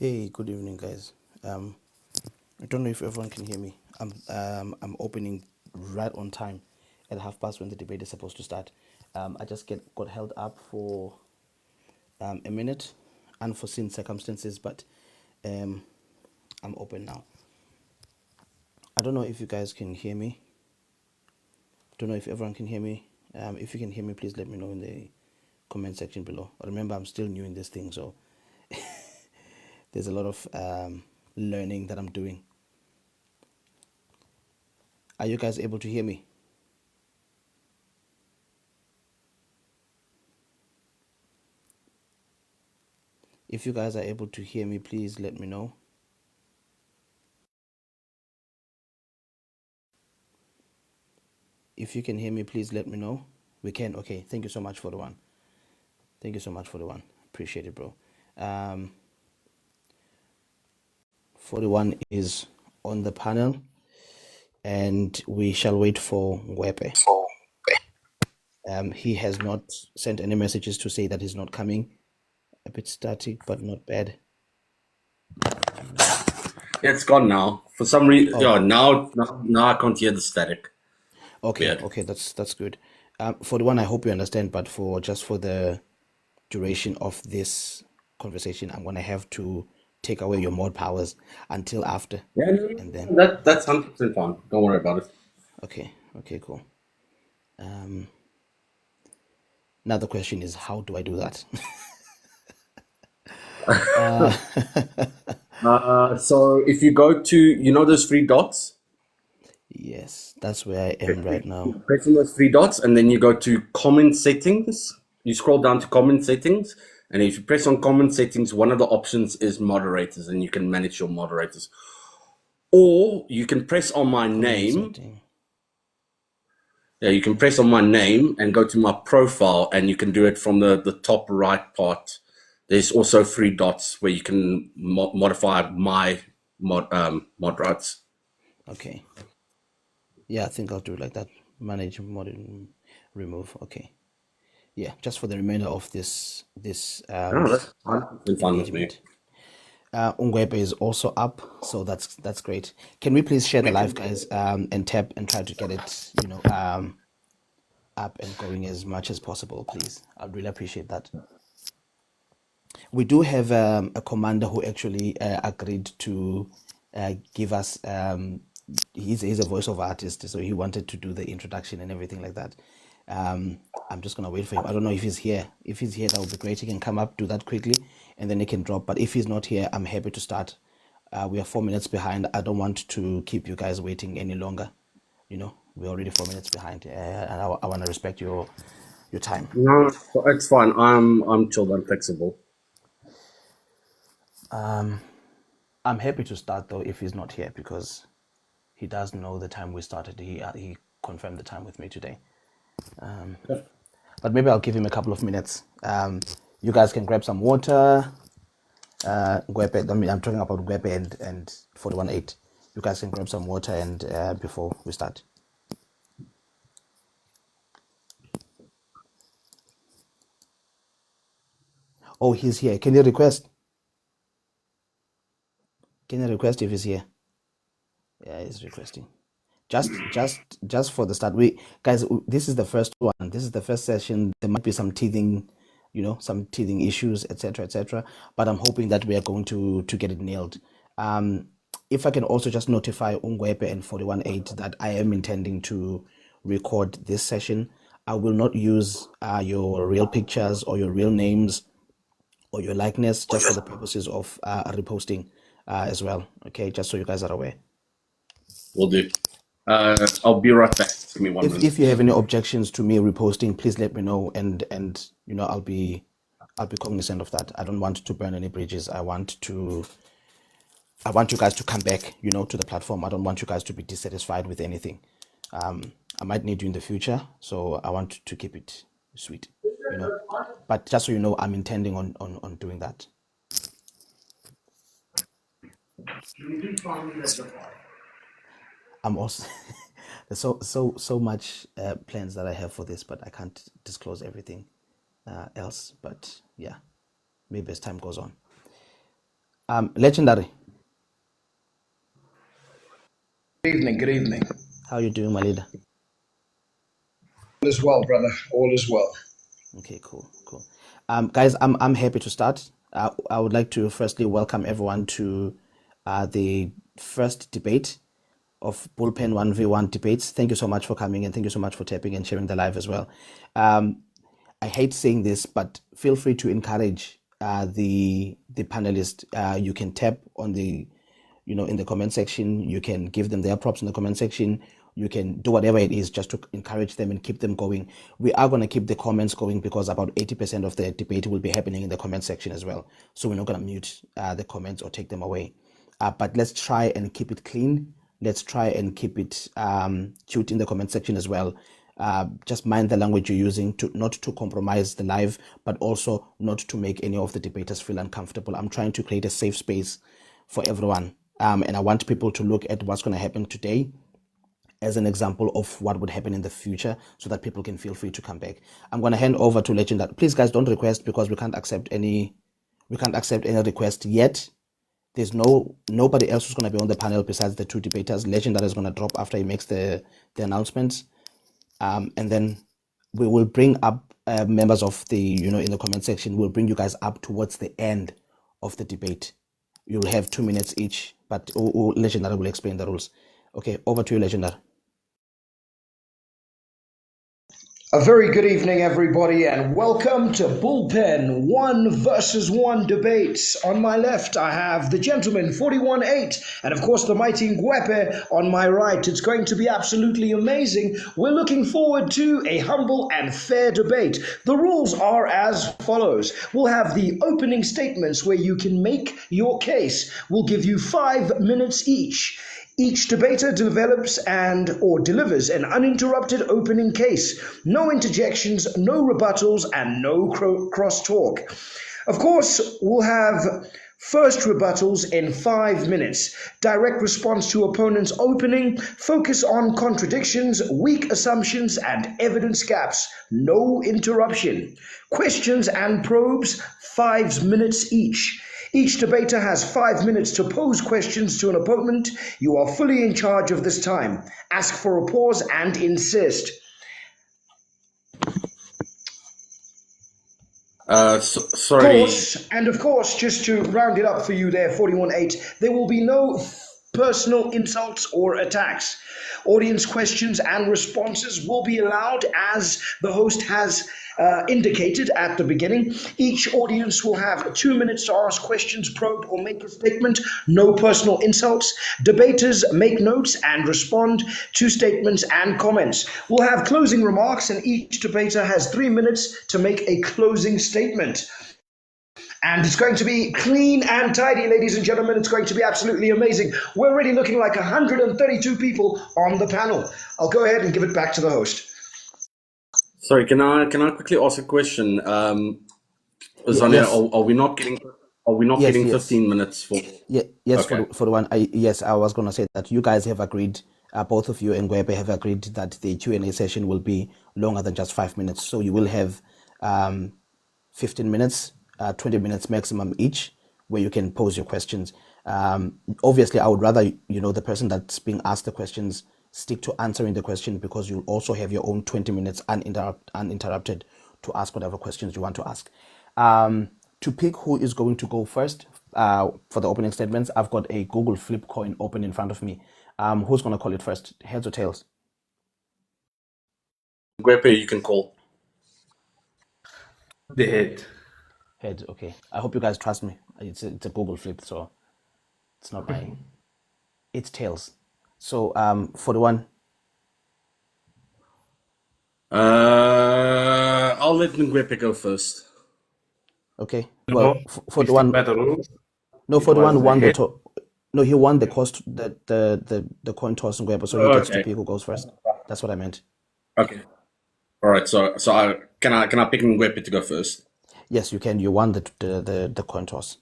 Hey, good evening, guys. I don't know if everyone can hear me. I'm opening right on time at 1:30 when the debate is supposed to start. I just got held up for a minute, unforeseen circumstances, but um, I'm open now. I don't know if you guys can hear me. Don't know if everyone can hear me. If you can hear me, please let me know in the comment section below. Remember, I'm still new in this thing, so there's a lot of learning that I'm doing. Are you guys able to hear me? If you guys are able to hear me, please let me know. If you can hear me, please let me know. We can. Okay. Thank you so much for the one. Thank you so much for the one. Appreciate it, bro. 41 is on the panel, and we shall wait for Ngwepe. He has not sent any messages to say that he's not coming. A bit static, but not bad. Yeah, it's gone now. For some reason, Oh. yeah, now I can't hear the static. Okay. Weird. Okay. That's good. For the one, I hope you understand. But for the duration of this conversation, I'm gonna have to take away your mod powers until after, Yeah, and then that's 100% fine. Don't worry about it. okay, cool. Now the question is, how do I do that? So if you go to, those three dots, Yes, that's where I am right now. press on those three dots, and then you go to comment settings. You scroll down to comment settings, and if you press on comment settings, one of the options is moderators, and you can manage your moderators. Or you can press on my Comment name. setting. Yeah, you can press on my name and go to my profile, and you can do it from the top right part. There's also three dots where you can modify my mod rights. Okay. Yeah, I think I'll do it like that. Manage, mod, and remove. Okay. Yeah, just for the remainder of this Oh, that's fine with me. engagement. Ungwebe is also up, so that's great. Can we please share the live, guys, and tap and try to get it, up and going as much as possible, please? I'd really appreciate that. We do have a commander who actually agreed to give us. He's a voiceover artist, so he wanted to do the introduction and everything like that. I'm just gonna wait for him. I don't know if he's here. If he's here, that would be great. He can come up, do that quickly, and then he can drop. But if he's not here, I'm happy to start. We are 4 minutes behind. I don't want to keep you guys waiting any longer. We're already 4 minutes behind, and I want to respect your time. No, it's fine. I'm chilled. I'm flexible. I'm happy to start though if he's not here because he does know the time we started. He confirmed the time with me today. But maybe I'll give him a couple of minutes. You guys can grab some water. Gwepe, I'm talking about Gwepe and 418. You guys can grab some water and before we start. Oh, he's here. Can you request? Can you request if he's here? Yeah, he's requesting. Just for the start, we guys, this is the first one. This is the first session. There might be some teething, some teething issues, etc., etc. But I'm hoping that we are going to get it nailed. If I can also just notify Ungwepe and 418 that I am intending to record this session. I will not use your real pictures or your real names or your likeness, just for the purposes of reposting as well. Okay, just so you guys are aware. Will do. I'll be right back. Give me 1 minute. If you have any objections to me reposting, please let me know, and I'll be cognizant of that. I don't want to burn any bridges. I want you guys to come back, to the platform. I don't want you guys to be dissatisfied with anything. I might need you in the future, so I want to keep it sweet, But just so you know, I'm intending on doing that. I'm also there's so much plans that I have for this, but I can't disclose everything else. But yeah, maybe as time goes on. Legendary, Good evening, good evening. how you doing, my leader? All is well, brother. All is well. Okay, cool, cool. Guys, I'm happy to start. I would like to firstly welcome everyone to the first debate of Bullpen 1v1 debates. Thank you so much for coming and thank you so much for tapping and sharing the live as well. I hate saying this, but feel free to encourage the panelists. You can tap on the in the comment section. You can give them their props in the comment section. You can do whatever it is just to encourage them and keep them going. We are going to keep the comments going because about 80% of the debate will be happening in the comment section as well. So we're not going to mute the comments or take them away. But let's try and keep it clean. Let's try and keep it cute in the comment section as well. Just mind the language you're using, to not to compromise the live, but also not to make any of the debaters feel uncomfortable. I'm trying to create a safe space for everyone. And I want people to look at what's going to happen today as an example of what would happen in the future so that people can feel free to come back. I'm going to hand over to Legendary. Please, guys, don't request because we can't accept any request yet. There's nobody else who's going to be on the panel besides the two debaters. Legendary is going to drop after he makes the announcements. And then we will bring up members of the, in the comment section, we'll bring you guys up towards the end of the debate. You'll have 2 minutes each, but Legendary will explain the rules. Okay, over to you, Legendary. A very good evening, everybody, and welcome to Bullpen 1 versus 1 debates. On my left, I have the gentleman 41-8, and of course the mighty Ngwepe on my right. It's going to be absolutely amazing. We're looking forward to a humble and fair debate. The rules are as follows. We'll have the opening statements where you can make your case. We'll give you 5 minutes each. Each debater develops or delivers an uninterrupted opening case. No interjections, no rebuttals, and no cross-talk. Of course, we'll have first rebuttals in 5 minutes. Direct response to opponent's opening. Focus on contradictions, weak assumptions, and evidence gaps. No interruption. Questions and probes, 5 minutes each. Each debater has 5 minutes to pose questions to an opponent. You are fully in charge of this time. Ask for a pause and insist. Sorry. Of course, just to round it up for you there, 41-8, there will be no personal insults or attacks. Audience questions and responses will be allowed as the host has indicated at the beginning. Each audience will have 2 minutes to ask questions, probe, or make a statement. No personal insults. Debaters make notes and respond to statements and comments. We'll have closing remarks, and each debater has 3 minutes to make a closing statement. And it's going to be clean and tidy, ladies and gentlemen. It's going to be absolutely amazing. We're already looking like 132 people on the panel. I'll go ahead and give it back to the host. Sorry, can I quickly ask a question? Zania, Yes. are we not getting Yes, 15 minutes for? Yes, Okay. for the one. Yes, I was going to say that you guys have agreed, both of you and Ngwepe have agreed that the Q&A session will be longer than just 5 minutes. So you will have 15 minutes, 20 minutes maximum each, where you can pose your questions. Obviously, I would rather, the person that's being asked the questions stick to answering the question, because you'll also have your own 20 minutes uninterrupted to ask whatever questions you want to ask. To pick who is going to go first for the opening statements, I've got a Google Flip coin open in front of me. Who's going to call it first? Heads or tails? Ngwepe, you can call. The head. Head, okay. I hope you guys trust me. It's a Google Flip, so it's not my... It's tails. So, 41. I'll let Ngwepe go first. Okay. Well, for the one... By the rules, No, for the was one the won the head. No, he won the cost, the coin toss in Ngwepe, so he gets to Okay. pick who goes first. That's what I meant. Okay. All right. So can I pick Ngwepe to go first? Yes, you can. You won the coin toss.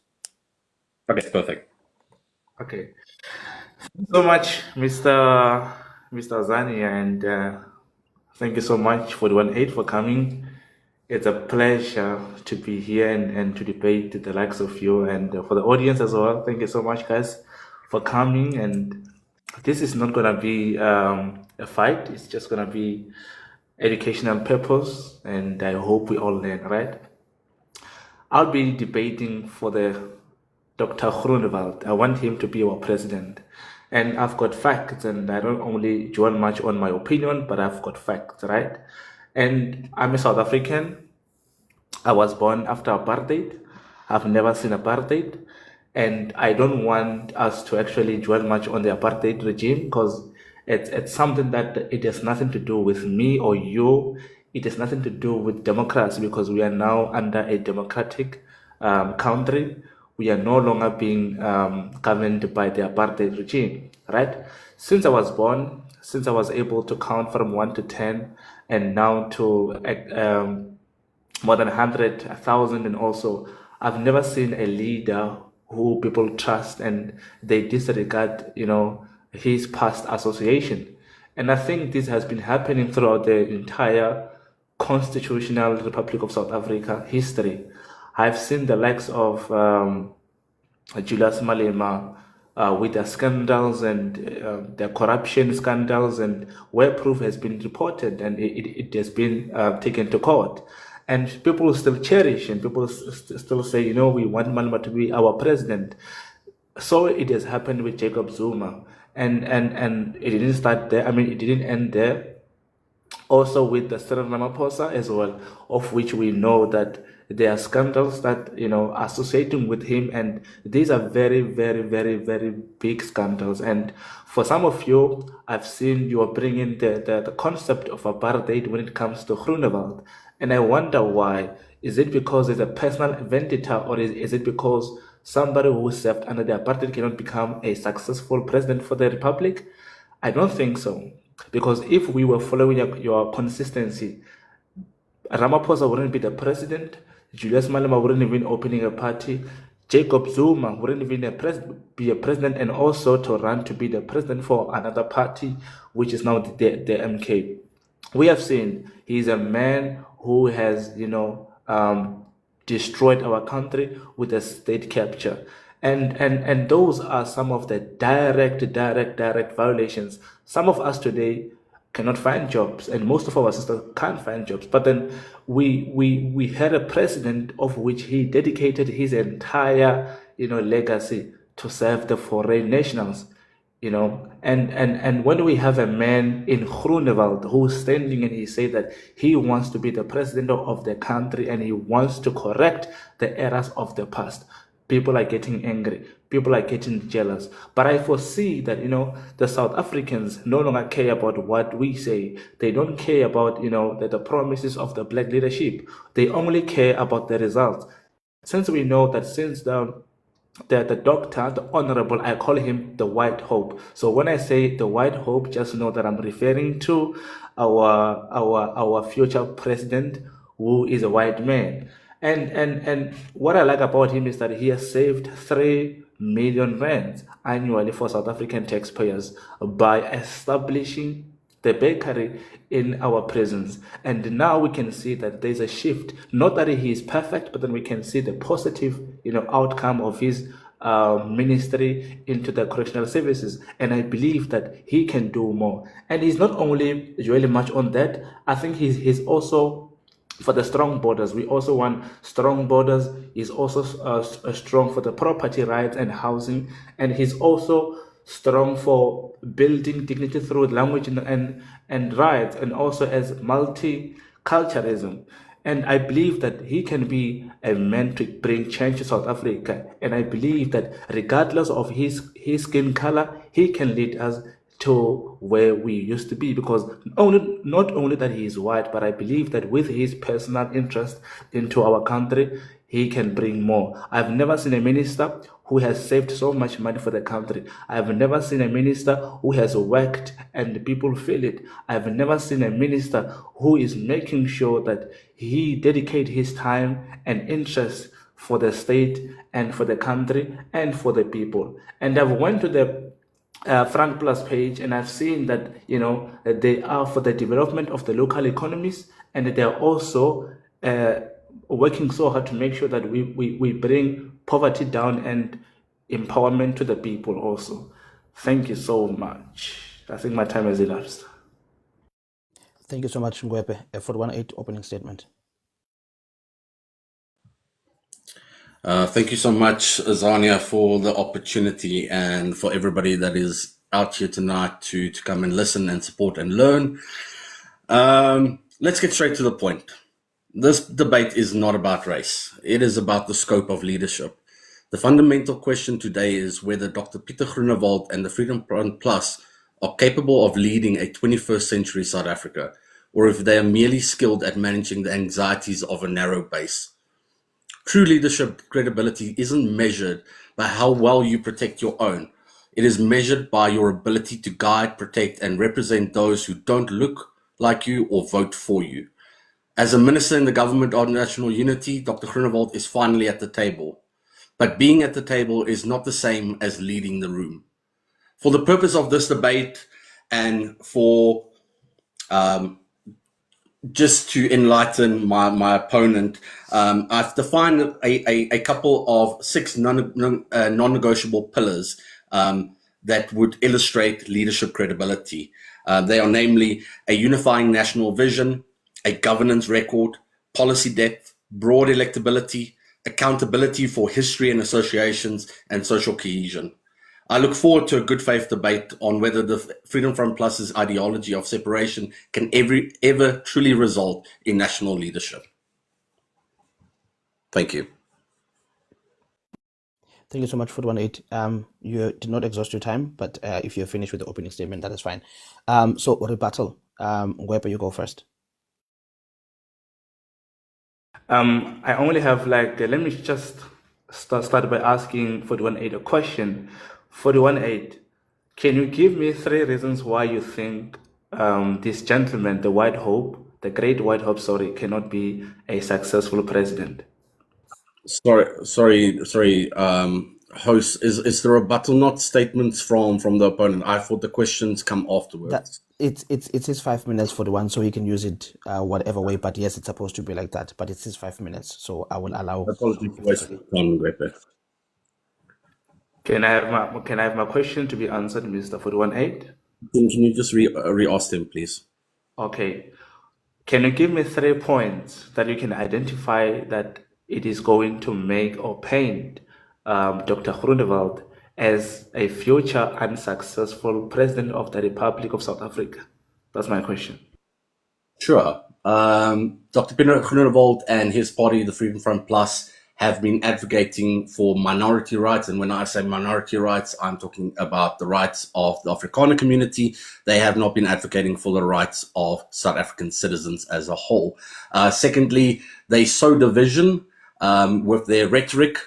Okay. Perfect. Okay. So much, Mr. Zani, and thank you so much for the 1-8 for coming. It's a pleasure to be here and to debate the likes of you and for the audience as well. Thank you so much, guys, for coming. And this is not gonna be a fight. It's just gonna be educational purpose, and I hope we all learn, right? I'll be debating for the Dr. Groenewald. I want him to be our president. And I've got facts, and I don't only dwell much on my opinion, but I've got facts, right? And I'm a South African. I was born after apartheid. I've never seen apartheid. And I don't want us to actually dwell much on the apartheid regime because it's something that it has nothing to do with me or you. It has nothing to do with democracy because we are now under a democratic country. We are no longer being governed by the apartheid regime, right? Since I was born, since I was able to count from 1 to 10 and now to more than 100,000, and also I've never seen a leader who people trust and they disregard, his past association. And I think this has been happening throughout the entire constitutional Republic of South Africa history. I've seen the likes of Julius Malema with the scandals and the corruption scandals, and where proof has been reported and it has been taken to court. And people still cherish and people still say, we want Malema to be our president. So it has happened with Jacob Zuma. And it didn't start there. I mean, it didn't end there. Also with the Cyril Ramaphosa as well, of which we know that there are scandals that, associating with him. And these are very, very, very, very big scandals. And for some of you, I've seen you are bringing the concept of apartheid when it comes to Groenewald. And I wonder why. Is it because it's a personal vendetta, or is it because somebody who served under the apartheid cannot become a successful president for the republic? I don't think so. Because if we were following your consistency, Ramaphosa wouldn't be the president, Julius Malema wouldn't even opening a party, Jacob Zuma wouldn't even be a president, and also to run to be the president for another party, which is now the MK. We have seen he's a man who has, destroyed our country with a state capture. And those are some of the direct violations. Some of us today cannot find jobs, and most of our sisters can't find jobs. But then we had a president of which he dedicated his entire, legacy to serve the foreign nationals. And when we have a man in Groenewald who's standing and he says that he wants to be the president of the country and he wants to correct the errors of the past, people are getting angry, people are getting jealous. But I foresee that, the South Africans no longer care about what we say. They don't care about, the promises of the black leadership. They only care about the results. Since we know that since the doctor, the honorable, I call him the White Hope. So when I say the White Hope, just know that I'm referring to our future president, who is a white man. And what I like about him is that he has saved 3 million rands annually for South African taxpayers by establishing the bakery in our prisons. And now we can see that there's a shift. Not that he is perfect, but then we can see the positive, outcome of his ministry into the correctional services. And I believe that he can do more. And he's not only really much on that. I think he's also for the strong borders. We also want strong borders. He's also strong for the property rights and housing. And he's also strong for building dignity through language and rights, and also as multiculturalism. And I believe that he can be a man to bring change to South Africa. And I believe that regardless of his skin color, he can lead us to where we used to be, because not only that he is white, but I believe that with his personal interest into our country, he can bring more. I've never seen a minister who has saved so much money for the country. I've never seen a minister who has worked and people feel it. I've never seen a minister who is making sure that he dedicates his time and interest for the state and for the country and for the people. And I've went to the Frank Plus page, and I've seen that they are for the development of the local economies, and they are also working so hard to make sure that we bring poverty down and empowerment to the people also. Thank you so much. I think my time has elapsed. Thank you so much, Ngwepe. 418 opening statement. Thank you so much, Azania, for the opportunity and for everybody that is out here tonight to come and listen and support and learn. Let's get straight to the point. This debate is not about race. It is about the scope of leadership. The fundamental question today is whether Dr. Pieter Groenewald and the Freedom Front Plus are capable of leading a 21st century South Africa, or if they are merely skilled at managing the anxieties of a narrow base. True leadership credibility isn't measured by how well you protect your own. It is measured by your ability to guide, protect, and represent those who don't look like you or vote for you. As a minister in the government of national unity, Dr. Groenewald is finally at the table. But being at the table is not the same as leading the room. For the purpose of this debate and for just to enlighten my opponent, I've defined a couple of 6 non-negotiable pillars that would illustrate leadership credibility. They are namely a unifying national vision, a governance record, policy depth, broad electability, accountability for history and associations, and social cohesion. I look forward to a good faith debate on whether the Freedom Front Plus's ideology of separation can ever truly result in national leadership. Thank you. Thank you so much, 418. You did not exhaust your time, but if you're finished with the opening statement, that is fine. So rebuttal. Ngwepe, you go first. I only have let me just start by asking 418 a question. 418, can you give me 3 reasons why you think this gentleman, the Great White Hope, cannot be a successful president? Sorry. Host, is the rebuttal not statements from the opponent? I thought the questions come afterwards. It's his 5 minutes for the one, so he can use it whatever way. But yes, it's supposed to be like that. But it's his 5 minutes, so I will allow. Apologies for wasting time, Ngwepe. Can I have my question to be answered, Mr. 418? Can you just re-ask them, please? Okay. Can you give me 3 points that you can identify that it is going to make or paint Dr. Groenewald as a future unsuccessful president of the Republic of South Africa? That's my question. Sure. Dr. Pieter Groenewald and his party, the Freedom Front Plus, have been advocating for minority rights. And when I say minority rights, I'm talking about the rights of the Afrikaner community. They have not been advocating for the rights of South African citizens as a whole. Secondly, they sow division with their rhetoric,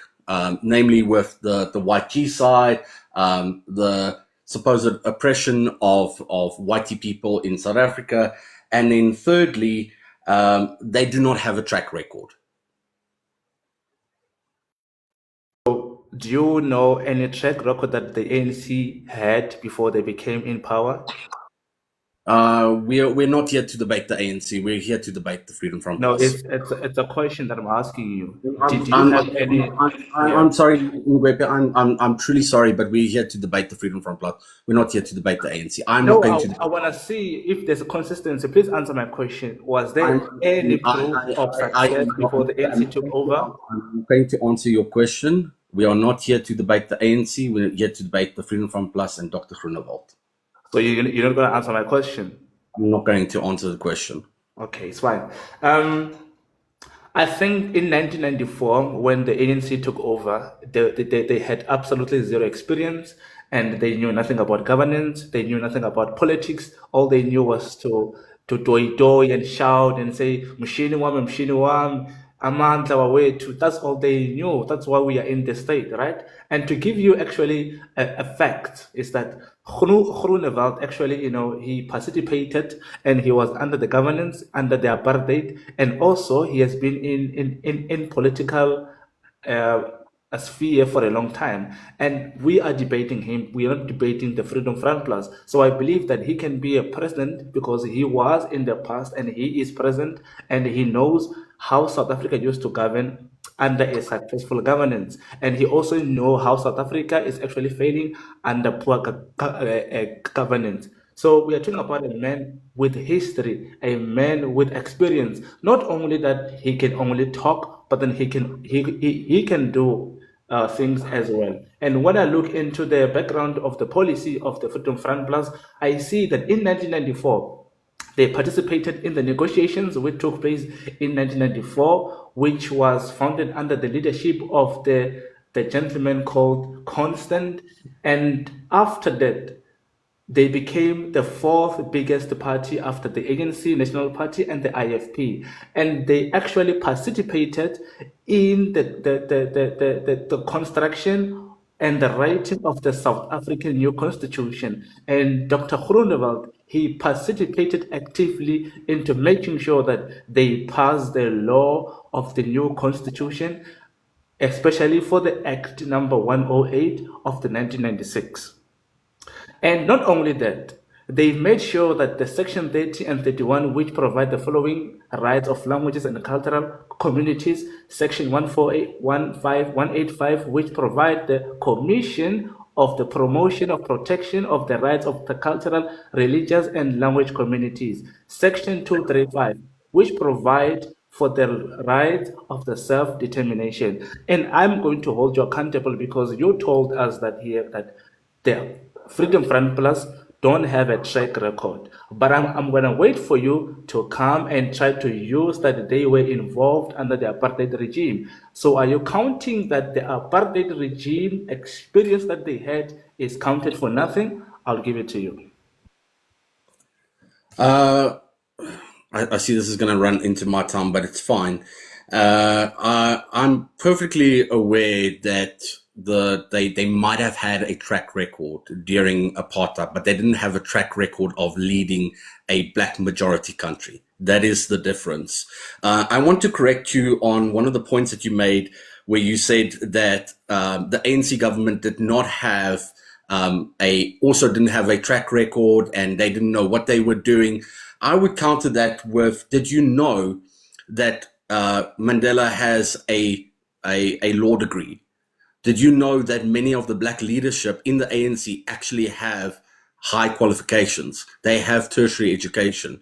namely with the YG side, the supposed oppression of whitey people in South Africa. And then thirdly, they do not have a track record. So do you know any track record that the ANC had before they became in power? We're not here to debate the ANC. We're here to debate the Freedom Front No, Plus. it's a question that I'm asking you. Did you have any? I'm sorry, Ngwepe. I'm truly sorry, but we're here to debate the Freedom Front Plus. We're not here to debate the ANC. I want to see if there's a consistency. Please answer my question. Was there any proof of success before the ANC took over? I'm going to answer your question. We are not here to debate the ANC. We're here to debate the Freedom Front Plus and Dr. Groenewald. So you're not going to answer my question? I'm not going to answer the question. Okay, it's fine. I think in 1994, when the ANC took over, they had absolutely zero experience, and they knew nothing about governance. They knew nothing about politics. All they knew was to doy and shout and say, "Mshini wam, amandla wawethu." That's all they knew. That's why we are in the state, right? And to give you actually a fact is that Groenewald actually, he participated and he was under the governance, under the apartheid, and also he has been in political a sphere for a long time, and we are debating him. We are not debating the Freedom Front Plus. So I believe that he can be a president because he was in the past and he is present, and he knows how South Africa used to govern under a successful governance, and he also know how South Africa is actually failing under poor governance. So we are talking about a man with history, a man with experience. Not only that he can only talk, but then he can do things as well. And when I look into the background of the policy of the Freedom Front Plus, I see that in 1994 they participated in the negotiations which took place in 1994, which was founded under the leadership of the gentleman called Constant. And after that, they became the fourth biggest party after the ANC National Party and the IFP. And they actually participated in the construction and the writing of the South African new constitution. And Dr. Groenewald, he participated actively into making sure that they passed the law of the new constitution, especially for the Act number 108 of the 1996. And not only that, they made sure that the Section 30 and 31, which provide the following rights of languages and cultural communities, Section 148, 185, which provide the Commission of the Promotion of Protection of the Rights of the Cultural, Religious, and Language Communities, Section 235, which provide for the right of the self-determination. And I'm going to hold you accountable because you told us that here that the Freedom Front Plus don't have a track record. But I'm going to wait for you to come and try to use that they were involved under the apartheid regime. So are you counting that the apartheid regime experience that they had is counted for nothing? I'll give it to you. I see this is going to run into my time, but it's fine. I'm perfectly aware that they might have had a track record during apartheid, but they didn't have a track record of leading a black majority country. That is the difference. I want to correct you on one of the points that you made, where you said that the ANC government did not have didn't have a track record and they didn't know what they were doing. I would counter that with, did you know that Mandela has a law degree? Did you know that many of the black leadership in the ANC actually have high qualifications? They have tertiary education.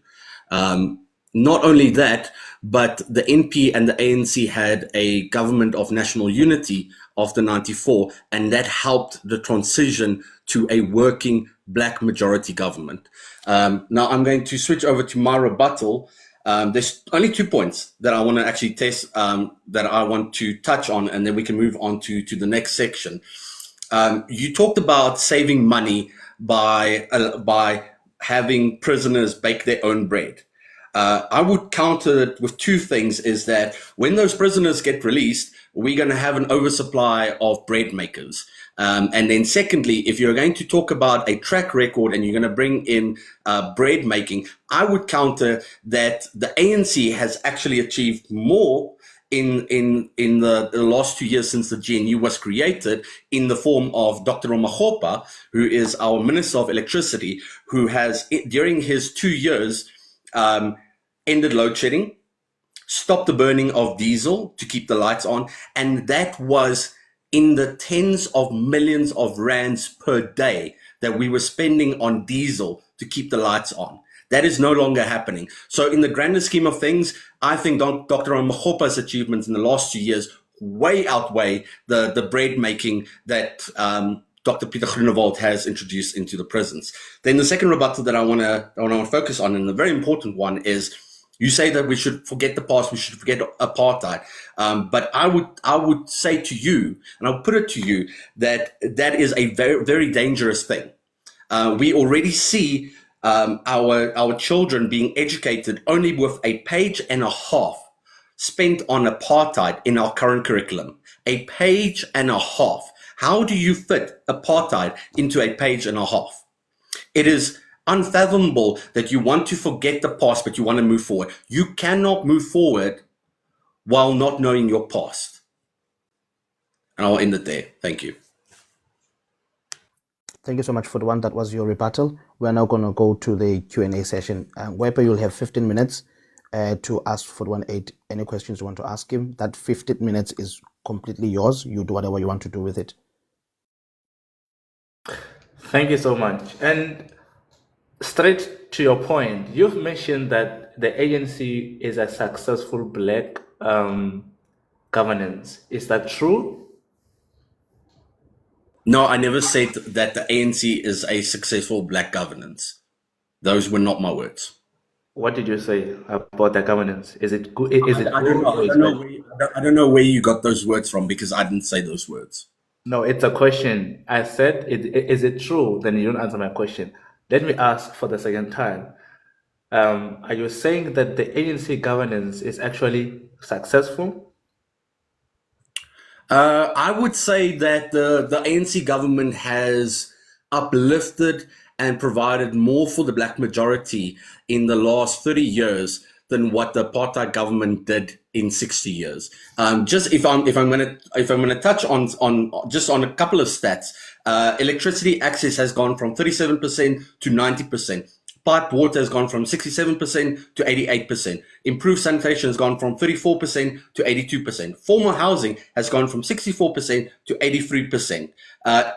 Not only that, but the NP and the ANC had a government of national unity after 94, and that helped the transition to a working black majority government. Now I'm going to switch over to my rebuttal. There's only 2 points that I want to actually test, that I want to touch on, and then we can move on to the next section. You talked about saving money by having prisoners bake their own bread. I would counter it with 2 things, is that when those prisoners get released, we're going to have an oversupply of bread makers. And then secondly, if you're going to talk about a track record and you're going to bring in bread making, I would counter that the ANC has actually achieved more in the last 2 years since the GNU was created, in the form of Dr. Ramaphosa, who is our Minister of Electricity, who has, during his 2 years, ended load shedding, stopped the burning of diesel to keep the lights on, and that was in the tens of millions of rands per day that we were spending on diesel to keep the lights on. That is no longer happening. So in the grander scheme of things, I think Dr. Ramaphosa's achievements in the last 2 years way outweigh the bread making that Dr. Pieter Groenewald has introduced into the prisons. Then the second rebuttal that I want to focus on, and the very important one, is you say that we should forget the past, we should forget apartheid. But I would say to you, and I'll put it to you, that that is a very, very dangerous thing. We already see our children being educated only with a page and a half spent on apartheid in our current curriculum. A page and a half. How do you fit apartheid into a page and a half? It is unfathomable that you want to forget the past, but you want to move forward. You cannot move forward while not knowing your past. And I'll end it there. Thank you. Thank you so much for the one. That was your rebuttal. We're now going to go to the Q&A session. Whereby you'll have 15 minutes to ask for 1-8 any questions you want to ask him. That 15 minutes is completely yours. You do whatever you want to do with it. Thank you so much. And straight to your point, you've mentioned that the ANC is a successful black governance. Is that true? No, I never said that the ANC is a successful black governance. Those were not my words. What did you say about the governance? Is it good? Is it I don't know. good? I don't know where you got those words from, because I didn't say those words. No, it's a question. I said, is it true? Then you don't answer my question. Let me ask for the second time. Are you saying that the ANC governance is actually successful? I would say that the ANC government has uplifted and provided more for the black majority in the last 30 years than what the apartheid government did in 60 years. Just if I'm gonna touch on just on a couple of stats, electricity access has gone from 37% to 90%. Piped water has gone from 67% to 88%. Improved sanitation has gone from 34% to 82%. Formal housing has gone from 64% to 83%.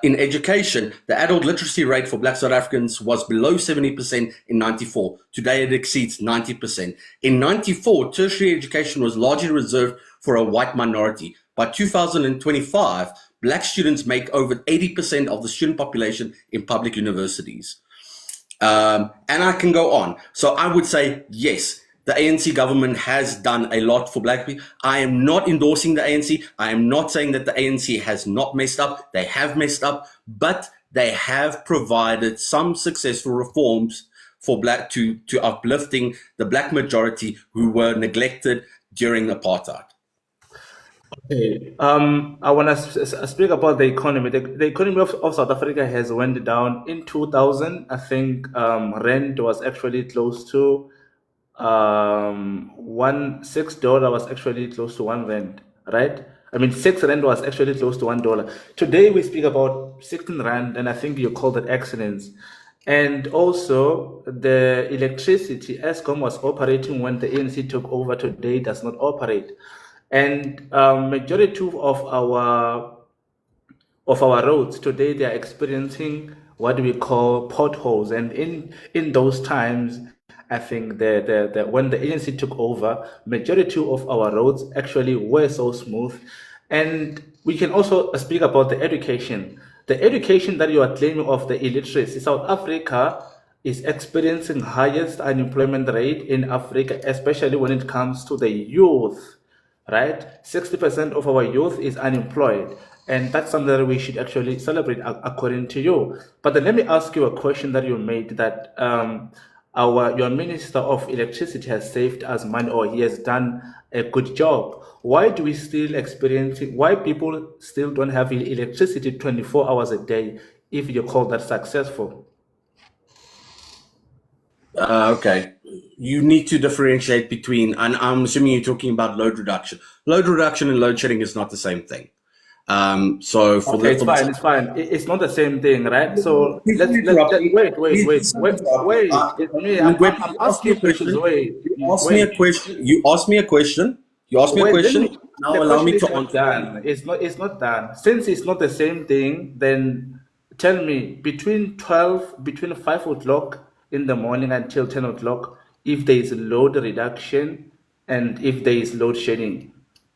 In education, the adult literacy rate for black South Africans was below 70% in 94. Today it exceeds 90%. In 94, tertiary education was largely reserved for a white minority. By 2025, black students make over 80% of the student population in public universities. And I can go on. So I would say, yes, the ANC government has done a lot for black people. I am not endorsing the ANC. I am not saying that the ANC has not messed up. They have messed up, but they have provided some successful reforms for black to uplifting the black majority who were neglected during apartheid. Okay. I want to speak about the economy. The economy of South Africa has went down in 2000. I think rand was actually close to $6 was actually close to R1, right? I mean, R6 was actually close to $1. Today we speak about 16 rand, and I think you call that excellence. And also the electricity Eskom was operating when the ANC took over. Today does not operate. And majority of our roads today, they are experiencing what we call potholes. And in those times, I think that when the agency took over, majority of our roads actually were so smooth. And we can also speak about the education. The education that you are claiming of the illiteracy, South Africa is experiencing highest unemployment rate in Africa, especially when it comes to the youth. Right? 60% of our youth is unemployed. And that's something that we should actually celebrate according to you. But then let me ask you a question that you made, that your Minister of Electricity has saved us money, or he has done a good job. Why do we still why people still don't have electricity 24 hours a day if you call that successful? Okay. You need to differentiate between, and I'm assuming you're talking about load reduction. Load reduction and load shedding is not the same thing. So for okay, it's fine. It's not the same thing, right? So wait. I'm asking questions. You asked me a question. Now allow me to answer. It's not done. Since it's not the same thing, then tell me, between 5 o'clock in the morning until 10 o'clock, if there is load reduction and if there is load shedding,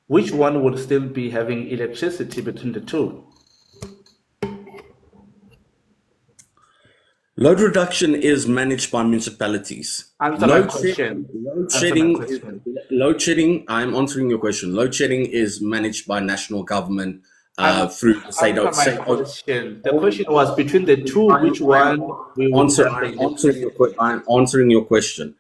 which one will still be having electricity between the two? Load reduction is managed by municipalities. Load shedding, I'm answering your question. Load shedding is managed by national government through the state. The question was between the two, which one we will I'm answering your question.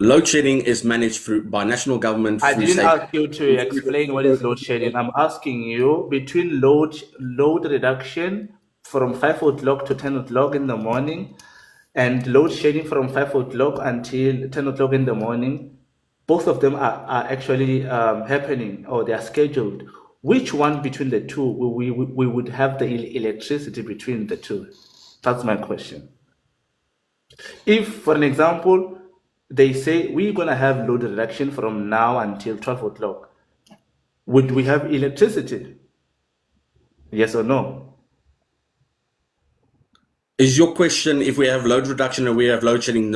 Load shedding is managed by national government. I didn't ask you to explain what is load shedding. I'm asking you between load reduction from 5 o'clock to 10 o'clock in the morning and load shedding from 5 o'clock until 10 o'clock in the morning. Both of them are actually happening, or they are scheduled. which one between the two we would have the electricity between the two? That's my question. If, for an example, they say we're going to have load reduction from now until 12 o'clock, would we have electricity? Yes or no? Is your question if we have load reduction and we have load shedding,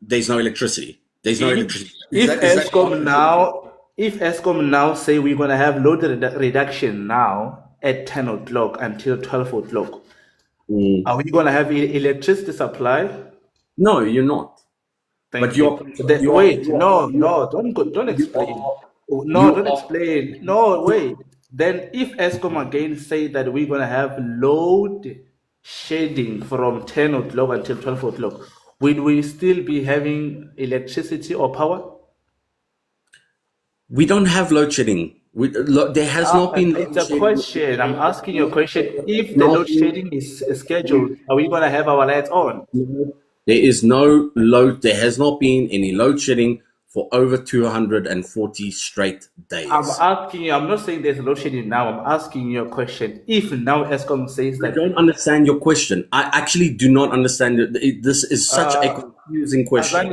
there's no electricity? There's no electricity. If ESCOM now say we're going to have load reduction now at 10 o'clock until 12 o'clock, are we going to have electricity supply? No, you're not. Wait, don't explain. Don't explain. No, wait. Then if ESCOM again say that we're going to have load shedding from 10 o'clock until 12 o'clock, will we still be having electricity or power? We don't have load shedding. There has not been. It's a question. I'm asking you a question. If the load shedding is scheduled, are we going to have our lights on? There is no load. There has not been any load shedding for over 240 straight days. I'm asking you. I'm not saying there's load shedding now. I'm asking you a question. If now ESCOM says that, I don't understand your question. I actually do not understand it. This is such a confusing question.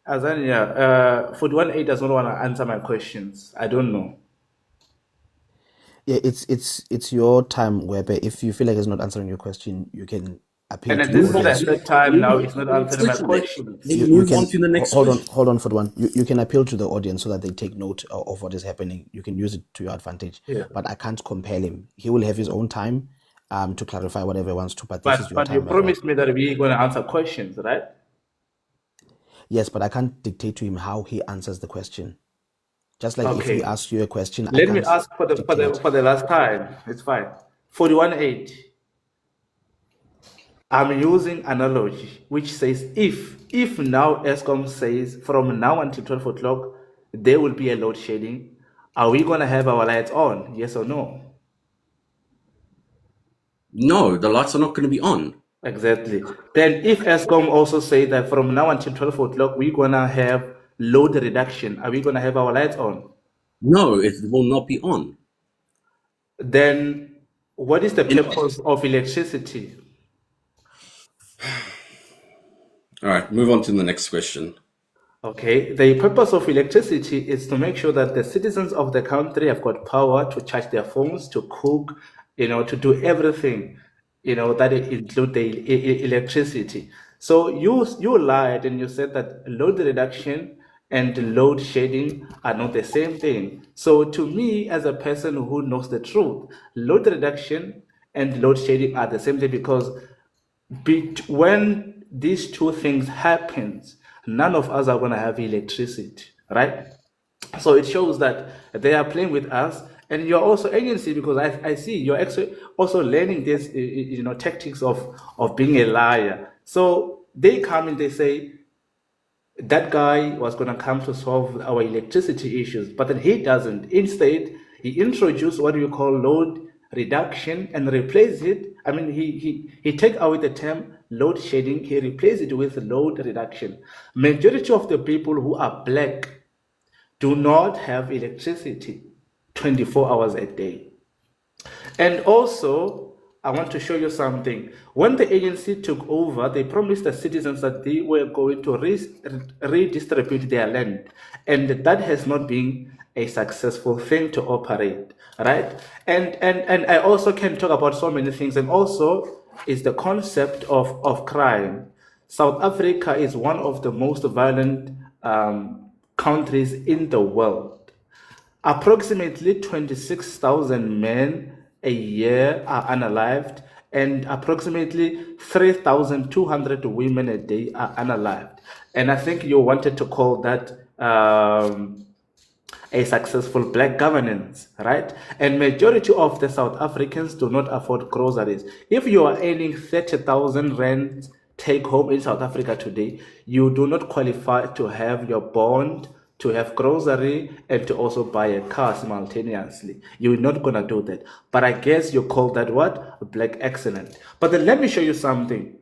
Azania, 41A does not want to answer my questions. I don't know. Yeah, it's your time, Webber. If you feel like it's not answering your question, you can appeal And to this the is the audience. third time now it's not answering my questions. You Move on can to the next hold on, question. hold on for one. You can appeal to the audience so that they take note of what is happening. You can use it to your advantage. Yeah. But I can't compel him. He will have his own time to clarify whatever he wants to. But this is your But time you as well. promised me that we're going to answer questions, right? Yes, but I can't dictate to him how he answers the question. Just like if he Okay. asks you a question, I Let me can't ask for dictate. the last time. It's fine. 41.8. I'm using analogy which says if now ESCOM says from now until 12 o'clock there will be a load shedding, are we going to have our lights on? Yes or no? No, the lights are not going to be on. Exactly. Then if ESCOM also say that from now until 12 o'clock we're going to have load reduction, are we going to have our lights on? No, it will not be on. Then what is the purpose of electricity? All right, move on to the next question. Okay, the purpose of electricity is to make sure that the citizens of the country have got power to charge their phones, to cook, to do everything, that include the electricity. So you lied and you said that load reduction and load shedding are not the same thing. So to me, as a person who knows the truth, load reduction and load shedding are the same thing because when these two things happens, none of us are going to have electricity, right? So it shows that they are playing with us, and you're also agency because I see you're actually also learning this, tactics of being a liar. So they come and they say that guy was going to come to solve our electricity issues, but then he doesn't. Instead, he introduced what we call load reduction and replace it. I mean, he take away the term load shedding, he replaced it with load reduction. Majority of the people who are black do not have electricity 24 hours a day. And also, I want to show you something. When the agency took over, they promised the citizens that they were going to redistribute their land. And that has not been a successful thing to operate, right? And I also can talk about so many things. And also is the concept of crime. South Africa is one of the most violent countries in the world. Approximately 26,000 men a year are unalived, and approximately 3,200 women a day are unalived. And I think you wanted to call that a successful black governance, right? And majority of the South Africans do not afford groceries. If you are earning 30,000 rand take home in South Africa today, you do not qualify to have your bond, to have grocery, and to also buy a car simultaneously. You're not going to do that. But I guess you call that what? Black excellence. But then let me show you something.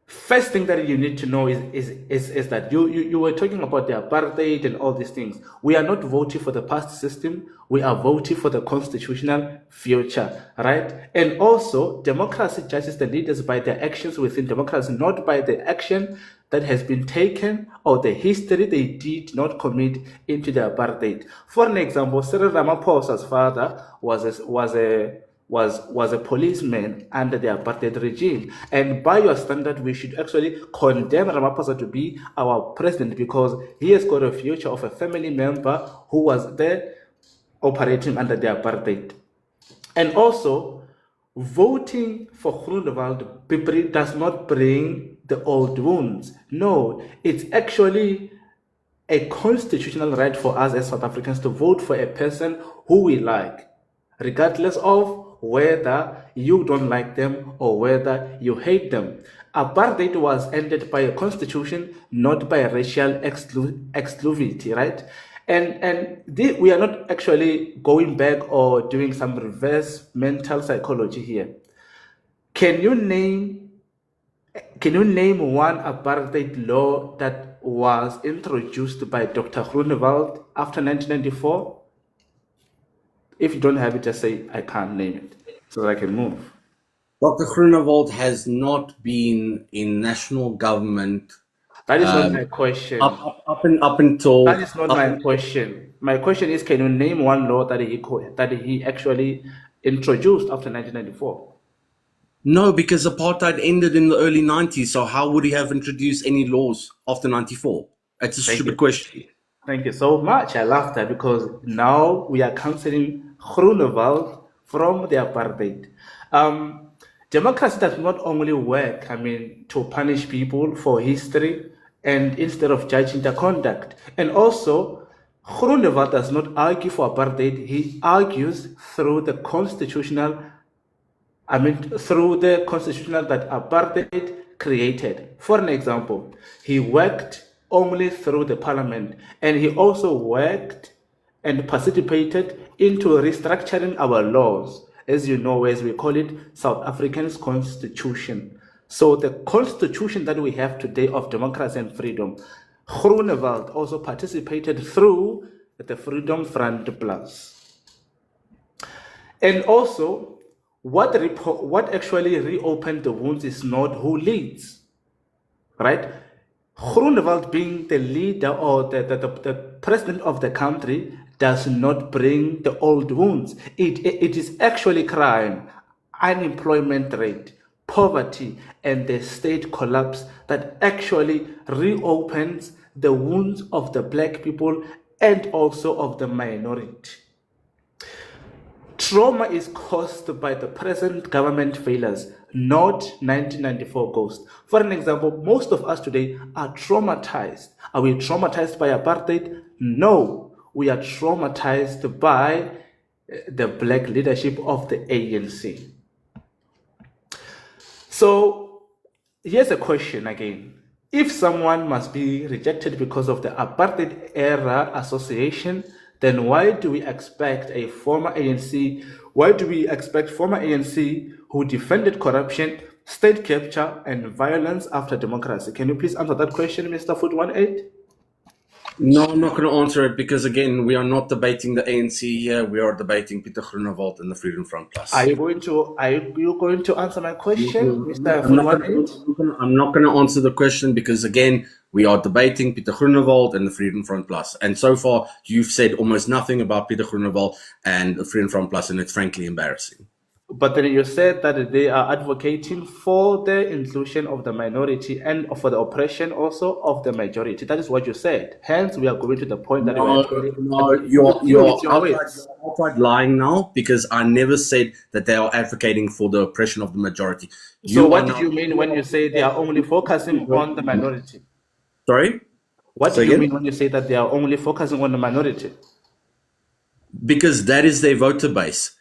first thing that you need to know is that you were talking about the apartheid and all these things. We are not voting for the past system. We are voting for the constitutional future, right? And also, democracy judges the leaders by their actions within democracy, not by the action that has been taken or the history they did not commit into the apartheid. For an example, Cyril Ramaphosa's father was a policeman under the apartheid regime. And by your standard, we should actually condemn Ramaphosa to be our president because he has got a future of a family member who was there operating under the apartheid. And also, voting for Groenewald does not bring the old wounds. No, it's actually a constitutional right for us as South Africans to vote for a person who we like, regardless of whether you don't like them or whether you hate them. Apartheid was ended by a constitution, not by racial exclusivity, right? And we are not actually going back or doing some reverse mental psychology here. Can you name one apartheid law that was introduced by Dr. Groenewald after 1994? If you don't have it, just say, I can't name it, so that I can move. Dr. Groenewald has not been in national government. That is not my question. Up until... That is not my question. My question is, can you name one law that he actually introduced after 1994? No, because apartheid ended in the early 90s, so how would he have introduced any laws after 94? That's a stupid question. Thank you so much. I love that because now we are cancelling Groenewald from the apartheid. Democracy does not only work, to punish people for history and instead of judging their conduct. And also, Groenewald does not argue for apartheid. He argues through the constitutional that apartheid created. For an example, he worked only through the parliament, and he also worked and participated into restructuring our laws, as you know, as we call it, South Africa's constitution. So the constitution that we have today of democracy and freedom, Groenewald also participated through the Freedom Front Plus. And also, what actually reopened the wounds is not who leads, right? Groenewald being the leader or the president of the country does not bring the old wounds. It is actually crime, unemployment rate, poverty, and the state collapse that actually reopens the wounds of the black people and also of the minority. Trauma is caused by the present government failures, not 1994 ghosts. For an example, most of us today are traumatized. Are we traumatized by apartheid? No, we are traumatized by the black leadership of the ANC. So here's a question again. If someone must be rejected because of the apartheid era association, then why do we expect former ANC who defended corruption, state capture, and violence after democracy? Can you please answer that question, Mr. Foot18? No, I'm not going to answer it because, again, we are not debating the ANC here. We are debating Pieter Groenewald and the Freedom Front Plus. Are you going to answer my question, Mr. Foot18? I'm not going to answer the question because, again, we are debating Pieter Groenewald and the Freedom Front Plus. And so far, you've said almost nothing about Pieter Groenewald and the Freedom Front Plus, and it's frankly embarrassing. But then you said that they are advocating for the inclusion of the minority and for the oppression also of the majority. That is what you said. Hence, we are going to the point that you're outright lying now because I never said that they are advocating for the oppression of the majority. So what did you mean when you say they are only focusing on the minority? Sorry? What do you mean when you say that they are only focusing on the minority? Because that is their voter base.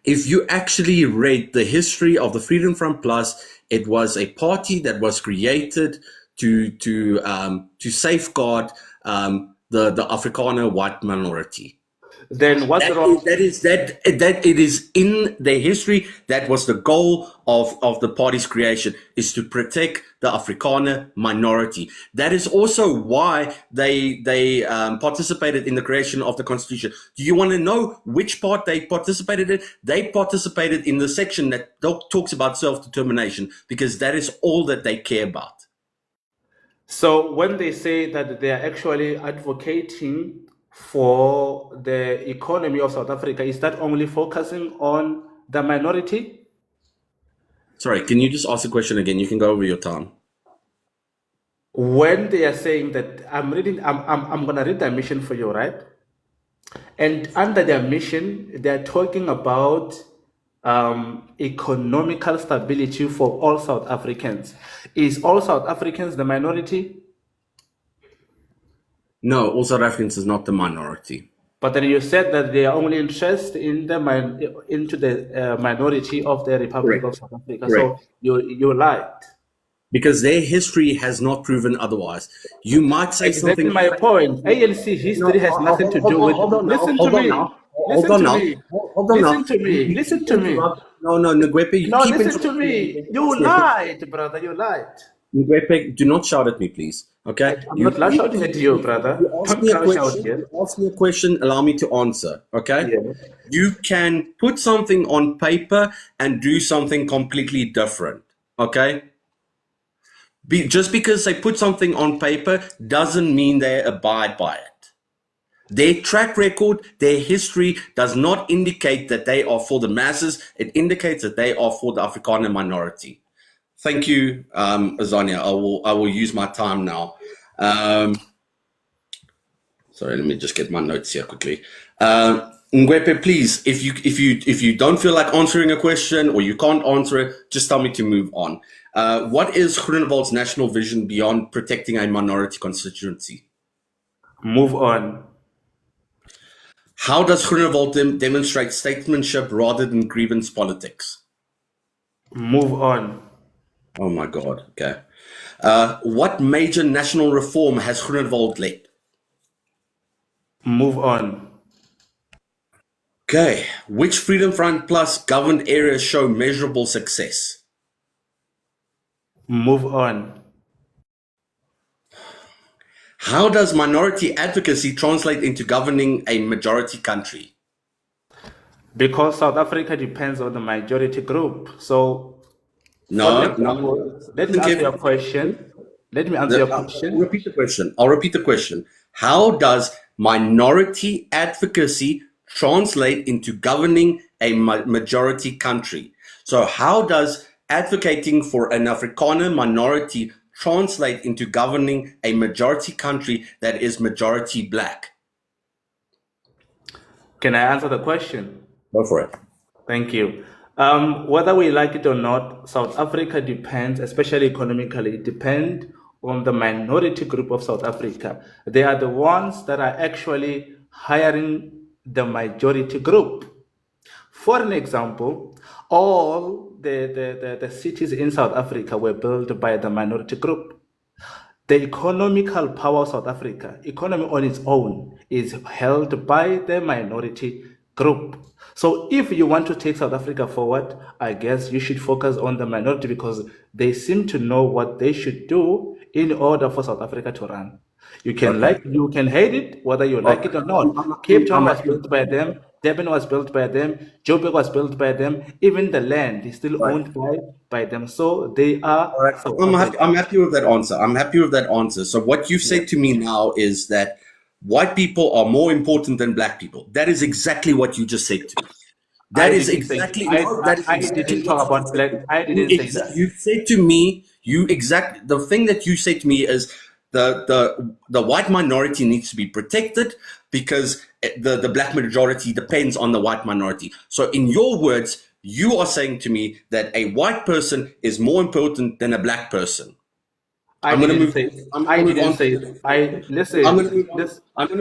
If you actually read the history of the Freedom Front Plus, it was a party that was created to safeguard the Afrikaner white minority. then what's wrong? That it is in their history. That was the goal of the party's creation, is to protect the Afrikaner minority. That is also why they participated in the creation of the constitution. Do you want to know which part they participated in? They participated in the section that talks about self-determination, because that is all that they care about. So when they say that they are actually advocating for the economy of South Africa, is that only focusing on the minority? Sorry, can you just ask the question again? You can go over your time. When they are saying that, I'm gonna read their mission for you, right? And under their mission, they're talking about economical stability for all South Africans. Is all South Africans the minority? No, all South Africans is not the minority. But then you said that they are only interested in the minority of the Republic of South Africa. Correct. So you lied. Because their history has not proven otherwise. You might say Exactly something. my point. ANC history has nothing to do with. Listen to me. Listen to me. Listen to me. Listen to me. No, Ngwepe, No, listen to me. You lied, brother. You lied. Ngwepe, do not shout at me, please. Okay? I'm not shouting at you, brother. Don't crash out here. You ask me a question, allow me to answer. Okay? Yeah. You can put something on paper and do something completely different. Okay? Just because they put something on paper doesn't mean they abide by it. Their track record, their history does not indicate that they are for the masses. It indicates that they are for the Afrikaner minority. Thank you, Azania. I will use my time now. Sorry, let me just get my notes here quickly. Ngwepe, please, if you don't feel like answering a question or you can't answer it, just tell me to move on. What is Groenewald's national vision beyond protecting a minority constituency? Move on. How does Groenewald demonstrate statesmanship rather than grievance politics? Move on. Oh my God, okay. What major national reform has Groenewald led? Move on. Okay. Which Freedom Front Plus governed areas show measurable success? Move on. How does minority advocacy translate into governing a majority country? Because South Africa depends on the majority group. So, No. Let me answer your question. Let me answer your question. I'll repeat the question. How does minority advocacy translate into governing a majority country? So how does advocating for an Afrikaner minority translate into governing a majority country that is majority black? Can I answer the question? Go for it. Thank you. Whether we like it or not, South Africa depends, especially economically, depends on the minority group of South Africa. They are the ones that are actually hiring the majority group. For an example, all the cities in South Africa were built by the minority group. The economical power of South Africa, economy on its own, is held by the minority group. So if you want to take South Africa forward, I guess you should focus on the minority because they seem to know what they should do in order for South Africa to run. You can you can hate it, whether you like it or not. Cape Town was built by them. Durban was built by them. Joburg was built by them. Even the land is still owned by them. So they are. I'm happy with that answer. So what you've said to me now is that white people are more important than black people. That is exactly what you just said to me. I didn't talk about black. I didn't say that. You said to me, the thing that you said to me is the white minority needs to be protected because the black majority depends on the white minority. So in your words, you are saying to me that a white person is more important than a black person. I'm going to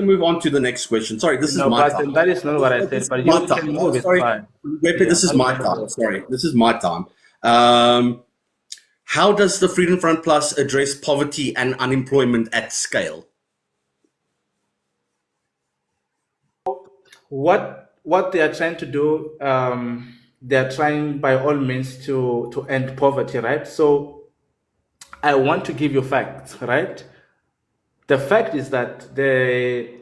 move on to the next question. Sorry, this is my time. That is not what I said, but you can move it. Fine. This is my time. Sorry, this is my time. How does the Freedom Front Plus address poverty and unemployment at scale? what they are trying to do, they are trying by all means to end poverty, right? So I want to give you facts, right? The fact is that they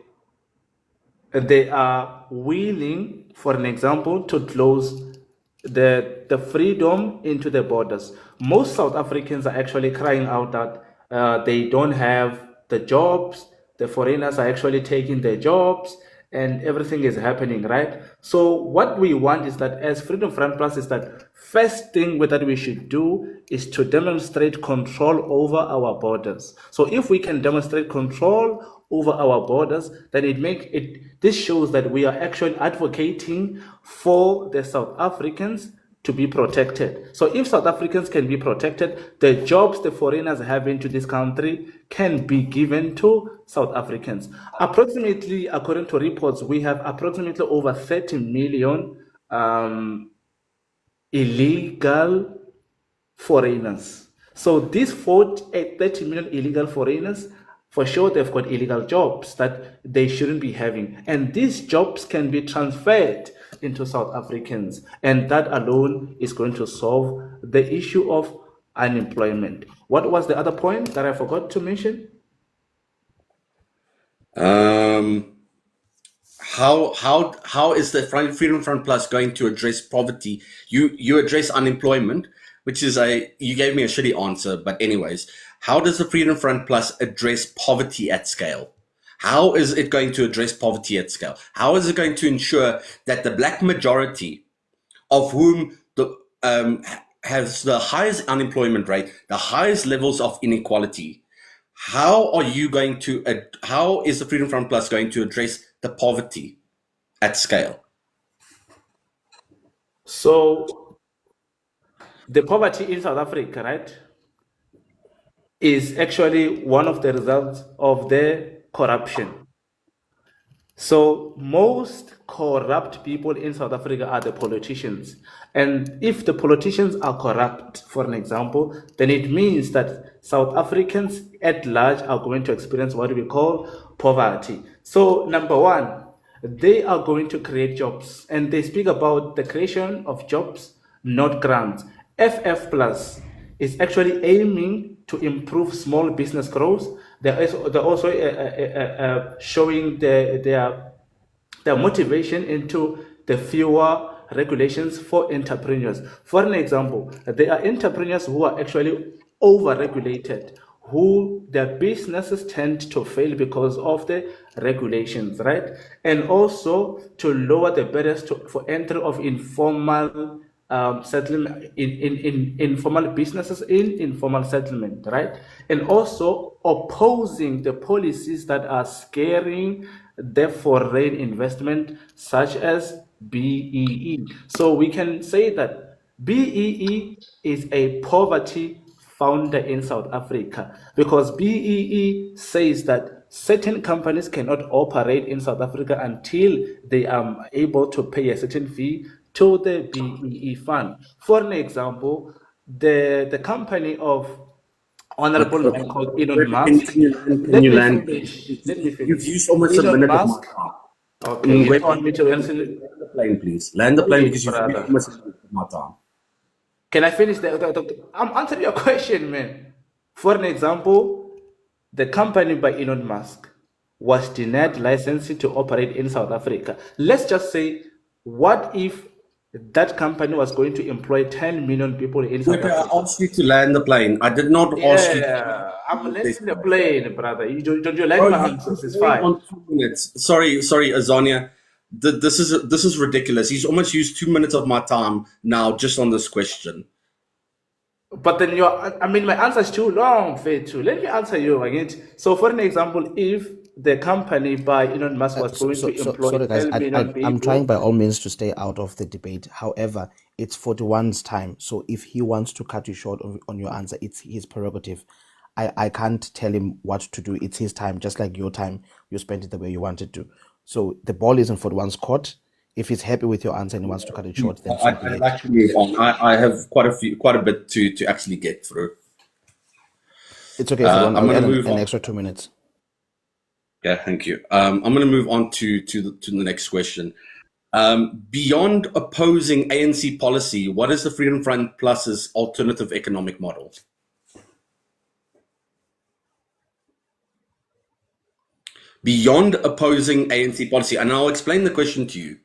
are willing, for an example, to close the freedom into the borders. Most South Africans are actually crying out that they don't have the jobs, the foreigners are actually taking their jobs, and everything is happening, right? So what we want is that as Freedom Front Plus is that first thing that we should do is to demonstrate control over our borders. So if we can demonstrate control over our borders, then this shows that we are actually advocating for the South Africans to be protected. So if South Africans can be protected, the jobs the foreigners have into this country can be given to South Africans. Approximately, according to reports, we have approximately over 30 million illegal foreigners. So these 30 million illegal foreigners, for sure, they've got illegal jobs that they shouldn't be having. And these jobs can be transferred into South Africans. And that alone is going to solve the issue of unemployment. What was the other point that I forgot to mention? How is the Freedom Front Plus going to address poverty? You address unemployment, which is you gave me a shitty answer, but anyways, how does the Freedom Front Plus address poverty at scale? How is it going to address poverty at scale? How is it going to ensure that the black majority, of whom has the highest unemployment rate, the highest levels of inequality, how is the Freedom Front Plus going to address the poverty at scale? So the poverty in South Africa, right, is actually one of the results of the corruption. So most corrupt people in South Africa are the politicians. And if the politicians are corrupt, for an example, then it means that South Africans at large are going to experience what we call poverty. So number one, they are going to create jobs. And they speak about the creation of jobs, not grants. FF Plus is actually aiming to improve small business growth. They're also showing their motivation into the fewer regulations for entrepreneurs. For an example, there are entrepreneurs who are actually over-regulated, who their businesses tend to fail because of the regulations, right? And also to lower the barriers for entry of informal settlement in informal businesses in informal settlement, right? And also opposing the policies that are scaring the foreign investment, such as BEE. So we can say that BEE is a poverty founder in South Africa, because BEE says that certain companies cannot operate in South Africa until they are able to pay a certain fee to the BEE fund. For an example, the company of Honorable man called Elon Musk. Can you land? Let me finish. You've used almost a Elon minute Musk. of my time. Okay, you want me to answer? Land the plane, please. Land the plane, because you've used Brother. almost a minute of my time. Can I finish I'm answering your question, man. For an example, the company by Elon Musk was denied licensing to operate in South Africa. Let's just say, what if that company was going to employ 10 million people in South Africa? I asked you to land the plane. I did not ask you. Yeah, I'm landing the plane, brother. Don't you like my answers? It's fine. On 2 minutes. Sorry, Azania. This is ridiculous. He's almost used 2 minutes of my time now just on this question. But then my answer is too long, Fetu. Let me answer you again. So, for an example, if the company by Elon Musk was going to employ sorry guys, 10 million people, I'm trying by all means to stay out of the debate. However, it's 41's time. So if he wants to cut you short on your answer, it's his prerogative. I can't tell him what to do. It's his time, just like your time. You spent it the way you wanted to. So the ball is in 41's court. If he's happy with your answer and he wants to cut it short, then so be it. Actually move on. I have quite a bit to actually get through. It's okay. I'll add an extra 2 minutes. Okay, thank you. I'm going to move on to the next question. Beyond opposing ANC policy, what is the Freedom Front Plus's alternative economic model? Beyond opposing ANC policy, and I'll explain the question to you.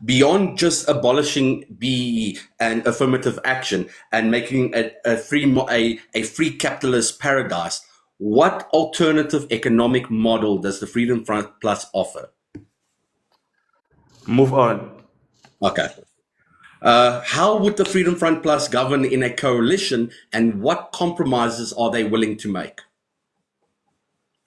Beyond just abolishing BEE and affirmative action and making a free capitalist paradise, what alternative economic model does the Freedom Front Plus offer? Move on. Okay. How would the Freedom Front Plus govern in a coalition, and what compromises are they willing to make?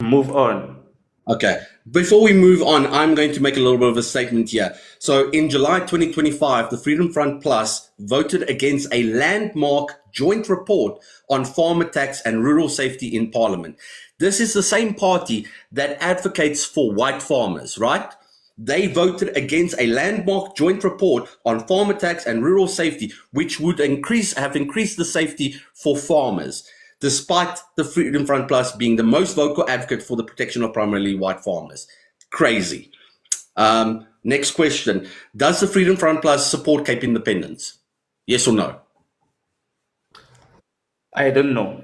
Move on. Okay. Before we move on, I'm going to make a little bit of a statement here. So in July 2025, the Freedom Front Plus voted against a landmark joint report on farmer tax and rural safety in Parliament. This is the same party that advocates for white farmers, right? They voted against a landmark joint report on farmer tax and rural safety, which would have increased the safety for farmers, despite the Freedom Front Plus being the most vocal advocate for the protection of primarily white farmers. Crazy. Next question. Does the Freedom Front Plus support Cape independence? Yes or no? I don't know.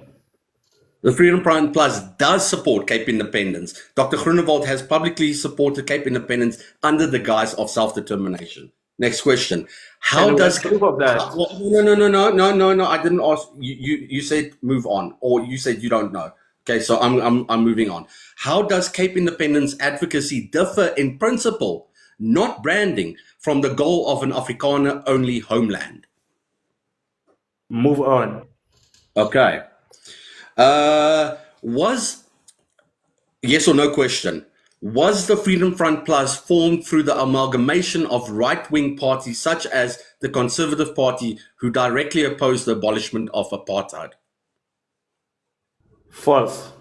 The Freedom Front Plus does support Cape independence. Dr. Groenewald has publicly supported Cape independence under the guise of self-determination. Next question. How And does... what's proof of that? No. I didn't ask. You said move on, or you said you don't know. Okay, so I'm moving on. How does Cape independence advocacy differ in principle, not branding, from the goal of an Afrikaner-only homeland? Move on. Okay. Yes or no question. Was the Freedom Front Plus formed through the amalgamation of right-wing parties such as the Conservative Party, who directly opposed the abolishment of apartheid? False.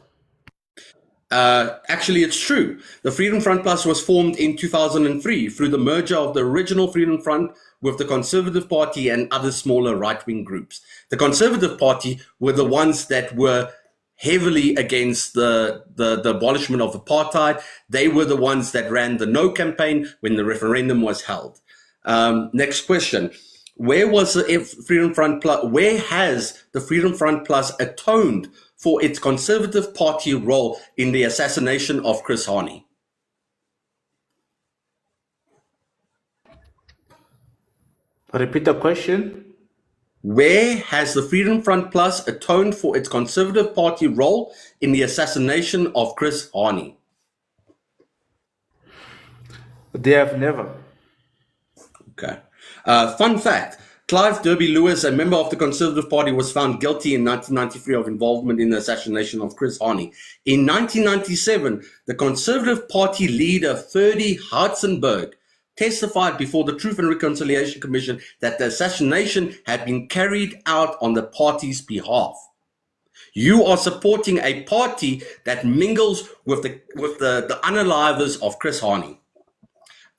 Actually, it's true. The Freedom Front Plus was formed in 2003 through the merger of the original Freedom Front with the Conservative Party and other smaller right-wing groups. The Conservative Party were the ones that were heavily against the abolishment of apartheid. They were the ones that ran the no campaign when the referendum was held. Next question. Where has the Freedom Front Plus atoned for its Conservative Party role in the assassination of Chris Hani? Repeat the question. Where has the Freedom Front Plus atoned for its Conservative Party role in the assassination of Chris Hani? They have never. Okay. Fun fact. Clive Derby Lewis, a member of the Conservative Party, was found guilty in 1993 of involvement in the assassination of Chris Hani. In 1997, the Conservative Party leader, Ferdy Hartzenberg, testified before the Truth and Reconciliation Commission that the assassination had been carried out on the party's behalf. You are supporting a party that mingles with the unalivers of Chris Hani.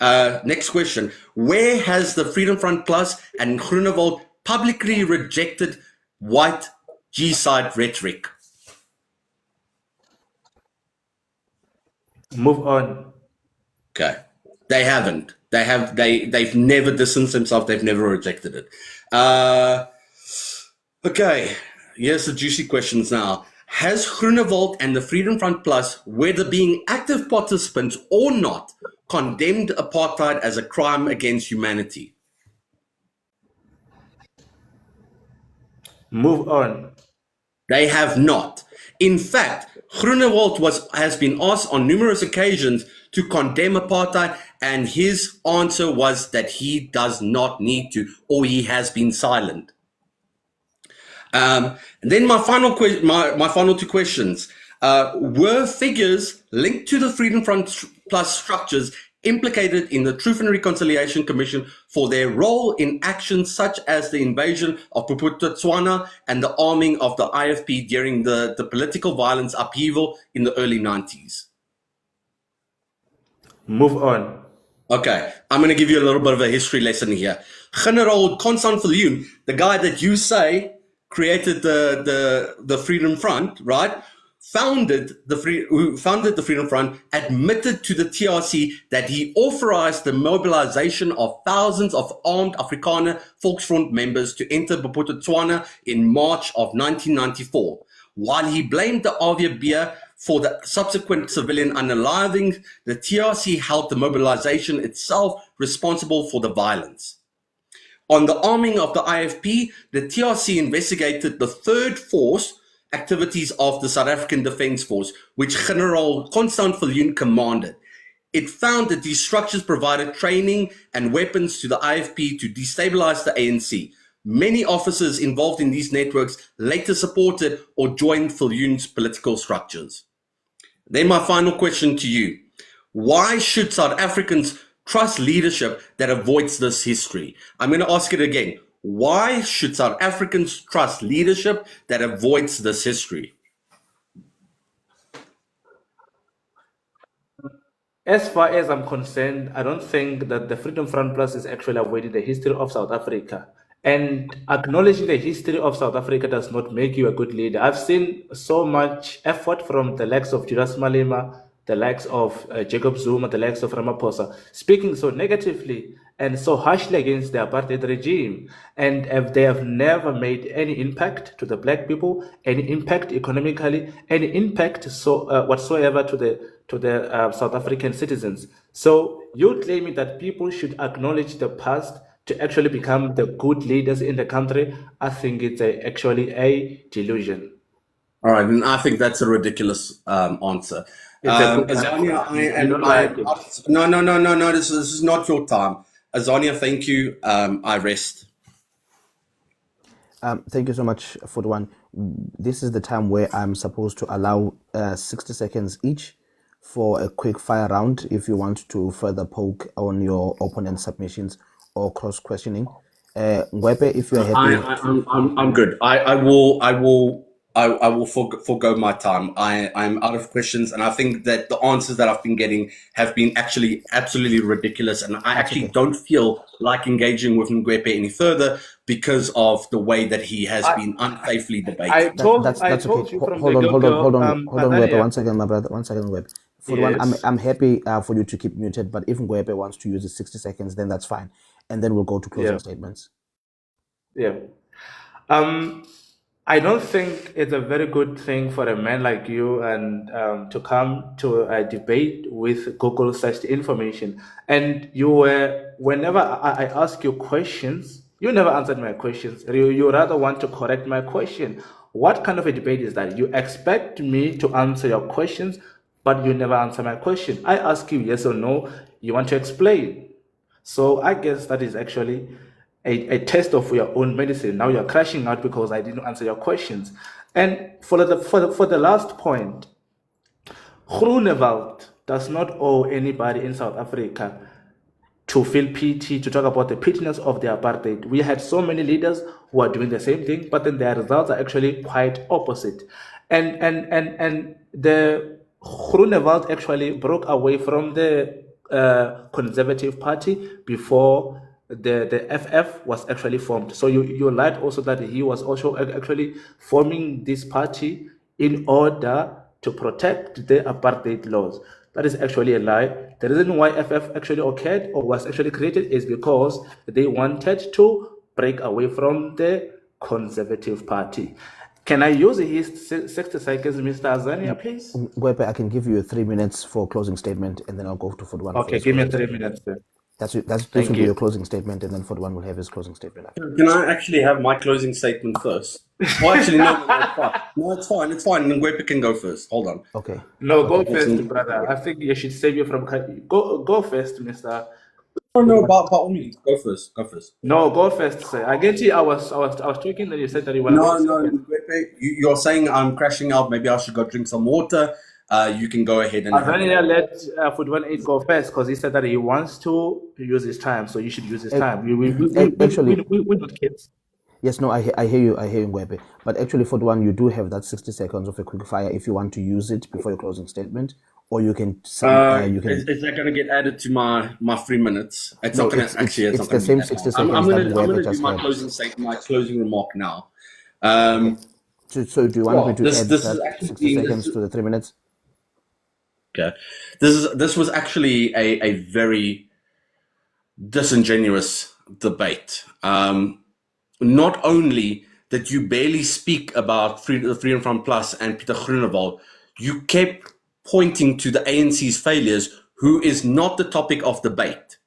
Next question. Where has the Freedom Front Plus and Groenewald publicly rejected white G-side rhetoric? Move on. Okay. They haven't. They've never distanced themselves. They've never rejected it. Okay. Here's the juicy questions now. Has Groenewald and the Freedom Front Plus, whether being active participants or not, condemned apartheid as a crime against humanity? Move on. They have not. In fact, Groenewald has been asked on numerous occasions to condemn apartheid, and his answer was that he does not need to, or he has been silent. And then my final two questions. Were figures linked to the Freedom Front Plus structures implicated in the Truth and Reconciliation Commission for their role in actions such as the invasion of Botswana and the arming of the IFP during the political violence upheaval in the early 90s? Move on. Okay, I'm going to give you a little bit of a history lesson here. General Constant Viljoen, the guy that you say created the Freedom Front, right? who founded the Freedom Front, admitted to the TRC that he authorized the mobilization of thousands of armed Afrikaner Volksfront members to enter Bophuthatswana in March of 1994, while he blamed the RVB for the subsequent civilian unaliving. The TRC held the mobilization itself responsible for the violence. On the arming of the IFP, the TRC investigated the third force activities of the South African Defence Force, which General Constant Viljoen commanded. It found that these structures provided training and weapons to the IFP to destabilize the ANC. Many officers involved in these networks later supported or joined Viljoen's political structures. Then my final question to you. Why should South Africans trust leadership that avoids this history? I'm going to ask it again. Why should South Africans trust leadership that avoids this history? As far as I'm concerned, I don't think that the Freedom Front Plus is actually avoiding the history of South Africa. And acknowledging the history of South Africa does not make you a good leader. I've seen so much effort from the likes of Julius Malema, the likes of Jacob Zuma, the likes of Ramaphosa, speaking so negatively and so harshly against the apartheid regime. And they have never made any impact to the black people, any impact economically, any impact whatsoever to the South African citizens. So you claiming that people should acknowledge the past to actually become the good leaders in the country, I think it's actually a delusion. All right, and I think that's a ridiculous answer. Azania, no, this is not your time. Azania, thank you. I rest. Thank you so much for the one. This is the time where I'm supposed to allow 60 seconds each for a quick fire round if you want to further poke on your opponent's submissions or cross questioning. Ngwepe, if you're happy, I'm good. I will forgo my time. I'm out of questions, and I think that the answers that I've been getting have been actually absolutely ridiculous, and I actually don't feel like engaging with Ngwepe any further because of the way that he has been unfaithfully debated. That's okay. Hold on, Ngwepe. One second, my brother. One second, Ngwepe. For yes. One, I'm happy for you to keep muted, but if Ngwepe wants to use the 60 seconds, then that's fine. And then we'll go to closing statements. Yeah. I don't think it's a very good thing for a man like you and to come to a debate with Google search information. And whenever I ask you questions, you never answered my questions. You rather want to correct my question. What kind of a debate is that? You expect me to answer your questions, but you never answer my question. I ask you yes or no, you want to explain. So I guess that is actually a test of your own medicine. Now you're crashing out because I didn't answer your questions. And for the last point, Groenewald does not owe anybody in South Africa to feel pity, to talk about the pettiness of the apartheid. We had so many leaders who are doing the same thing, but then their results are actually quite opposite. And the Groenewald actually broke away from the Conservative Party before the FF was actually formed. So you lied also that he was also actually forming this party in order to protect the apartheid laws. That is actually a lie. The reason why FF actually occurred or was actually created is because they wanted to break away from the Conservative Party. Can I use his 60 seconds, Mr. Azania, please? Ngwepe, I can give you 3 minutes for closing statement, and then I'll go to Fodwan. Okay, give me 3 minutes then. This will be your closing statement, and then Fodwan will have his closing statement after. Can I actually have my closing statement first? Well, actually, no, it's fine. It's fine. Ngwepe can go first. Hold on. Okay. No, go first, brother. I think you should save you from... Go first, Mr. No, by all means, go first. Go first. No, go first, sir. I get you. I was talking, and you said that you want to... No, you're saying I'm crashing out. Maybe I should go drink some water. You can go ahead and... Azania let Fodwan 8 go first because he said that he wants to use his time, so you should use his time. We're not kids. Yes, no, I hear you, Ngwepe. But actually, Fodwan, you do have that 60 seconds of a quick fire if you want to use it before your closing statement. Or you can... Is that going to get added to my 3 minutes? It's not going to... Actually, it's not the same 60 seconds. I'm going to do my closing remark now. So do you want me Well, to this add this is that actually 60 seconds to the 3 minutes? okay. This was actually a very disingenuous debate. Not only did you barely speak about the Freedom Front Plus and Pieter Groenewald, you kept pointing to the ANC's failures, who is not the topic of debate.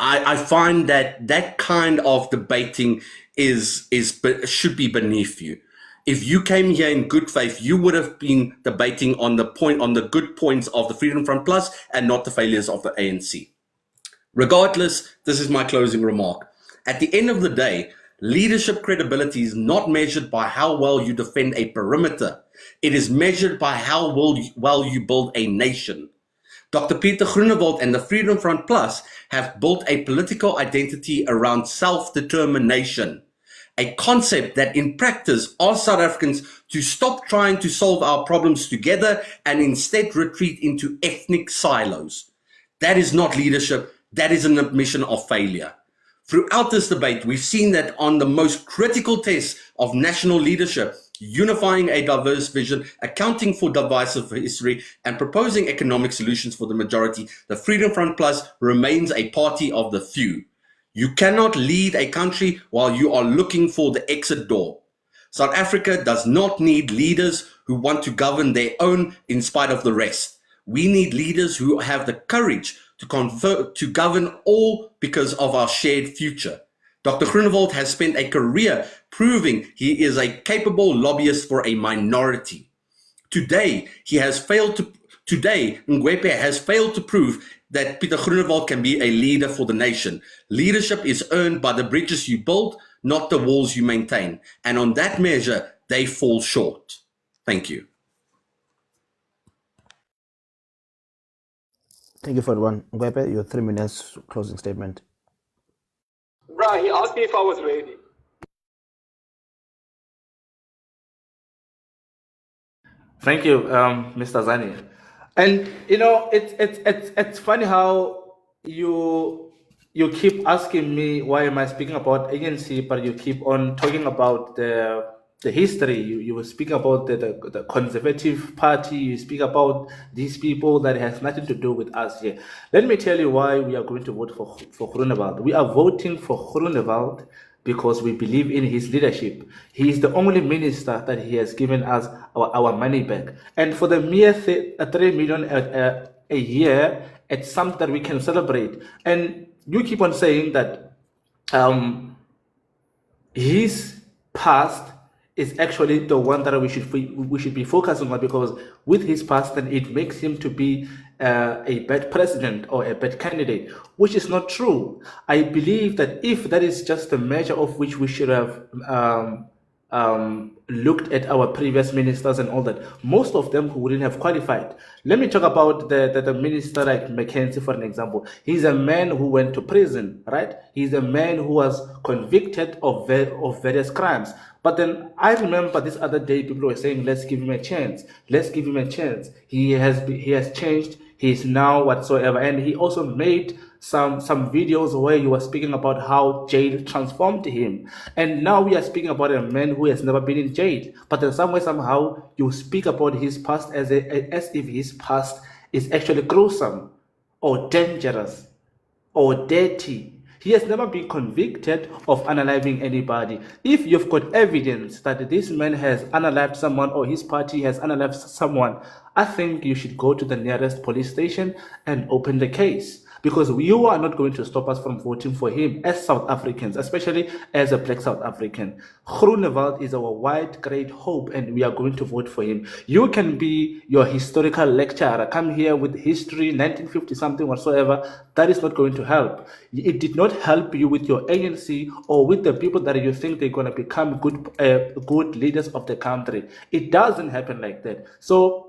I find that kind of debating should be beneath you. If you came here in good faith, you would have been debating on the good points of the Freedom Front Plus and not the failures of the ANC. Regardless, this is my closing remark. At the end of the day, leadership credibility is not measured by how well you defend a perimeter. It is measured by how well you build a nation. Dr. Pieter Groenewald and the Freedom Front Plus have built a political identity around self-determination, a concept that in practice asks South Africans to stop trying to solve our problems together and instead retreat into ethnic silos. That is not leadership. That is an admission of failure. Throughout this debate, we've seen that on the most critical tests of national leadership, unifying a diverse vision, accounting for divisive history, and proposing economic solutions for the majority, the Freedom Front Plus remains a party of the few. You cannot lead a country while you are looking for the exit door. South Africa does not need leaders who want to govern their own in spite of the rest. We need leaders who have the courage to govern all because of our shared future. Dr. Groenewald has spent a career proving he is a capable lobbyist for a minority. Today, Ngwepe has failed to prove that Pieter Groenewald can be a leader for the nation. Leadership is earned by the bridges you build, not the walls you maintain. And on that measure, they fall short. Thank you. Thank you for the one. Ngwepe, your 3 minutes closing statement. Right, he asked me if I was ready. Thank you, Mr. Zani. And you know, it's funny how you keep asking me why am I speaking about ANC, but you keep on talking about the history. You were speaking about the Conservative Party. You speak about these people that has nothing to do with us here. Let me tell you why we are going to vote for Groenewald. We are voting for Groenewald because we believe in his leadership. He is the only minister that he has given us our money back. And for the mere 3 million a year, it's something that we can celebrate. And you keep on saying that his past is actually the one that we should be focusing on, because with his past, then it makes him to be a bad president or a bad candidate, which is not true. I believe that if that is just the measure of which we should have looked at our previous ministers and all that, most of them who wouldn't have qualified. Let me talk about the minister like Mackenzie, for an example. He's a man who went to prison, right? He's a man who was convicted of various crimes. But then I remember this other day, people were saying, let's give him a chance. Let's give him a chance. He has changed. He's now whatsoever. And he also made some videos where you were speaking about how jail transformed him. And now we are speaking about a man who has never been in jail. But in some way, somehow, you speak about his past as if his past is actually gruesome or dangerous or dirty. He has never been convicted of unaliving anybody. If you've got evidence that this man has unalived someone or his party has unalived someone, I think you should go to the nearest police station and open the case. Because you are not going to stop us from voting for him as South Africans, especially as a black South African. Groenewald is our white great hope, and we are going to vote for him. You can be your historical lecturer, come here with history, 1950 something whatsoever. That is not going to help. It did not help you with your ANC or with the people that you think they're going to become good leaders of the country. It doesn't happen like that. So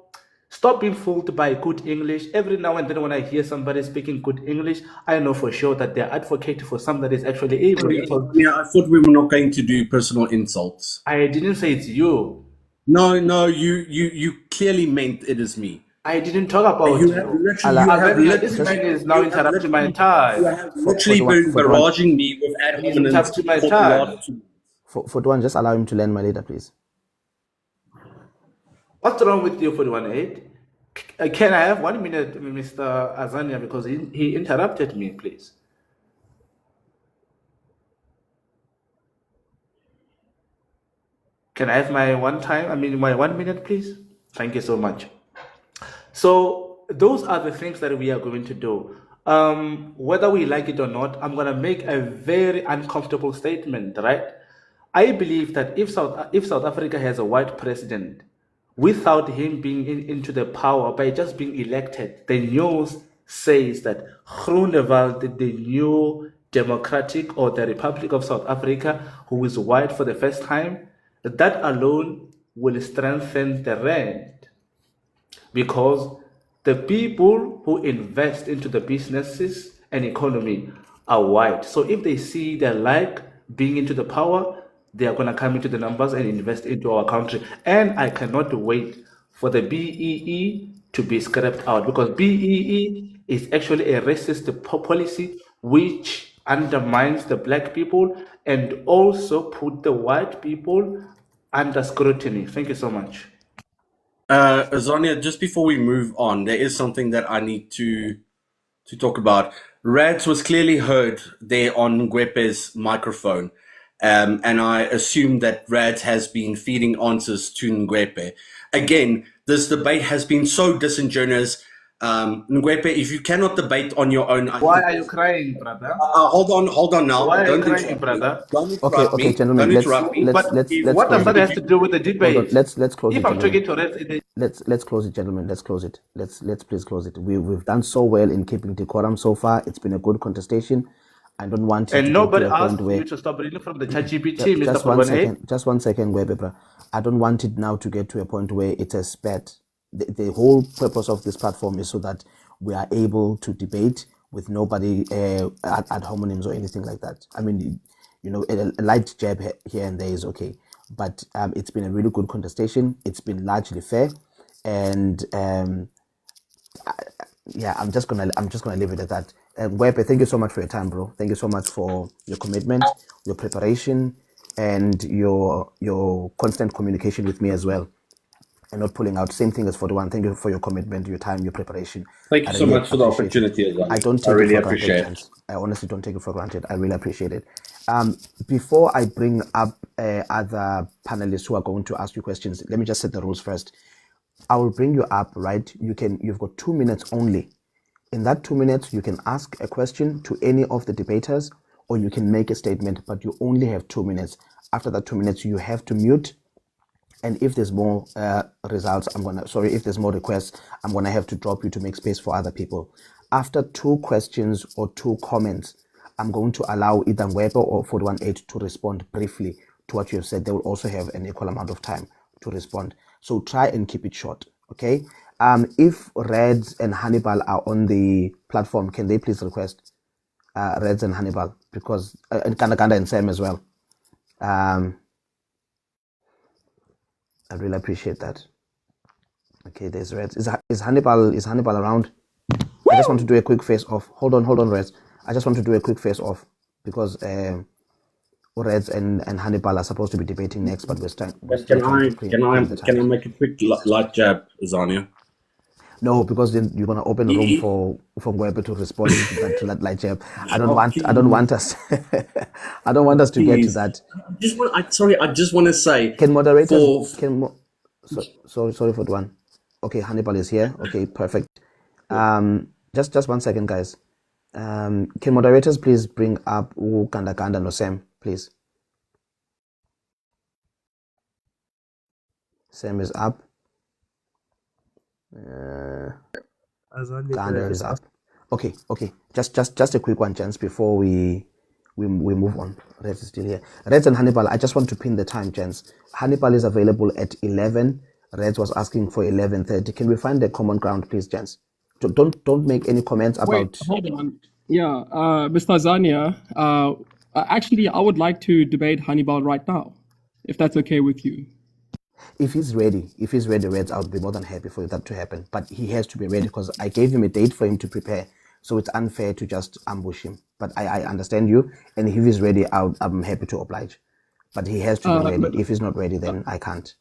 stop being fooled by good English. Every now and then when I hear somebody speaking good English, I know for sure that they're advocating for something that is actually evil. Yeah, I thought we were not going to do personal insults. I didn't say it's you. No, you clearly meant it is me. I didn't talk about you. This man is now interrupting my time. You have literally been barraging me with ad hominems. For one, just allow him to land my leader, please. What's wrong with you, 41.8? Can I have 1 minute, Mr. Azania, because he interrupted me, please. Can I have my my 1 minute, please? Thank you so much. So those are the things that we are going to do. Whether we like it or not, I'm going to make a very uncomfortable statement, right? I believe that if South Africa has a white president, without him being into the power, by just being elected, the news says that Groenewald, the new democratic or the Republic of South Africa, who is white for the first time, that alone will strengthen the rand, because the people who invest into the businesses and economy are white. So if they see they like being into the power, they are going to come into the numbers and invest into our country. And I cannot wait for the BEE to be scrapped out, because BEE is actually a racist policy which undermines the black people and also put the white people under scrutiny. Thank you so much. Zonia, just before we move on, there is something that I need to talk about. Rads was clearly heard there on Ngwepe's microphone, and I assume that Rads has been feeding answers to Ngwepe. Again, this debate has been so disingenuous. Ngwepe, if you cannot debate on your own, Why are you crying, brother? hold on now. Why are you Don't crying, interrupt brother? me. Don't Okay, interrupt okay, me. gentlemen, Don't let's interrupt me. let's let's What close does that it. have to do with the Hold on, debate? let's close If it, I'm talking gentlemen. to Red, Let's close it, gentlemen. Let's close it. Let's please close it. We've done so well in keeping decorum so far. It's been a good contestation. I don't want it and to nobody get to a asked point where you to stop reading from the ChatGPT, Mr. just one 41.8. second, Gwebebra. I don't want it now to get to a point where it's a spat. The whole purpose of this platform is so that we are able to debate with nobody ad hominems or anything like that. I mean, you know, a light jab here and there is okay, but it's been a really good contestation. It's been largely fair, and yeah, I'm just gonna leave it at that. Wepe, thank you so much for your time, bro. Thank you so much for your commitment, your preparation, and your constant communication with me as well, and not pulling out. Same thing as 41. Thank you for your commitment, your time, your preparation. Thank you I so really much for the appreciate it. opportunity, Azania. I don't I take really it for granted, appreciate it. gents. I honestly don't take it for granted. I really appreciate it. Before I bring up other panelists who are going to ask you questions, let me just set the rules first. I will bring you up, right? You've got 2 minutes only. In that 2 minutes, you can ask a question to any of the debaters, or you can make a statement, but you only have 2 minutes. After that 2 minutes, you have to mute. And if there's more if there's more requests, I'm gonna have to drop you to make space for other people. After 2 questions or 2 comments, I'm going to allow either Ngwepe or 418 to respond briefly to what you have said. They will also have an equal amount of time to respond. So try and keep it short, okay? If Reds and Hannibal are on the platform, can they please request Reds and Hannibal, because and Kanda and Sam as well. I really appreciate that. Okay, there's Reds. Is Hannibal around? I just want to do a quick face off. Hold on, Reds. I just want to do a quick face off because Reds and Hannibal are supposed to be debating next, but we're still trying to Can I make a quick light jab, Azania? No, because then you're gonna open a room for Ngwepe to respond to that light jab. I don't want us to get to that. I just want to say. Can moderators sorry for the one. Okay, Hannibal is here. Okay, perfect. Just 1 second, guys. Can moderators please bring up Kanda no Sam, please? Sam is up. Kanda is up. Okay. Just a quick one, gents, before we move on. Reds is still here. Reds and Hannibal, I just want to pin the time, gents. Hannibal is available at 11. Reds was asking for 11:30. Can we find a common ground, please, gents? Don't make any comments about. Wait, hold on. Yeah, Mr. Zania, actually, I would like to debate Hannibal right now, if that's okay with you. If he's ready, Reds, I would be more than happy for that to happen. But he has to be ready because I gave him a date for him to prepare. So it's unfair to just ambush him. But I understand you, and if he's ready, I'm happy to oblige. But he has to be ready. If he's not ready, then I can't.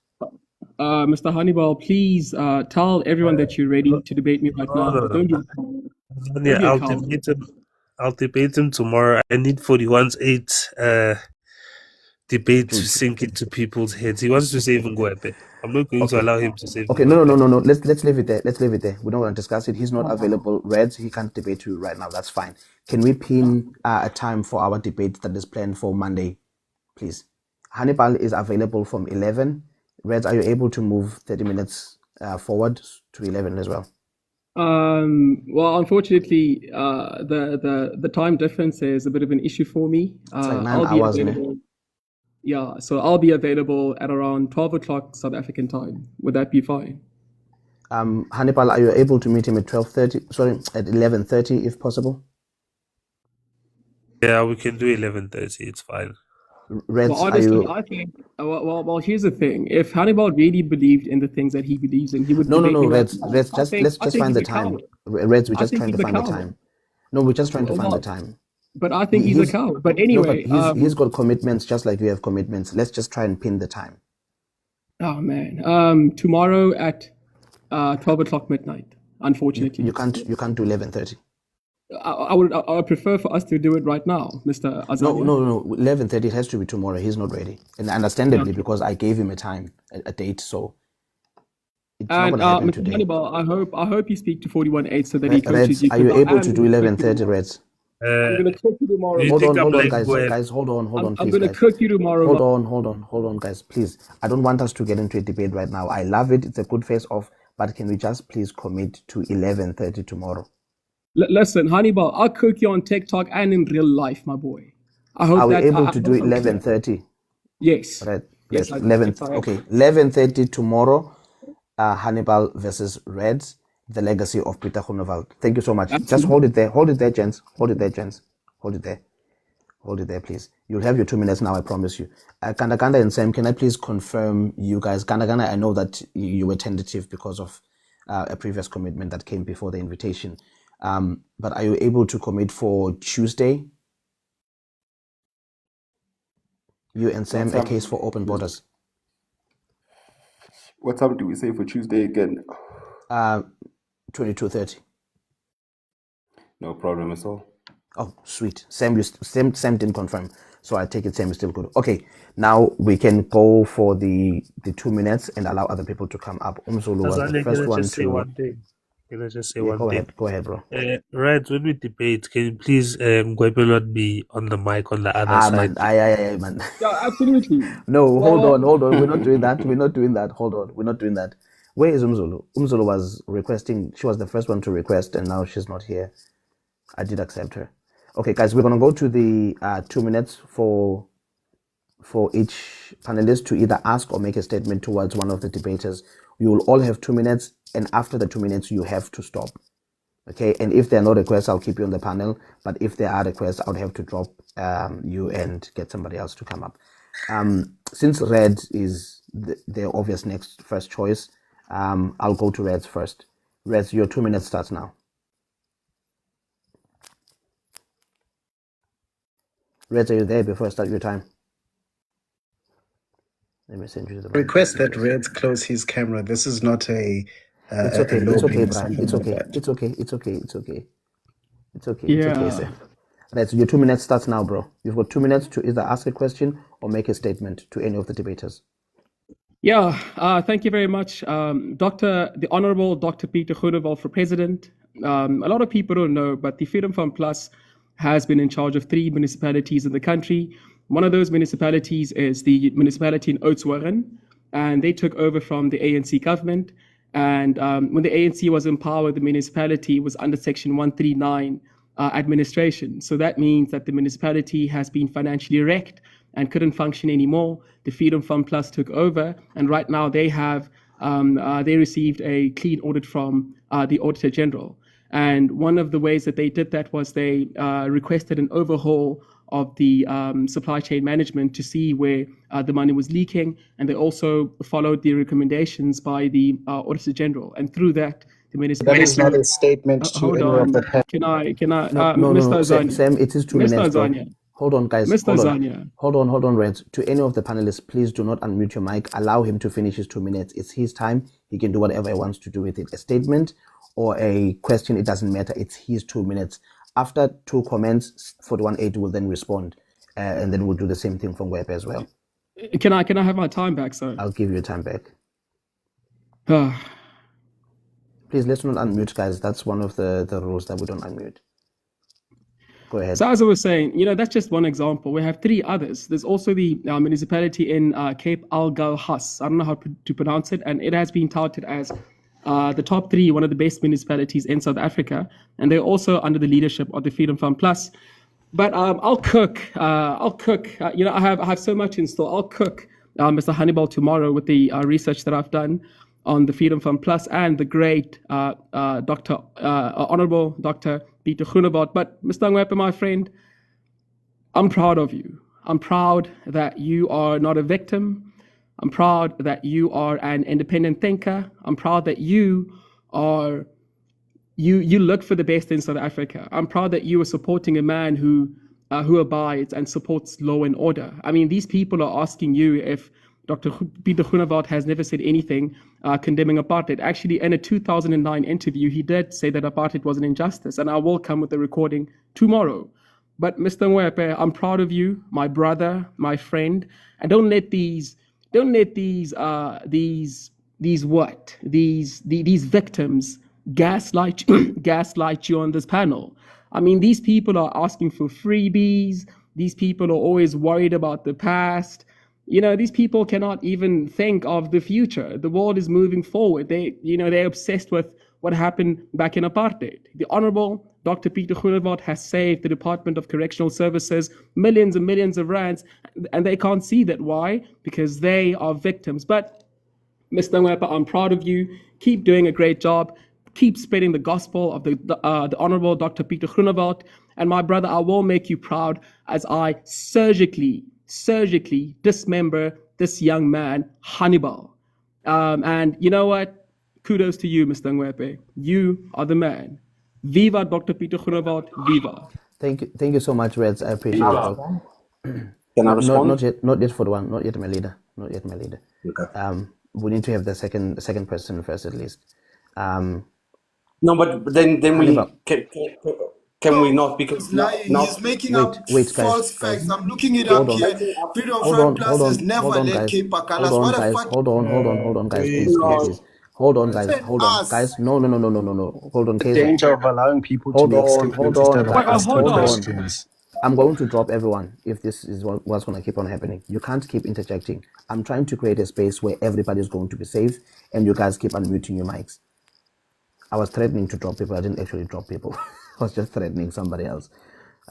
Mr. Hannibal, please tell everyone that you're ready to debate me right now. No. Don't be a coward. Don't Yeah, be a I'll coward. debate him. I'll debate him tomorrow. I need 41's 8 debate to sink into people's heads. He wants to save Ngwepe. I'm not going to Okay. allow him to save Okay, Ngwepe. no. Let's leave it there. Let's leave it there. We don't want to discuss it. He's not available. Reds, he can't debate you right now. That's fine. Can we pin a time for our debate that is planned for Monday, please? Hannibal is available from 11. Reds, are you able to move 30 minutes forward to 11 as well? Well, unfortunately, the time difference is a bit of an issue for me. It's like 9 I'll be hours, man. available. Yeah, so I'll be available at around 12 o'clock South African time. Would that be fine? Hannibal, are you able to meet him at 12:30? Sorry, at 11:30 if possible? Yeah, we can do 11:30. It's fine. Reds, Well, are honestly, you? I think, well, here's the thing. If Hannibal really believed in the things that he believes in, he would No, debate me right Reds, now. Reds, I let's think just find the he's a time. coward. Reds, we're I just think trying he's to a find the coward. time. No, we're just trying to find the Well, time. but I think he's a coward. But anyway, He's got commitments just like you have commitments. Let's just try and pin the time. oh man, tomorrow at 12 o'clock midnight. Unfortunately, You can't do 11:30. I would prefer for us to do it right now, Mr. Azania. No. 11:30. It has to be tomorrow. He's not ready, and understandably because I gave him a time, a date. So it's not And going to happen Mr. today. Hannibal, I hope you speak to 41.8 so that he coaches Reds, you. are you 'cause I able am to do gonna cook you 11:30, tomorrow. Reds? I'm gonna cook you tomorrow. You Hold think on, I'm hold on, like guys. Ngwepe? Guys, hold on, I'm please, gonna guys. cook you tomorrow. Hold on, guys, please. I don't want us to get into a debate right now. I love it. It's a good face off, but can we just please commit to 11:30 tomorrow? Listen, Hannibal, I'll cook you on TikTok and in real life, my boy. I hope Are we that able I to do hope I'm clear. 11:30? Yes. Right. Yes, Yes. I 11. yes, I am. Okay. 11:30 tomorrow. Hannibal versus Reds. The legacy of Pieter Groenewald. Thank you so much. Just hold it there. Hold it there, gents. Hold it there, gents. Hold it there. Hold it there, please. You'll have your 2 minutes now, I promise you. Kanda and Sam, can I please confirm you guys? Kanda, I know that you were tentative because of a previous commitment that came before the invitation. But are you able to commit for Tuesday? You and Sam, a case for open borders. What time do we say for Tuesday again? 22:30. No problem at all. Oh, sweet. Sam didn't confirm, so I take it Sam is still good. Okay, now we can go for the 2 minutes and allow other people to come up. Umzulu was the Azania, first can I one just say to. one thing? Can I just say Yeah, one go thing? ahead, bro. Right, when we debate, can you please Ngwepe not be on the mic on the other side? Man. Yeah, absolutely. No, hold Well, on. We're not doing that. Hold on. We're not doing that. Where is Umzulu? Umzulu was requesting. She was the first one to request, and now she's not here. I did accept her. Okay, guys, we're gonna go to the 2 minutes for each panelist to either ask or make a statement towards one of the debaters. You will all have 2 minutes, and after the 2 minutes, you have to stop. Okay, and if there are no requests, I'll keep you on the panel. But if there are requests, I would have to drop you and get somebody else to come up. Since Red is the obvious first choice, I'll go to Reds first. Reds, your 2 minutes starts now. Reds, are you there before I start your time? Let me send you the Request that Reds close his camera. This is not a. It's okay, lobbying or Brian. something It's like okay. that. It's okay, Yeah. sir. Right, so your 2 minutes starts now, bro. You've got 2 minutes to either ask a question or make a statement to any of the debaters. Yeah, thank you very much. The Honorable Dr. Pieter Groenewald for President. A lot of people don't know, but the Freedom Fund Plus has been in charge of 3 municipalities in the country. One of those municipalities is the municipality in Oudtshoorn, and they took over from the ANC government. And when the ANC was in power, the municipality was under Section 139 administration. So that means that the municipality has been financially wrecked and couldn't function anymore. The Freedom Fund Plus took over, and right now they have they received a clean audit from the Auditor General. And one of the ways that they did that was they requested an overhaul of the supply chain management to see where the money was leaking, and they also followed the recommendations by the Auditor General. And through that, the municipality. That is not a statement to Hold any on. of the panel. Can I, No, Mr. Azania? Sam, it is 2 minutes, Mr. bro. Azania. Hold on, guys. Mr. Hold on. Zania. Hold on, Reds. To any of the panelists, please do not unmute your mic. Allow him to finish his 2 minutes. It's his time. He can do whatever he wants to do with it. A statement or a question, it doesn't matter. It's his 2 minutes. After 2 comments, 418 will then respond. And then we'll do the same thing from Web as well. Can I have my time back, sir? I'll give you time back. Please, let's not unmute, guys. That's one of the rules that we don't unmute. Go ahead. So as I was saying, that's just one example. We have 3 others. There's also the municipality in Cape Algalhas. I don't know how to pronounce it. And it has been touted as the top 3, one of the best municipalities in South Africa. And they're also under the leadership of the Freedom Fund Plus. But I'll cook. I have so much in store. I'll cook Mr. Hannibal tomorrow with the research that I've done on the Freedom Fund Plus and the great Honorable Dr. Pieter Groenewald. But Mr. Ngwepe, my friend, I'm proud of you. I'm proud that you are not a victim. I'm proud that you are an independent thinker. I'm proud that you are you look for the best in South Africa. I'm proud that you are supporting a man who abides and supports law and order. I mean, these people are asking you if Dr. Pieter Groenewald has never said anything condemning apartheid. Actually, in a 2009 interview, he did say that apartheid was an injustice, and I will come with the recording tomorrow. But Mr. Ngwepe, I'm proud of you, my brother, my friend, and don't let these victims gaslight you on this panel. I mean, these people are asking for freebies. These people are always worried about the past. These people cannot even think of the future. The world is moving forward. They're obsessed with what happened back in apartheid. The Honorable Dr. Pieter Groenewald has saved the Department of Correctional Services millions and millions of rands, and they can't see that. Why? Because they are victims. But Mr. Ngwepe, I'm proud of you. Keep doing a great job. Keep spreading the gospel of the Honorable Dr. Pieter Groenewald. And my brother, I will make you proud as I surgically dismember this young man, Hannibal. And you know what? Kudos to you, Mr. Ngwepe. You are the man. Viva Dr. Pieter Groenewald, viva. Thank you so much, Reds. I appreciate it. Can I respond? Not yet for the one. Not yet, my leader. Okay. We need to have the second person first, at least. No, but then we can we not, because now he's making up false facts. I'm looking it Hold up on. here. Freedom Fund Plus has never let Cape Pakalas. Hold on, guys. Please. Hold on, guys. No. Hold on, The Kaiser. danger of allowing people to make statements instead of asking questions. I'm going to drop everyone if this is what's going to keep on happening. You can't keep interjecting. I'm trying to create a space where everybody is going to be safe, and you guys keep unmuting your mics. I was threatening to drop people. I didn't actually drop people. I was just threatening somebody else.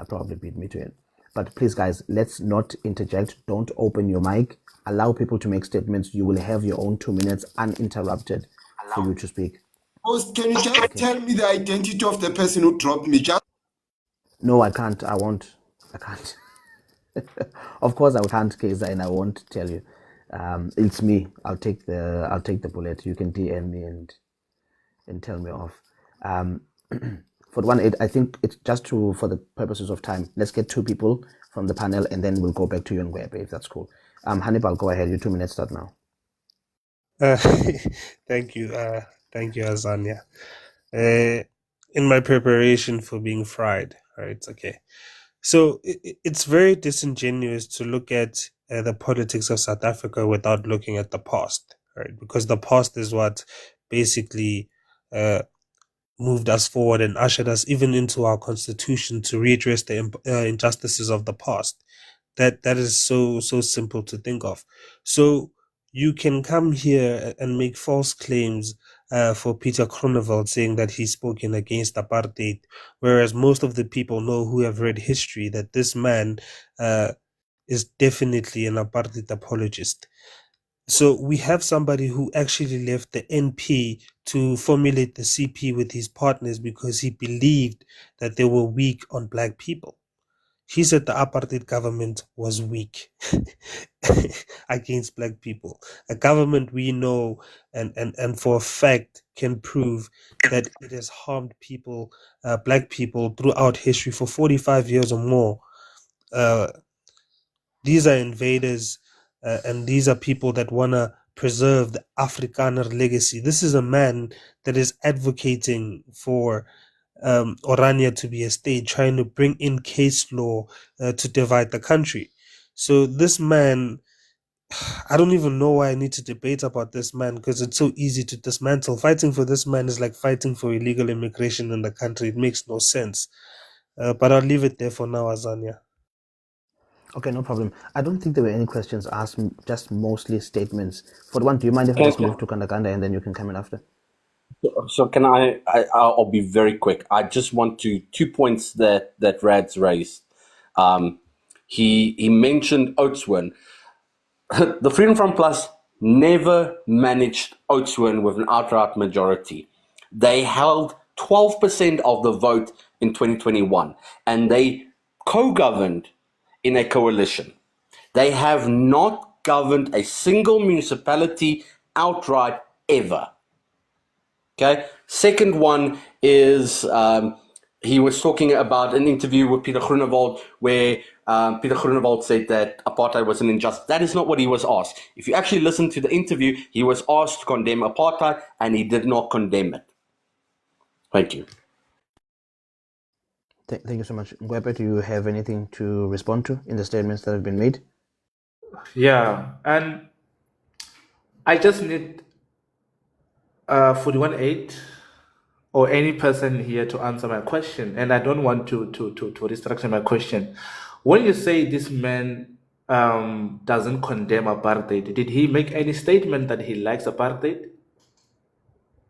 Probably beat me to it. But please, guys, let's not interject. Don't open your mic. Allow people to make statements. You will have your own 2 minutes uninterrupted for you to speak. Host, can you just tell me the identity of the person who dropped me? No, I can't. I won't. I can't. Of course, I can't, Kaiser, and I won't tell you. It's me. I'll take the bullet. You can DM me and tell me off. For the 1-8, I think it's just for the purposes of time. Let's get 2 people from the panel, and then we'll go back to you and Ngwepe, if that's cool. Hannibal, go ahead. Your 2 minutes start now. Thank you, Azania. In my preparation for being fried, right? Okay. So it's very disingenuous to look at the politics of South Africa without looking at the past, right? Because the past is what basically moved us forward and ushered us even into our constitution to readdress the injustices of the past. That is so simple to think of. So you can come here and make false claims for Pieter Groenewald, saying that he's spoken against apartheid, whereas most of the people know, who have read history, that this man is definitely an apartheid apologist. So we have somebody who actually left the NP to formulate the CP with his partners because he believed that they were weak on black people. He said the apartheid government was weak against black people. A government we know and for a fact can prove that it has harmed people, black people, throughout history for 45 years or more. Uh, these are invaders, and these are people that want to preserve the Afrikaner legacy. This is a man that is advocating for Orania to be a state, trying to bring in case law to divide the country. So this man, I don't even know why I need to debate about this man, because it's so easy to dismantle. Fighting for this man is like fighting for illegal immigration in the country. It makes no sense. But I'll leave it there for now, Azania. Okay, no problem. I don't think there were any questions asked, just mostly statements. For the one, do you mind if I just move to Kandakanda and then you can come in after? So can I'll be very quick. I just want to 2 points that Rad's raised. He mentioned Oatswin. The Freedom Front Plus never managed Oatswin with an outright majority. They held 12% of the vote in 2021, and they co-governed in a coalition. They have not governed a single municipality outright ever. Okay. Second one is he was talking about an interview with Pieter Groenewald where Pieter Groenewald said that apartheid was an injustice. That is not what he was asked. If you actually listen to the interview, he was asked to condemn apartheid and he did not condemn it. Thank you. Thank you so much. Ngwepe, do you have anything to respond to in the statements that have been made? Yeah, and I just need 41.8 or any person here to answer my question, and I don't want to restructure my question. When you say this man doesn't condemn apartheid, did he make any statement that he likes apartheid?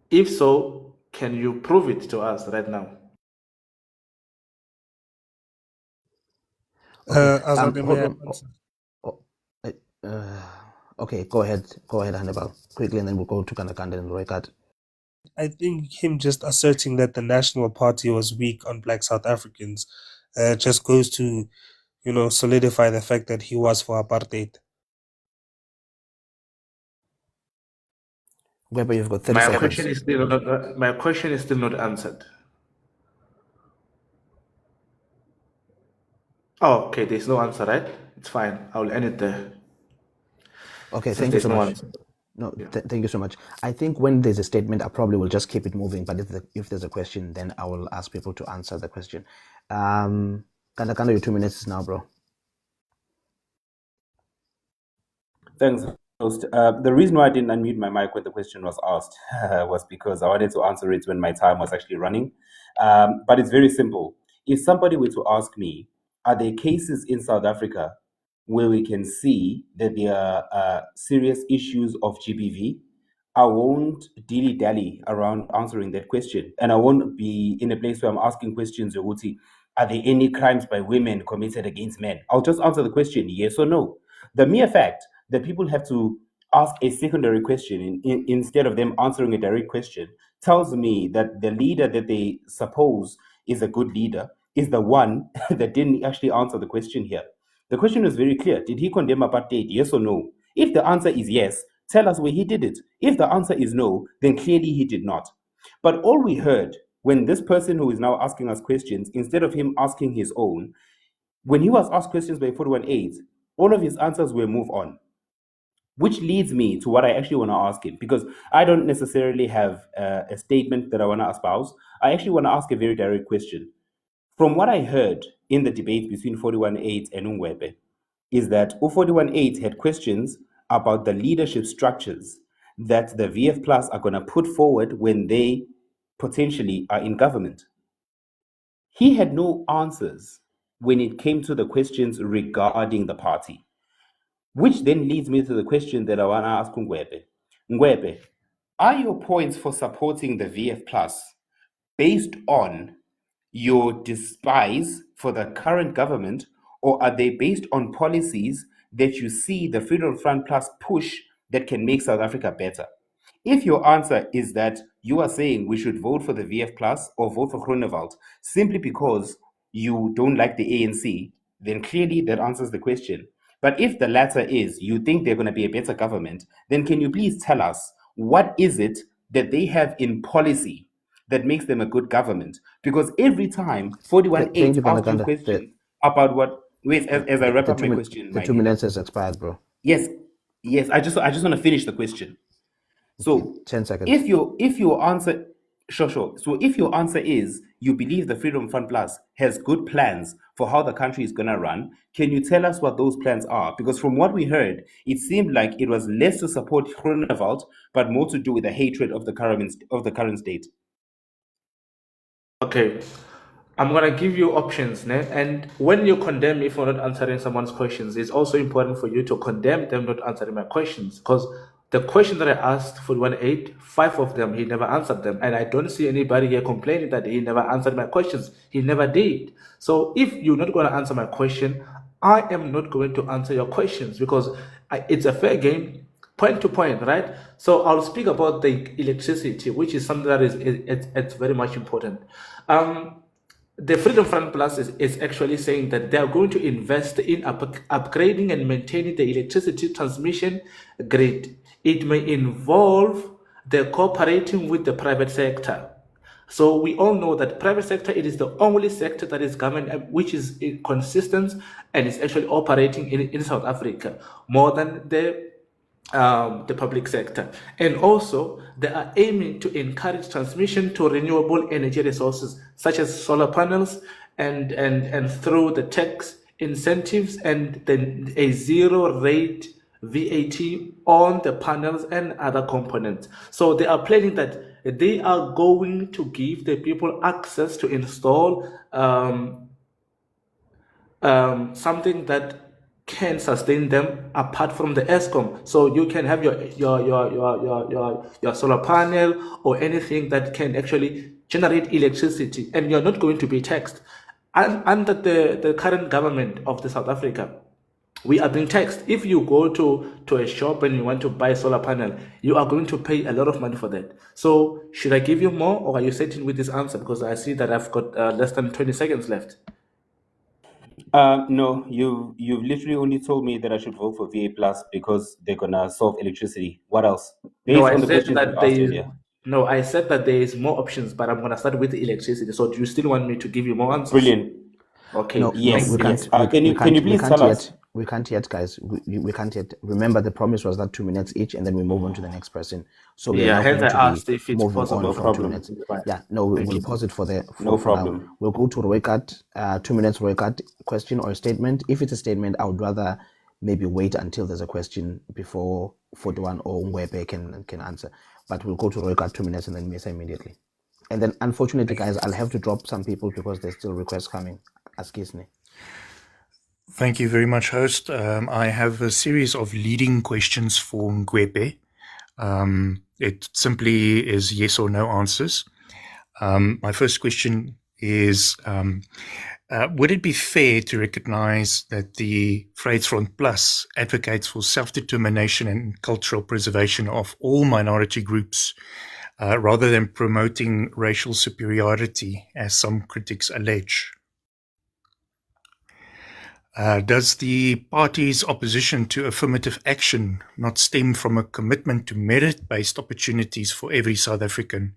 If so, can you prove it to us right now? Okay, go ahead, Hannibal, quickly, and then we'll go to Kandakanda and Roykat. I think him just asserting that the National Party was weak on Black South Africans just goes to, solidify the fact that he was for apartheid. Weber, you've got 30 seconds. My question is still not answered. Oh, okay, there's no answer, right? It's fine. I will end it there. Okay, thank you so much. No, thank you so much. I think when there's a statement, I probably will just keep it moving. But if there's a question, then I will ask people to answer the question. Kanda, your 2 minutes is now, bro. Thanks, host. The reason why I didn't unmute my mic when the question was asked was because I wanted to answer it when my time was actually running. But it's very simple. If somebody were to ask me, are there cases in South Africa where we can see that there are serious issues of GBV, I won't dilly-dally around answering that question. And I won't be in a place where I'm asking questions, Uti, are there any crimes by women committed against men? I'll just answer the question, yes or no. The mere fact that people have to ask a secondary question instead of them answering a direct question tells me that the leader that they suppose is a good leader is the one that didn't actually answer the question here. The question is very clear. Did he condemn apartheid? Yes or no? If the answer is yes, tell us where he did it. If the answer is no, then clearly he did not. But all we heard when this person who is now asking us questions, instead of him asking his own, when he was asked questions by 41.8, all of his answers were move on. Which leads me to what I actually want to ask him, because I don't necessarily have a statement that I want to espouse. I actually want to ask a very direct question. From what I heard in the debate between 41.8 and Ngwepe, is that 41.8 had questions about the leadership structures that the VF Plus are going to put forward when they potentially are in government. He had no answers when it came to the questions regarding the party. Which then leads me to the question that I want to ask Ngwepe. Ngwepe, are your points for supporting the VF Plus based on your despise for the current government, or are they based on policies that you see the Freedom Front Plus push that can make South Africa better? If your answer is that you are saying we should vote for the VF Plus or vote for Groenewald simply because you don't like the ANC, then clearly that answers the question. But if the latter is you think they're going to be a better government, then can you please tell us what is it that they have in policy that makes them a good government? Because every time 41.8 asks you questions about what Wait, as I wrap up my question, The my 2 leader. minutes has expired, bro. Yes, yes. I just want to finish the question. So 10 seconds. if your answer, sure. So if your answer is you believe the Freedom Front Plus has good plans for how the country is gonna run, can you tell us what those plans are? Because from what we heard, it seemed like it was less to support Groenewald, but more to do with the hatred of the current state. Okay, I'm gonna give you options, ne? And when you condemn me for not answering someone's questions, it's also important for you to condemn them not answering my questions. Because the question that I asked for 1-8, 5 of them he never answered them, and I don't see anybody here complaining that he never answered my questions. He never did. So if you're not gonna answer my question, I am not going to answer your questions because it's a fair game. Point to point, right? So I'll speak about the electricity, which is something that it's very much important. The Freedom Front Plus is actually saying that they are going to invest in upgrading and maintaining the electricity transmission grid. It may involve the cooperating with the private sector. So we all know that private sector, it is the only sector that is government which is consistent and is actually operating in South Africa more than the public sector. And also they are aiming to encourage transmission to renewable energy resources such as solar panels and through the tax incentives and then a zero rate VAT on the panels and other components. So they are planning that they are going to give the people access to install something that can sustain them apart from the ESCOM. So you can have your solar panel or anything that can actually generate electricity, and you're not going to be taxed. And under the current government of the South Africa, we are being taxed. If you go to a shop and you want to buy a solar panel, you are going to pay a lot of money for that. So should I give you more, or are you certain with this answer? Because I see that I've got less than 20 seconds left. No, you've literally only told me that I should vote for VA Plus because they're gonna solve electricity. What else? No, I on the said questions that you asked there is earlier. no. I said that there is more options, but I'm gonna start with the electricity. So do you still want me to give you more answers? Brilliant. Okay. No, Yes, we can't. yes. Can you please tell us? We can't yet, guys. We can't yet. Remember, the promise was that 2 minutes each, and then we move on to the next person. So we are Yeah, now hence going I to asked be if it's moving possible. on No from 2 problem. minutes. Fine. Yeah, no, we'll pause it for No now. problem. We'll go to Roycat, 2 minutes Roycat, question or statement. If it's a statement, I would rather maybe wait until there's a question before 41 or Ngwebe can answer. But we'll go to Roycat 2 minutes and then Mesa immediately. And then, unfortunately, guys, I'll have to drop some people because there's still requests coming. Askisne. Thank you very much, host. I have a series of leading questions for Ngwebe. It simply is yes or no answers. My first question is, would it be fair to recognize that the Vryheidsfront Plus advocates for self-determination and cultural preservation of all minority groups rather than promoting racial superiority, as some critics allege? Does the party's opposition to affirmative action not stem from a commitment to merit-based opportunities for every South African,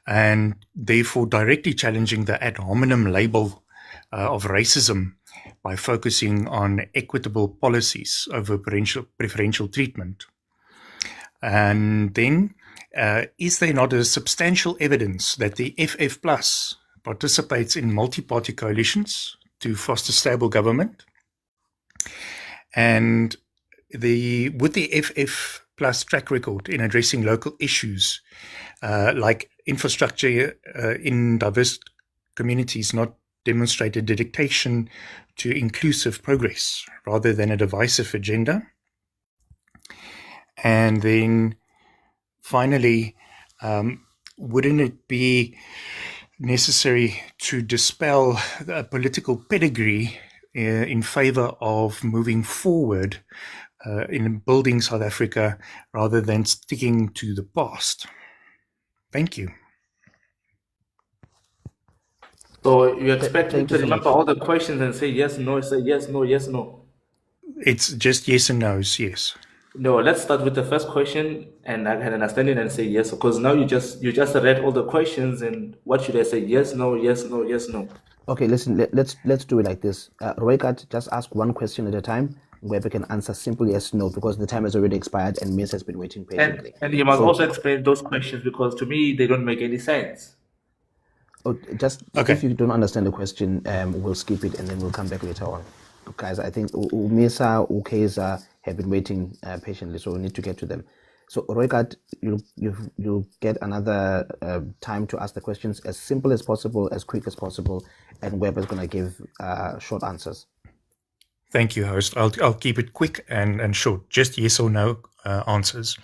and therefore directly challenging the ad hominem label of racism by focusing on equitable policies over preferential treatment? And then, is there not a substantial evidence that the FF Plus participates in multi-party coalitions to foster stable government? And with the FF Plus track record in addressing local issues like infrastructure in diverse communities not demonstrated dedication to inclusive progress rather than a divisive agenda? And then finally, wouldn't it be necessary to dispel a political pedigree in favor of moving forward in building South Africa rather than sticking to the past? Thank you. So you expect me Thank to you so remember much. all the questions and say yes, no, say yes, no, yes, no? It's just yes and no's, yes. No, let's start with the first question, and I can understand it and say yes, because now you just read all the questions, and what should I say? Yes, no, yes, no, yes, no. Okay, listen, let's do it like this. Roykat, just ask one question at a time. Ngwebe can answer simple yes, no, because the time has already expired and Miss has been waiting patiently. And you must also explain those questions because to me they don't make any sense. Just if you don't understand the question, we'll skip it and then we'll come back later on. Guys, I think Umisa, Ukeza have been waiting patiently, so we need to get to them. So Roykat, you'll get another time to ask the questions as simple as possible, as quick as possible, and Web is going to give short answers. Thank you, host. I'll keep it quick and short, just yes or no answers.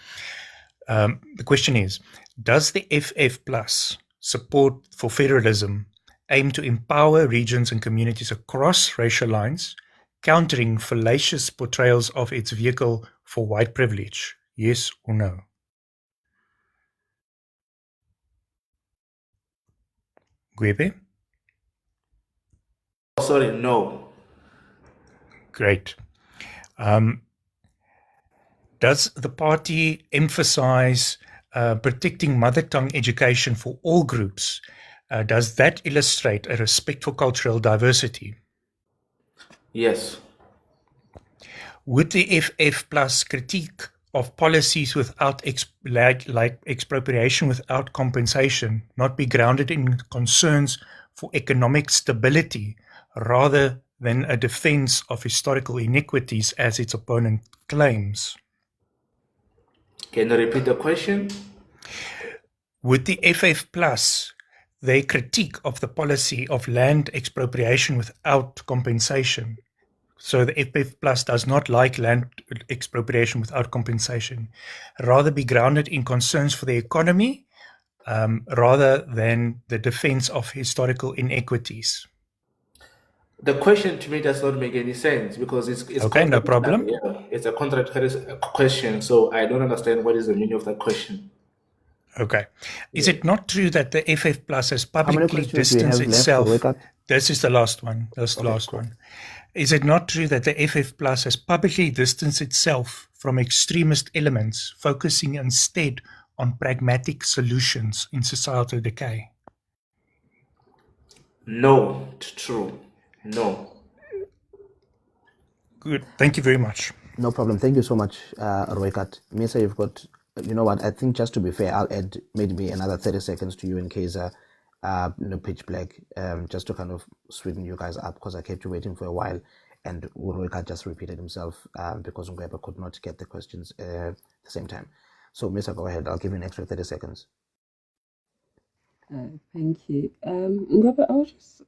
The question is, does the FF Plus support for federalism aim to empower regions and communities across racial lines, countering fallacious portrayals of its vehicle for white privilege? Yes or no? Gwebe? Sorry, no. Great. Does the party emphasize protecting mother tongue education for all groups? Does that illustrate a respect for cultural diversity? Yes. Would the FF Plus critique of policies without like expropriation without compensation not be grounded in concerns for economic stability rather than a defense of historical inequities as its opponent claims? Can you repeat the question? Would the FF Plus, their critique of the policy of land expropriation without compensation, so the FF Plus does not like land expropriation without compensation, rather be grounded in concerns for the economy rather than the defense of historical inequities? The question to me does not make any sense because it's okay, no problem. Yeah, it's a contradictory question, so I don't understand what is the meaning of that question. Okay. Is it not true that the FF Plus has publicly distanced itself? This is the last one. That's the last one. Is it not true that the FF Plus has publicly distanced itself from extremist elements, focusing instead on pragmatic solutions in societal decay? No, true. No. Good. Thank you very much. No problem. Thank you so much, Roykat. Mesa, you've got, you know what, I think just to be fair, I'll add maybe another 30 seconds to you in case pitch black, just to kind of sweeten you guys up because I kept you waiting for a while and Roykat just repeated himself because Ngwebe could not get the questions at the same time. So Mesa, go ahead. I'll give you an extra 30 seconds. Thank you. Ngwebe, I would just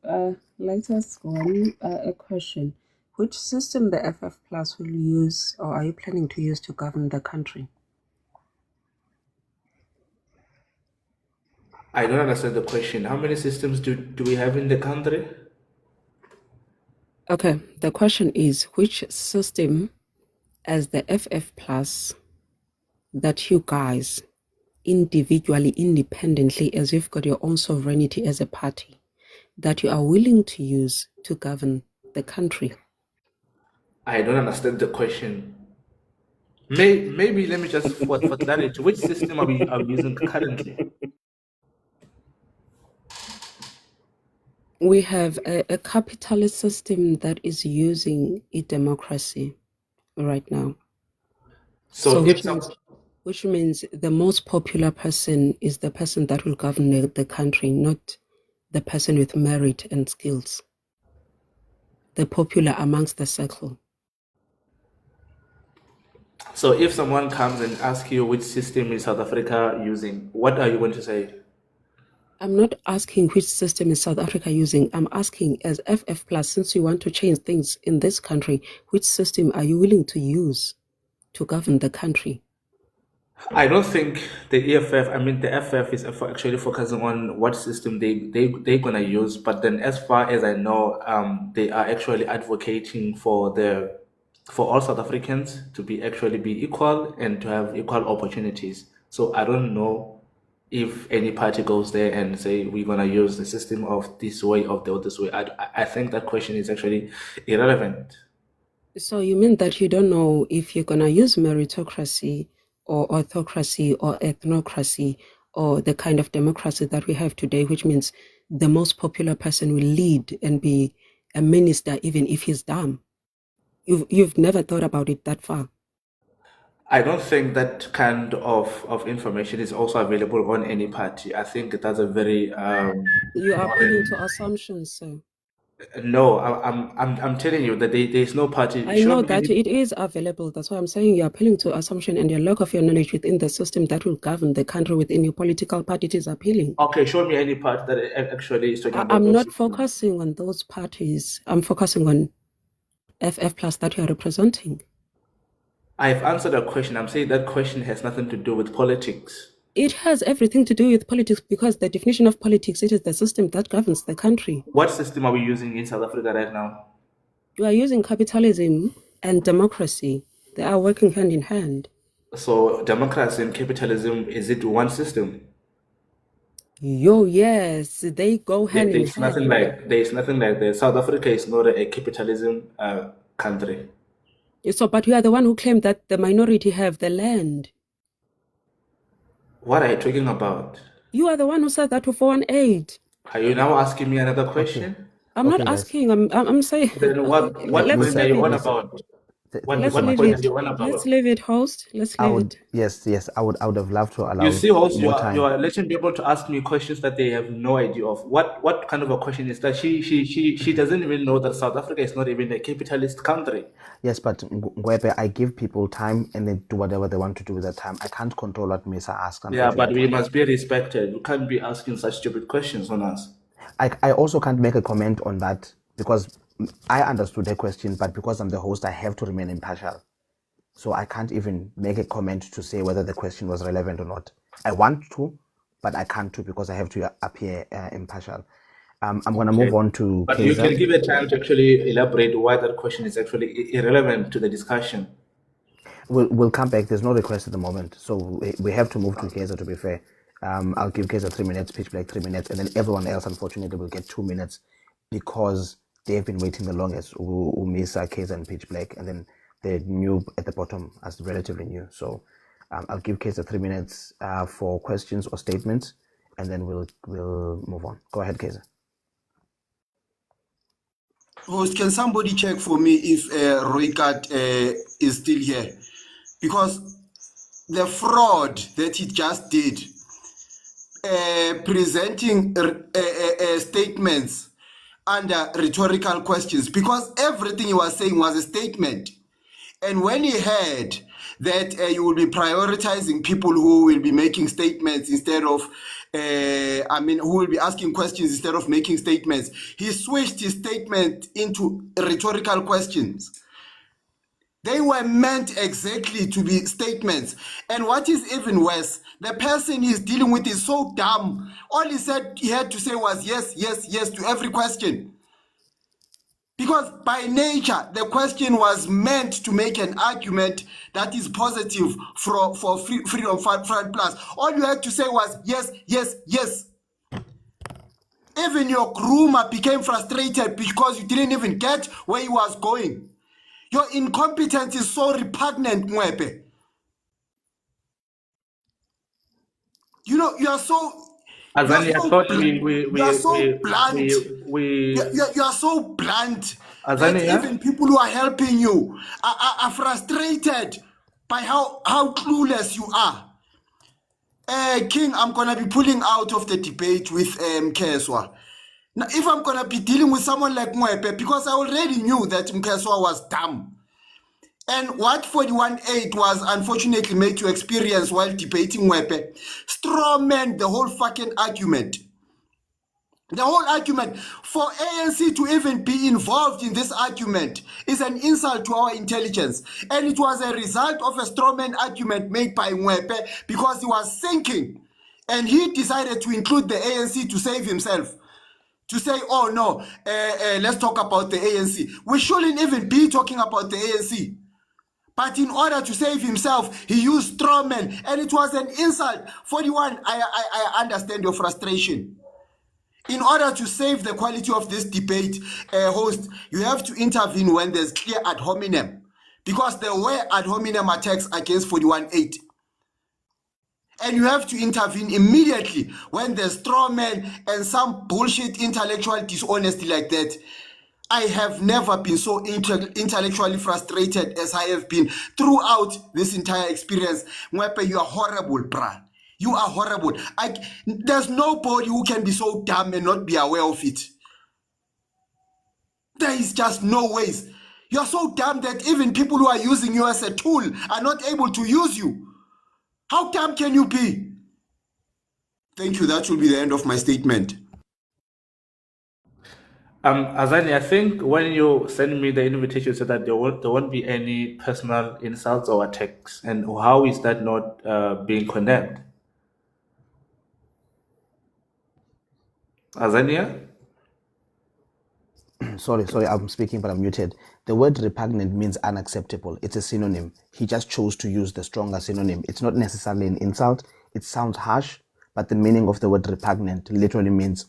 like to ask a question. Which system the FF Plus will use or are you planning to use to govern the country? I don't understand the question. How many systems do we have in the country? Okay, the question is which system as the FF Plus that you guys individually, independently, as you've got your own sovereignty as a party, that you are willing to use to govern the country? I don't understand the question. Maybe let me just for clarity, which system are we using currently? We have a capitalist system that is using a democracy right now. So which means the most popular person is the person that will govern the country, not the person with merit and skills. The popular amongst the circle. So if someone comes and asks you which system is South Africa using, what are you going to say? I'm not asking which system is South Africa using. I'm asking as FF Plus, since you want to change things in this country, which system are you willing to use to govern the country? I don't think the FF is actually focusing on what system they're gonna use. But then, as far as I know, they are actually advocating for all South Africans to be equal and to have equal opportunities. So I don't know if any party goes there and say we're gonna use the system of this way or this way. I think that question is actually irrelevant. So you mean that you don't know if you're gonna use meritocracy or autocracy or ethnocracy or the kind of democracy that we have today, which means the most popular person will lead and be a minister even if he's dumb. You've never thought about it that far. I don't think that kind of information is also available on any party. I think that's a very You are appealing to assumptions, sir. no. I'm telling you that there's no party. I know that it is available. That's why I'm saying you're appealing to assumption and your lack of your knowledge within the system that will govern the country within your political party is appealing. Okay, show me any part that actually is talking about. I'm not focusing on those parties. I'm focusing on FF Plus that you are representing. I've answered a question. I'm saying that question has nothing to do with politics. It has everything to do with politics because the definition of politics, it is the system that governs the country. What system are we using in South Africa right now? You are using capitalism and democracy. They are working hand in hand. So democracy and capitalism, is it one system? Yes, they go hand in hand. There's nothing like that. South Africa is not a capitalism country. So, but you are the one who claimed that the minority have the land. What are you talking about? You are the one who said that to 418. Are you now asking me another question? Okay. I'm not asking. I'm saying. Then what point are you on about? What point are you on about? Let's leave it, host. Let's leave it. Yes. I would have loved to allow. You see, host, you time. are letting people to ask me questions that they have no idea of. What kind of a question is that? She doesn't even know that South Africa is not even a capitalist country. Yes, but Ngwepe, I give people time and they do whatever they want to do with that time. I can't control what Misa asks. Yeah, but we must be respected. You can't be asking such stupid questions on us. I also can't make a comment on that because I understood her question, but because I'm the host, I have to remain impartial. So I can't even make a comment to say whether the question was relevant or not. I want to, but I can't because I have to appear impartial. I'm going to move on to But Kaiser. you can give a time to actually elaborate why that question is actually irrelevant to the discussion. We'll come back. There's no request at the moment. So we have to move to Kaiser, to be fair. I'll give Kaiser 3 minutes, Pitch Black 3 minutes, and then everyone else, unfortunately, will get 2 minutes because they've been waiting the longest. Umisa, Kaiser, and Pitch Black, and then the new at the bottom as relatively new. So I'll give Kaiser 3 minutes for questions or statements, and then we'll move on. Go ahead, Kaiser. Host, can somebody check for me if Roykat is still here? Because the fraud that he just did, presenting statements under rhetorical questions, because everything he was saying was a statement. And when he heard that you will be prioritizing people who will be making statements instead of, who will be asking questions instead of making statements, he switched his statement into rhetorical questions. They were meant exactly to be statements. And what is even worse, the person he's dealing with is so dumb. All he had to say was yes, yes, yes to every question. Because by nature, the question was meant to make an argument that is positive for Freedom Front Plus. All you had to say was yes, yes, yes. Even your groomer became frustrated because you didn't even get where he was going. Your incompetence is so repugnant, Mwepe. You know, you are so... Azani, I thought you are so blunt. You are so blunt that even people who are helping you are frustrated by how clueless you are. King, I'm going to be pulling out of the debate with Mkeswa. Now, if I'm going to be dealing with someone like Mwepe, because I already knew that Mkeswa was dumb. And what 41.8 was unfortunately made to experience while debating Mwepe, strawman the whole fucking argument. The whole argument. For ANC to even be involved in this argument is an insult to our intelligence. And it was a result of a strawman argument made by Mwepe because he was thinking. And he decided to include the ANC to save himself. To say, oh no, let's talk about the ANC. We shouldn't even be talking about the ANC. But in order to save himself, he used strawman, and it was an insult. 41, I understand your frustration. In order to save the quality of this debate, host, you have to intervene when there's clear ad hominem. Because there were ad hominem attacks against 41.8. and you have to intervene immediately when there's straw man and some bullshit intellectual dishonesty like that. I have never been so intellectually frustrated as I have been throughout this entire experience. Mwepe, you are horrible, bruh. You are horrible. There's nobody who can be so dumb and not be aware of it. There is just no ways. You're so dumb that even people who are using you as a tool are not able to use you. How dumb can you be? Thank you. That will be the end of my statement. Azani, I think when you send me the invitation, you said that there won't be any personal insults or attacks. And how is that not being condemned? Azania? Sorry, I'm speaking, but I'm muted. The word repugnant means unacceptable. It's a synonym. He just chose to use the stronger synonym. It's not necessarily an insult. It sounds harsh, but the meaning of the word repugnant literally means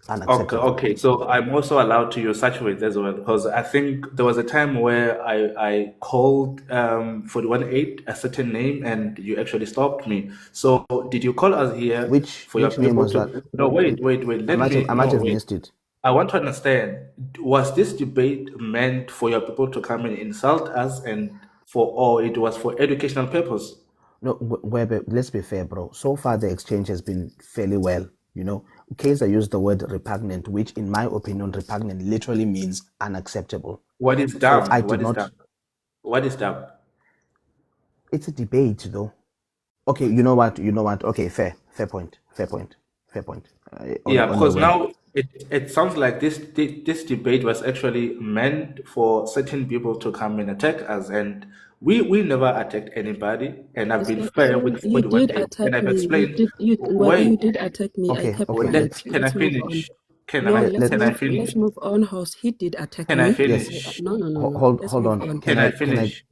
unacceptable. Okay. So I'm also allowed to use such words as well, because I think there was a time where I called 418 a certain name and you actually stopped me. So did you call us here? Which name was that? No, wait. I might have missed it. I want to understand, was this debate meant for your people to come and insult us or it was for educational purpose? No, Webe, let's be fair, bro. So far, the exchange has been fairly well. You know, Kaiser used the word repugnant, which in my opinion, repugnant literally means unacceptable. What is dumb? So I did not. What is dumb? It's a debate, though. Okay, you know what? Okay, fair point. Because now it sounds like this debate was actually meant for certain people to come and attack us, and we never attacked anybody, and I've been fair with what and I've explained. You did attack me. Okay, Can I finish? Can I finish? Let's move on, host. He did attack me. Can I finish? No. Hold on. Can I finish?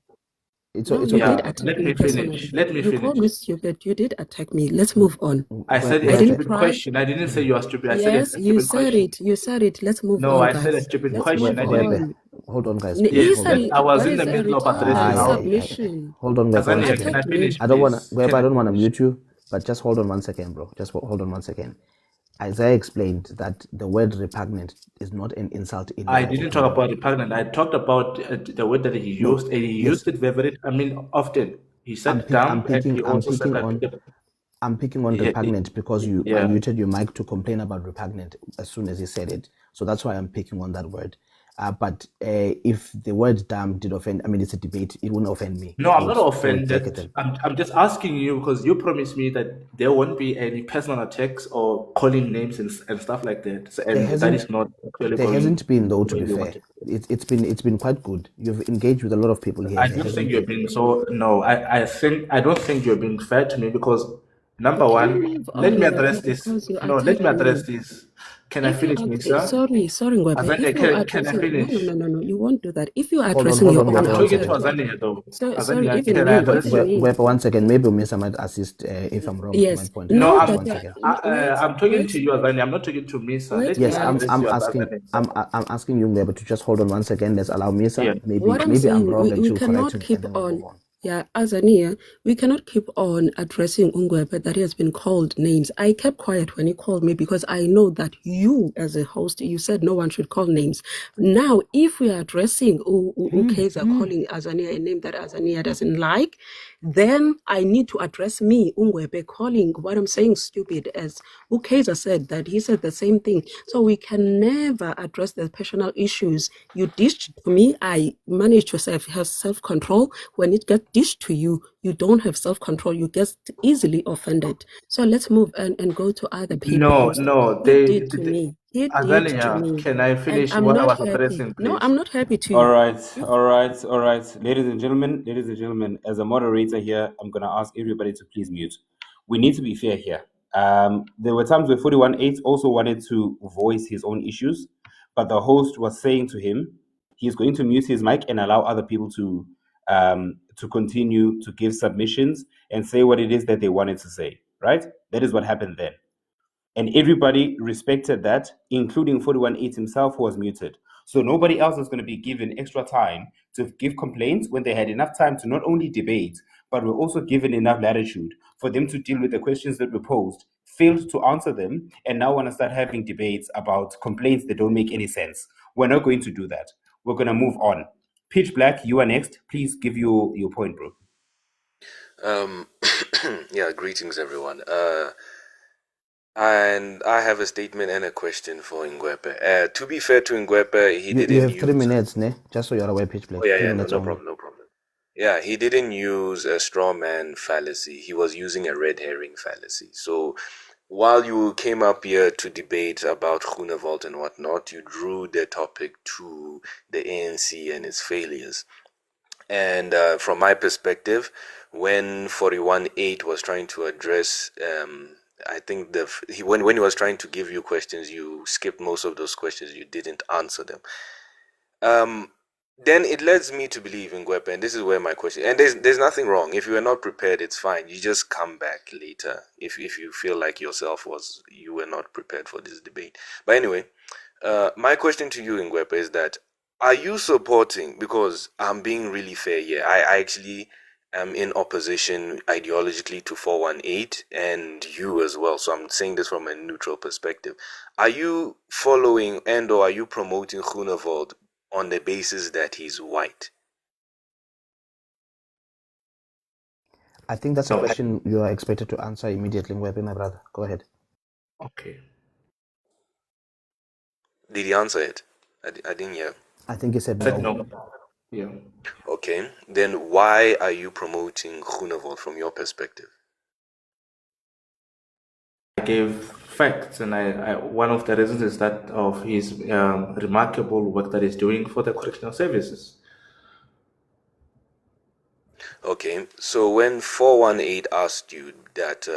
It's okay. Let me finish. You called me stupid. You did attack me. Let's move on. I said a stupid question. I didn't say you are stupid. I said a stupid you said question. it. You said it. Let's move on. No, I guys. said a stupid Let's question. move on. Hold on, guys. Yes, I was in the middle of addressing submission. Hold on, guys. Can I finish? I don't want to mute you, but just hold on 1 second, bro. Just hold on 1 second. Isaiah explained that the word repugnant is not an insult. I didn't talk about repugnant. I talked about the word that he used, and he used it very, often. He said dumb, and he also said that. I'm picking on repugnant because you muted your mic to complain about repugnant as soon as he said it. So that's why I'm picking on that word. But if the word dumb did offend, I mean, it's a debate, it wouldn't offend me. No, I'm not offended. I'm just asking you because you promised me that there won't be any personal attacks or calling names and stuff like that. So, and that is not actually there hasn't been, though, to be fair. It's been quite good. You've engaged with a lot of people here. I don't think you've been so. No, I don't think you're being fair to me because number one, let me address this. No, let me address this. Can I finish, Misa? Sorry, Ngwebe. Can I finish? No, you won't do that. If you are addressing your own I'm talking to Azania, though. Sorry, Web, 1 second. Maybe Misa might assist if I'm wrong. Yes. My point. No, I'm talking to you, Azania. I'm not talking to Misa. Yes, I'm asking you, Web, to just hold on 1 second. Let's allow Misa. Yeah. Maybe I'm wrong. We cannot keep on. Yeah, Azania, we cannot keep on addressing Ngwebe that he has been called names. I kept quiet when he called me because I know that you, as a host, you said no one should call names. Now, if we are addressing Ukeza calling Azania a name that Azania doesn't like, then I need to address me, Ngwebe, calling what I'm saying stupid, as Ukeza said that he said the same thing. So we can never address the personal issues. You dished to me, I managed to have self-control. When it gets dished to you, you don't have self-control. You get easily offended. So let's move and go to other people. No, he did to me. Can I finish what I was addressing, please? No, I'm not happy to. All right. Ladies and gentlemen, as a moderator here, I'm going to ask everybody to please mute. We need to be fair here. There were times where 418 also wanted to voice his own issues, but the host was saying to him, he's going to mute his mic and allow other people to continue to give submissions and say what it is that they wanted to say, right? That is what happened then. And everybody respected that, including 418 himself, who was muted. So nobody else is going to be given extra time to give complaints when they had enough time to not only debate, but we're also given enough latitude for them to deal with the questions that were posed, failed to answer them, and now want to start having debates about complaints that don't make any sense. We're not going to do that. We're going to move on. Pitch Black, you are next. Please give your point, bro. Yeah, greetings everyone. And I have a statement and a question for Ngwepe. To be fair to Ngwepe, he didn't You have use... 3 minutes, ne? Just so you're aware, Pitch Black. Oh yeah, 3 yeah, minutes no only. problem, no problem. Yeah, he didn't use a straw man fallacy. He was using a red herring fallacy. So while you came up here to debate about Groenewald and whatnot, you drew the topic to the ANC and its failures. And from my perspective, when 41.8 was trying to address, I think when he was trying to give you questions, you skipped most of those questions. You didn't answer them. Then it leads me to believe in Ngwepe, and this is where my question. And there's nothing wrong. If you are not prepared, it's fine. You just come back later if you feel like you were not prepared for this debate. But anyway, my question to you, Ngwepe, is that are you supporting? Because I'm being really fair here. I actually am in opposition ideologically to 418 and you as well. So I'm saying this from a neutral perspective. Are you following or are you promoting Groenewald on the basis that he's white? I think that's a question you are expected to answer immediately, Ngwepe, my brother. Go ahead. Okay. Did he answer it? I didn't hear. I think he said no. No. Yeah. Okay. Then why are you promoting Groenewald from your perspective? I gave facts, and I one of the reasons is that of his remarkable work that he's doing for the correctional services. Okay, so when 418 asked you that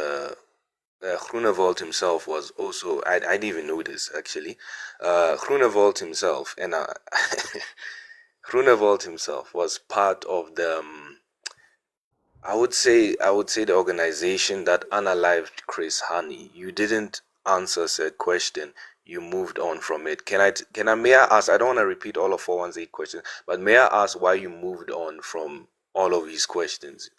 Groenewald himself was also, I didn't even know this actually, Groenewald himself, and Groenewald himself was part of the, I would say the organization that unalived Chris Hani. You didn't answer said question. You moved on from it. May I ask, I don't want to repeat all of 418 questions, but may I ask why you moved on from all of his questions?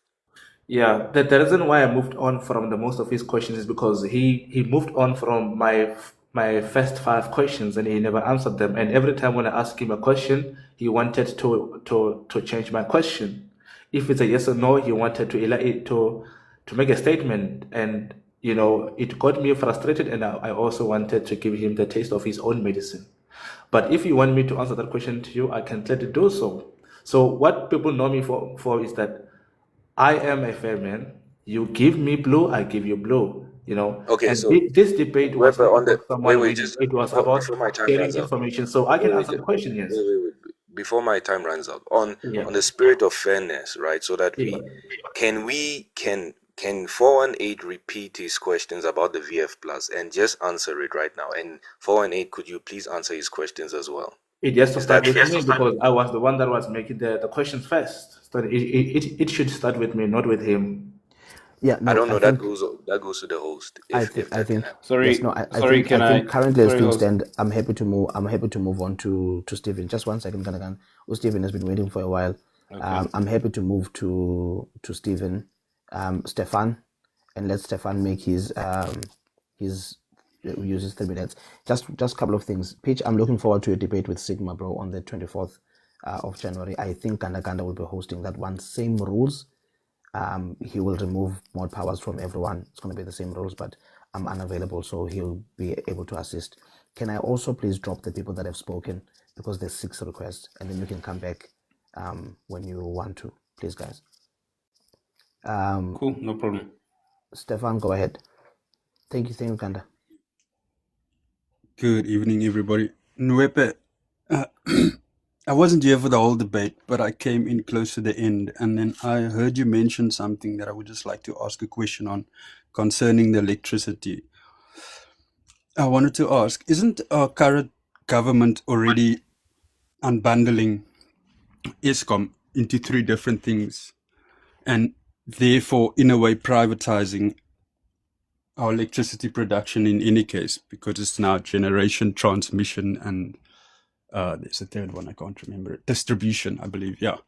Yeah, the reason why I moved on from the most of his questions is because he moved on from my first 5 questions and he never answered them. And every time when I asked him a question, he wanted to change my question. If it's a yes or no, he wanted to make a statement, and it got me frustrated. And I also wanted to give him the taste of his own medicine. But if you want me to answer that question to you, I can clearly do so. So what people know me for is that I am a fair man. You give me blue, I give you blue. Okay, and so this debate was on the someone wait, it was about sharing information. So I can answer the question, yes. Wait. Before my time runs out, on the spirit of fairness, right? So that can 418 repeat his questions about the VF Plus and just answer it right now? And 418, could you please answer his questions as well? It has to start with me because I was the one that was making the questions first. So it should start with me, not with him. Yeah, no, I don't know. That goes to the host. I think. Sorry, yes, no, I think currently as things stand, I'm happy to move on to Stephen. Just 1 second, Kanagan. Stephen has been waiting for a while. Okay. I'm happy to move to Stephen, Stefan, and let Stefan make his uses 3 minutes. Just a couple of things. Peach, I'm looking forward to a debate with Sigma, bro, on the 24th of January. I think Ganda will be hosting that one. Same rules. He will remove more powers from everyone. It's going to be the same rules, but I'm unavailable, so he'll be able to assist. Can I also please drop the people that have spoken, because there's 6 requests, and then you can come back when you want to, please, guys. Cool, no problem. Stefan, go ahead. Thank you, Kanda. Good evening, everybody. Ngwepe, I wasn't here for the whole debate, but I came in close to the end, and then I heard you mention something that I would just like to ask a question on concerning the electricity. I wanted to ask, isn't our current government already unbundling ESCOM into 3 different things, and therefore, in a way, privatizing our electricity production in any case, because it's now generation, transmission, and there's a third one, I can't remember it. Distribution, I believe, yeah.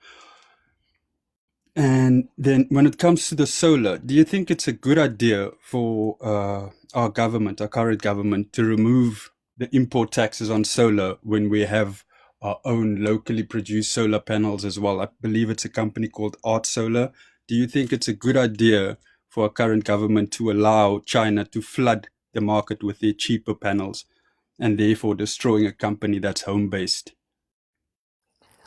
And then when it comes to the solar, do you think it's a good idea for our government, our current government, to remove the import taxes on solar when we have our own locally produced solar panels as well? I believe it's a company called Art Solar. Do you think it's a good idea for our current government to allow China to flood the market with their cheaper panels and therefore destroying a company that's home-based?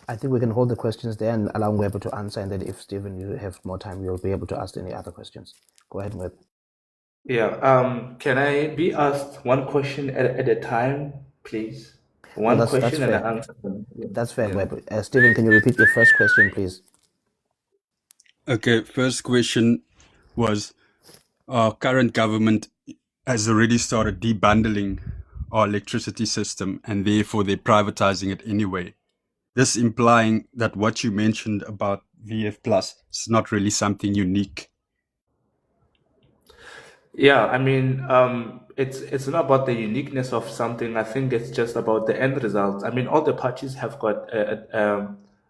I think we can hold the questions there and allow Ngwebo to answer, and then if Stephen, you have more time, you'll be able to ask any other questions. Go ahead, Ngwebo. Yeah. Can I be asked one question at a time, please? One that's question and fair. an answer. That's fair, Yeah. Ngwebo. Stephen, can you repeat your first question, please? Okay, first question was, our current government has already started debundling our electricity system and therefore they're privatizing it anyway. This implying that what you mentioned about VF Plus is not really something unique. Yeah, I mean, it's not about the uniqueness of something. I think it's just about the end result. I mean, all the parties have got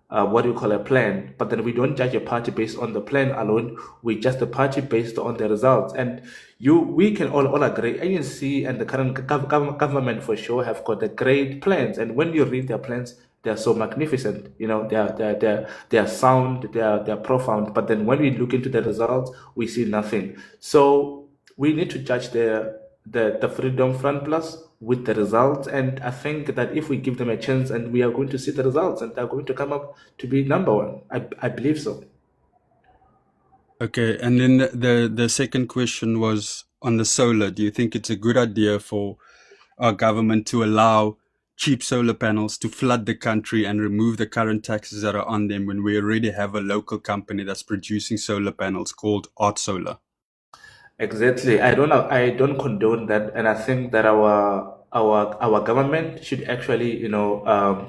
what do you call a plan, but then we don't judge a party based on the plan alone. We judge the party based on the results. And we can all agree. ANC and the current government for sure have got the great plans. And when you read their plans, they're so magnificent. You know, they're sound, they're profound. But then when we look into the results, we see nothing. So we need to judge the Freedom Front Plus with the results, and I think that if we give them a chance, and we are going to see the results, and they're going to come up to be number one. I believe so. Okay, and then the second question was on the solar. Do you think it's a good idea for our government to allow cheap solar panels to flood the country and remove the current taxes that are on them when we already have a local company that's producing solar panels called Art Solar? Exactly. I don't condone that, and I think that our government should actually,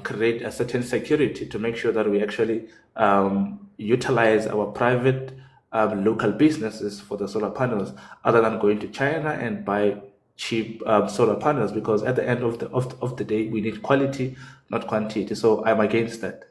create a certain security to make sure that we actually utilize our private local businesses for the solar panels, other than going to China and buy cheap solar panels. Because at the end of the day, we need quality, not quantity. So I'm against that.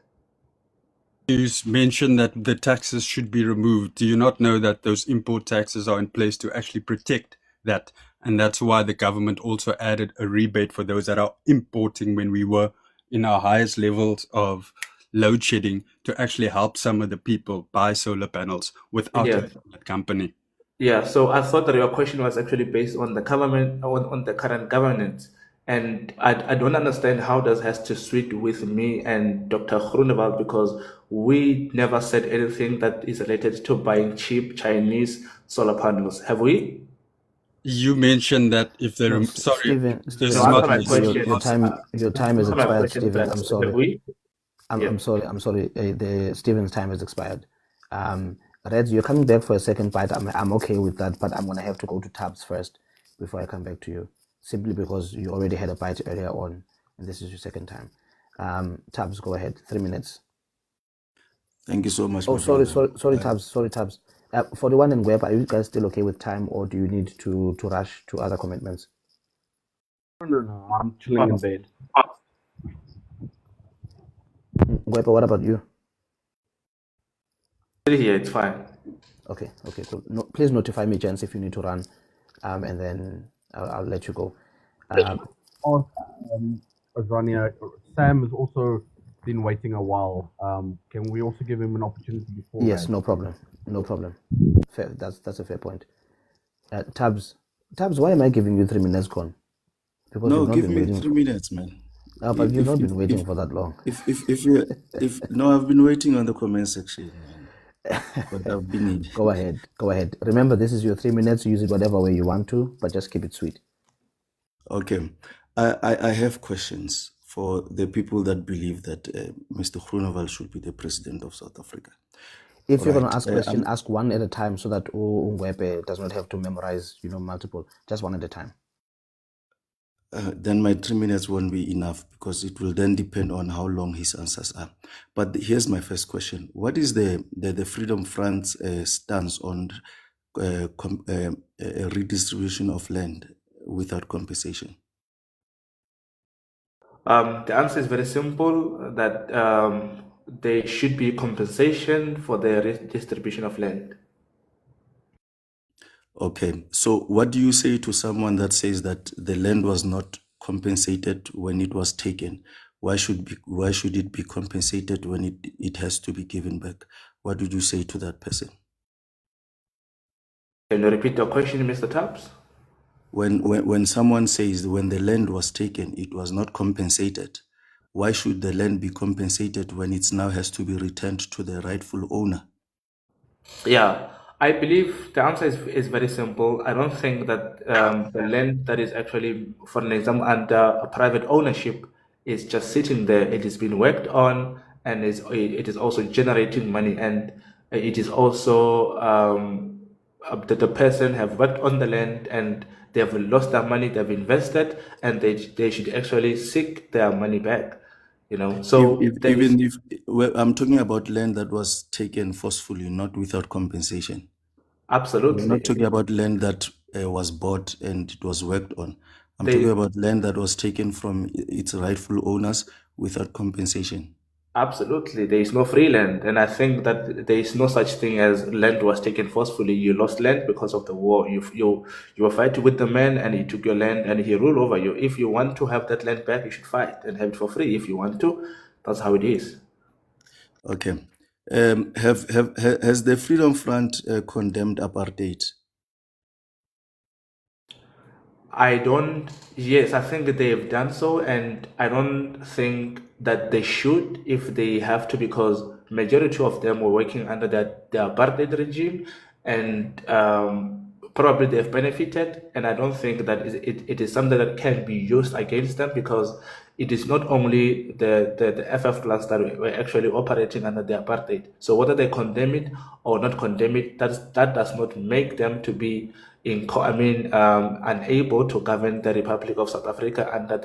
You mentioned that the taxes should be removed. Do you not know that those import taxes are in place to actually protect that? And that's why the government also added a rebate for those that are importing when we were in our highest levels of load shedding, to actually help some of the people buy solar panels without that company. Yeah, so I thought that your question was actually based on the government, on the current governance. And I don't understand how that has to suit with me and Dr. Groenewald, because we never said anything that is related to buying cheap Chinese solar panels. Have we? You mentioned that if they're Stephen, your time is expired, Stephen. I'm sorry. I'm sorry. Stephen's time has expired. Reds, you're coming back for a second bite. I'm okay with that, but I'm gonna have to go to Tabs first before I come back to you, simply because you already had a bite earlier on, and this is your second time. Tabs, go ahead. 3 minutes. Thank you so much. Oh, sorry, Tabs. 41 and Web, are you guys still okay with time, or do you need to rush to other commitments? No, I'm chilling in bed. Web, what about you? Yeah, it's fine. Okay, cool. No, please notify me, gents, if you need to run, and then I'll let you go. Azania, Sam has also been waiting a while. Can we also give him an opportunity before? Yes, no problem. Fair. That's a fair point. Tabs, why am I giving you 3 minutes, Con? Because no, give me 3 minutes, man. But you've not been waiting for that long. No, I've been waiting on the comment section, man. But I've been. Go ahead. Remember, this is your 3 minutes. Use it whatever way you want to, but just keep it sweet. Okay, I have questions for the people that believe that Mr. Groenewald should be the president of South Africa. If you're going to ask questions, ask one at a time, so that Ngwebe does not have to memorize, multiple. Just one at a time. Then my 3 minutes won't be enough, because it will then depend on how long his answers are. But here's my first question: what is the Freedom Front's stance on redistribution of land without compensation? The answer is very simple, that there should be compensation for the redistribution of land. Okay, so what do you say to someone that says that the land was not compensated when it was taken? Why should it be compensated when it has to be given back? What would you say to that person? Can you repeat the question, Mr. Taps? When someone says when the land was taken, it was not compensated, why should the land be compensated when it now has to be returned to the rightful owner? Yeah, I believe the answer is very simple. I don't think that the land that is actually, for an example, under a private ownership is just sitting there. It is being worked on, and it is also generating money, and it is also the person have worked on the land and they have lost their money they've invested, and they should actually seek their money back. So well, I'm talking about land that was taken forcefully, not without compensation. Absolutely. I'm not talking about land that was bought and it was worked on. I'm talking about land that was taken from its rightful owners without compensation. Absolutely, there is no free land, and I think that there is no such thing as land was taken forcefully. You lost land because of the war. You were fighting with the man, and he took your land, and he ruled over you. If you want to have that land back, you should fight and have it for free. If you want to, that's how it is. Okay. Has the Freedom Front condemned apartheid? Yes, I think that they have done so, and I don't think that they should if they have to, because majority of them were working under the apartheid regime, and probably they've benefited, and I don't think that it is something that can be used against them, because it is not only the FF class that were actually operating under the apartheid. So whether they condemn it or not condemn it, that does not make them to be unable to govern the Republic of South Africa under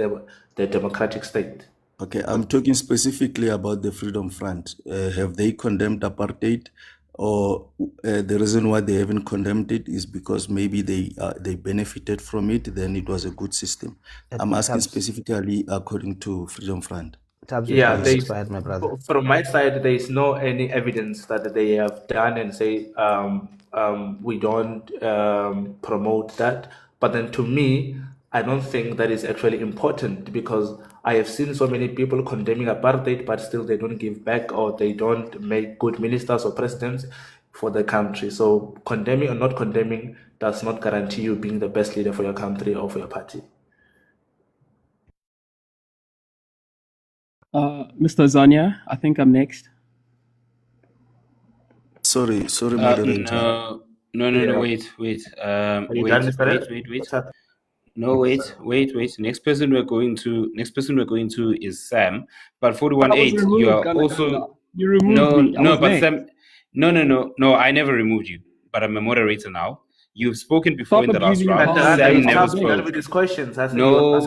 the democratic state. Okay, I'm talking specifically about the Freedom Front. Have they condemned apartheid, or the reason why they haven't condemned it is because maybe they benefited from it, then it was a good system? I'm asking specifically according to Freedom Front. Yeah, my brother. From my side, there is no any evidence that they have done and say we don't promote that. But then to me, I don't think that is actually important, because I have seen so many people condemning apartheid, but still they don't give back, or they don't make good ministers or presidents for the country. So condemning or not condemning does not guarantee you being the best leader for your country or for your party. Mr. Zania, I think I'm next. Sorry, moderator. No, wait. No, wait. Next person we're going to is Sam. But 41.8, you are also. You removed me. No, but Sam. No. I never removed you, but I'm a moderator now. You've spoken before in the last round. Sam never spoke. With his questions. No.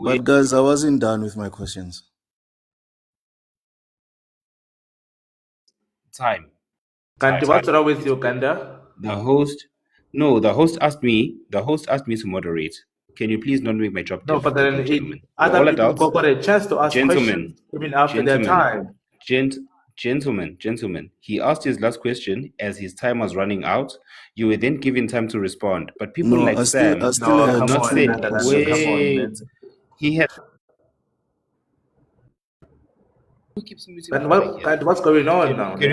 But guys, I wasn't done with my questions. Time. What's wrong with you, Kanda? The host asked me to moderate. Can you please not make my job difficult? No, but then other people got a chance to ask questions even after their time. Gentlemen, he asked his last question as his time was running out. You were then given time to respond. But people like Sam not said, wait, he had. What's going on now? Can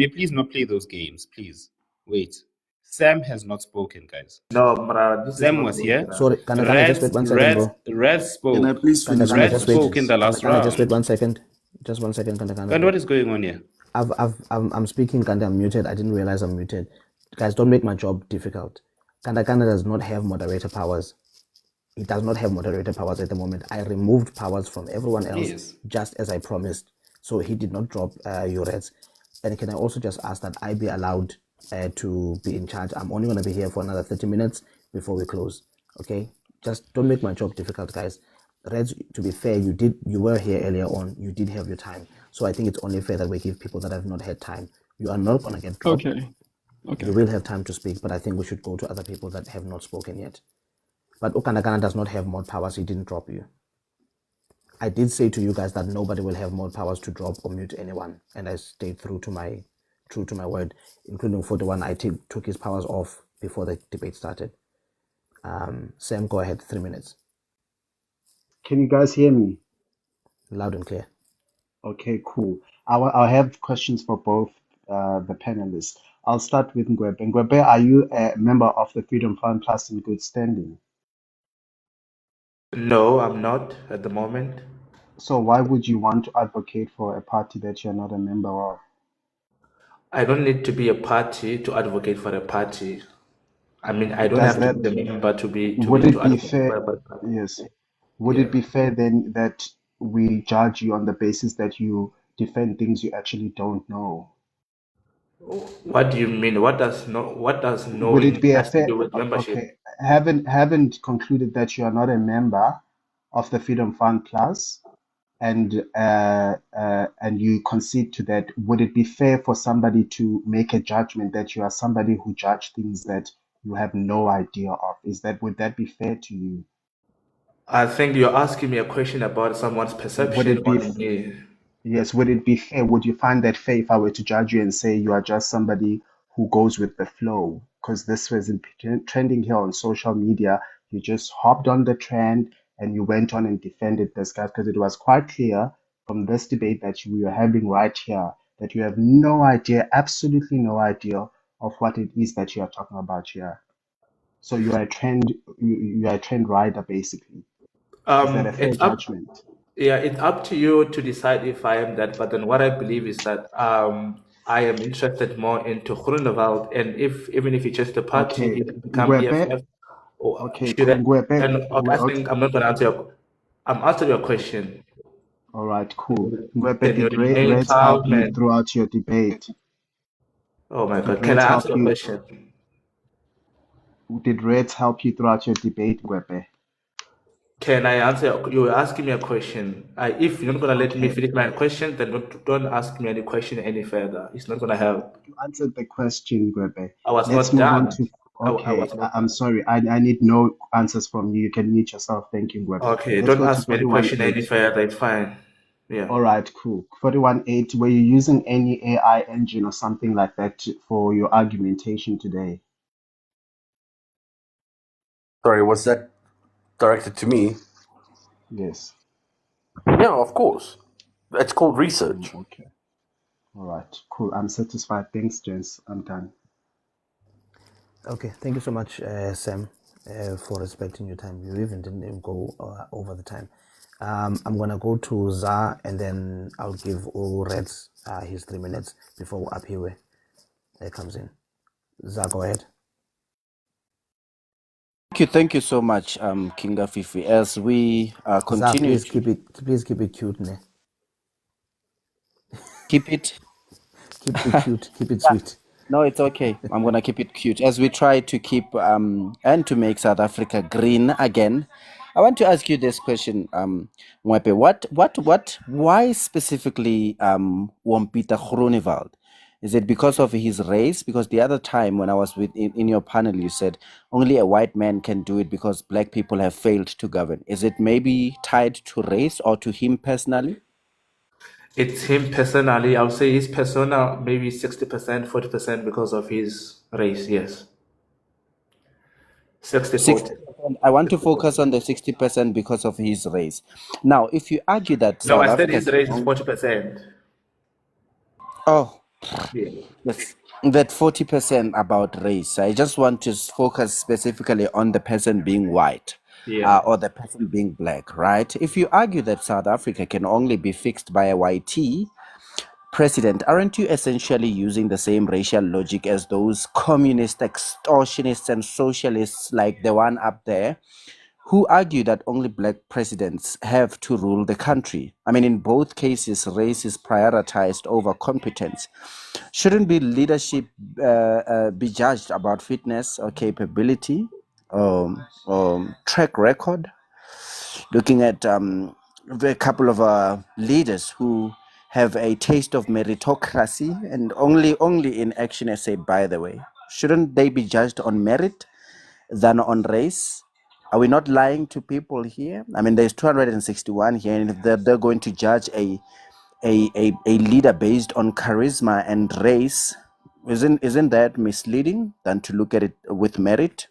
you please not play those games, please? Wait. Sam has not spoken, guys. No, bro. Sam was here. Sorry, can I just wait 1 second, bro? Red spoke. Can I please finish? Red spoke in the last round. Can I just wait 1 second? Just 1 second, Kanda. And what is going on here? I'm speaking, Kanda. I'm muted. I didn't realize I'm muted. Guys, don't make my job difficult. Kanda does not have moderator powers. He does not have moderator powers at the moment. I removed powers from everyone else, just as I promised. So he did not drop your reds. And can I also just ask that I be allowed to be in charge? I'm only going to be here for another 30 minutes before we close. Okay? Just don't make my job difficult, guys. Reds, to be fair, you were here earlier on. You did have your time. So I think it's only fair that we give people that have not had time. You are not going to get dropped. Okay. You will have time to speak, but I think we should go to other people that have not spoken yet. But Okandagana does not have more powers. He didn't drop you. I did say to you guys that nobody will have more powers to drop or mute anyone, and I stayed true to my word, including 41. I took his powers off before the debate started. Sam, go ahead. 3 minutes. Can you guys hear me? Loud and clear. Okay, cool. I'll have questions for both the panelists. I'll start with Ngwebe. Ngwebe, are you a member of the Freedom Fund Plus in good standing? No, I'm not at the moment. So why would you want to advocate for a party that you're not a member of? I don't need to be a party to advocate for a party. I mean, I don't Does have to that, be a member to would it be advocate fair? for a party. Yes. Would Yeah. it be fair then that we judge you on the basis that you defend things you actually don't know? What do you mean? What does Would it knowing be a has to fair? do with membership? Okay, haven't concluded that you are not a member of the Freedom Fund Plus, and you concede to that. Would it be fair for somebody to make a judgment that you are somebody who judge things that you have no idea of? Would that be fair to you? I think you're asking me a question about someone's Would perception it be on me. Yes, would it be fair? Would you find that fair if I were to judge you and say you are just somebody who goes with the flow? Because this was trending here on social media. You just hopped on the trend and you went on and defended this guy because it was quite clear from this debate that we were having right here that you have no idea, absolutely no idea of what it is that you are talking about here. So you are a trend, you are a trend rider basically. Is that a fair judgment? Yeah, it's up to you to decide if I am that. But then what I believe is that I am interested more into Groenewald, and even if it's just a party, Okay, he can become Ngwebe. EFF. Or Okay, should I? Ngwebe. And I Okay. think I'm not going to answer your. I'm answering your question. All right, cool. Ngwebe, Then you did remain Reds help calm you and. throughout your debate? Oh my Did God! Can Reds I help answer your you? question? Did Reds help you throughout your debate, Ngwebe? Can I answer? You were asking me a question. If you're not going to let me Okay. finish my question, then don't ask me any question any further. It's not going to help. You answered the question, Ngwebe. I was Let's not move on done. to. I Okay, was not I'm done. sorry. I need no answers from you. You can mute yourself. Thank you, Ngwebe. Okay, Let's don't go to ask me any question any 41.8. further. It's fine. Yeah. All right, cool. 41.8. Were you using any AI engine or something like that for your argumentation today? Sorry, was that directed to me? Yes. Yeah, of course. It's called research. Okay. All right, cool. I'm satisfied. Thanks, Jens. I'm done. Okay, thank you so much, Sam, for respecting your time. You even didn't even go over the time. I'm gonna go to Za, and then I'll give all Reds his 3 minutes before Apiwe comes in. Za, go ahead. Thank you so much, Kinga Fifi. As we Za, continue please keep it cute, ne? keep it cute, keep it sweet. No, it's okay. I'm gonna keep it cute. As we try to keep and to make South Africa green again, I want to ask you this question, Mwepe. Why specifically Pieter Groenewald? Is it because of his race? Because the other time when I was in your panel, you said only a white man can do it because black people have failed to govern. Is it maybe tied to race or to him personally? It's him personally. I would say his persona maybe 60%, 40% because of his race. Yes. 60-40. I want to focus on the 60% because of his race. Now, if you argue that No, South I said Africa his race is 40%. Oh, Yeah. that 40% about race. I just want to focus specifically on the person being white. Yeah. Or the person being black, right? If you argue that South Africa can only be fixed by a YT president, aren't you essentially using the same racial logic as those communist extortionists and socialists like the one up there who argue that only black presidents have to rule the country? I mean, in both cases, race is prioritized over competence. Shouldn't be leadership be judged about fitness or capability, track record? Looking at a couple of leaders who have a taste of meritocracy and only in action essay, by the way. Shouldn't they be judged on merit than on race? Are we not lying to people here? I mean, there's 261 here, and if they're going to judge a leader based on charisma and race, isn't that misleading than to look at it with merit?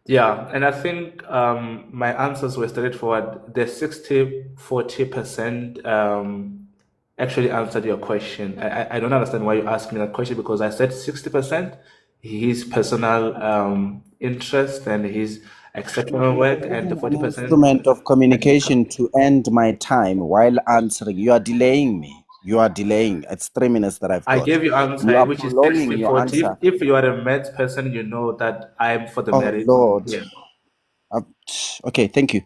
Yeah, and I think my answers were straightforward. The 60-40% actually answered your question. I don't understand why you asked me that question, because I said 60% his personal interest and his exceptional work, and the 40% instrument of communication to end my time while answering. You are delaying me. You are delaying. It's 3 minutes that I've got. I gave you answer, You are which is prolonging your 60-40. answer. If you are a Mets person, you know that I'm for the Oh merit. Lord. Yeah. Okay, thank you.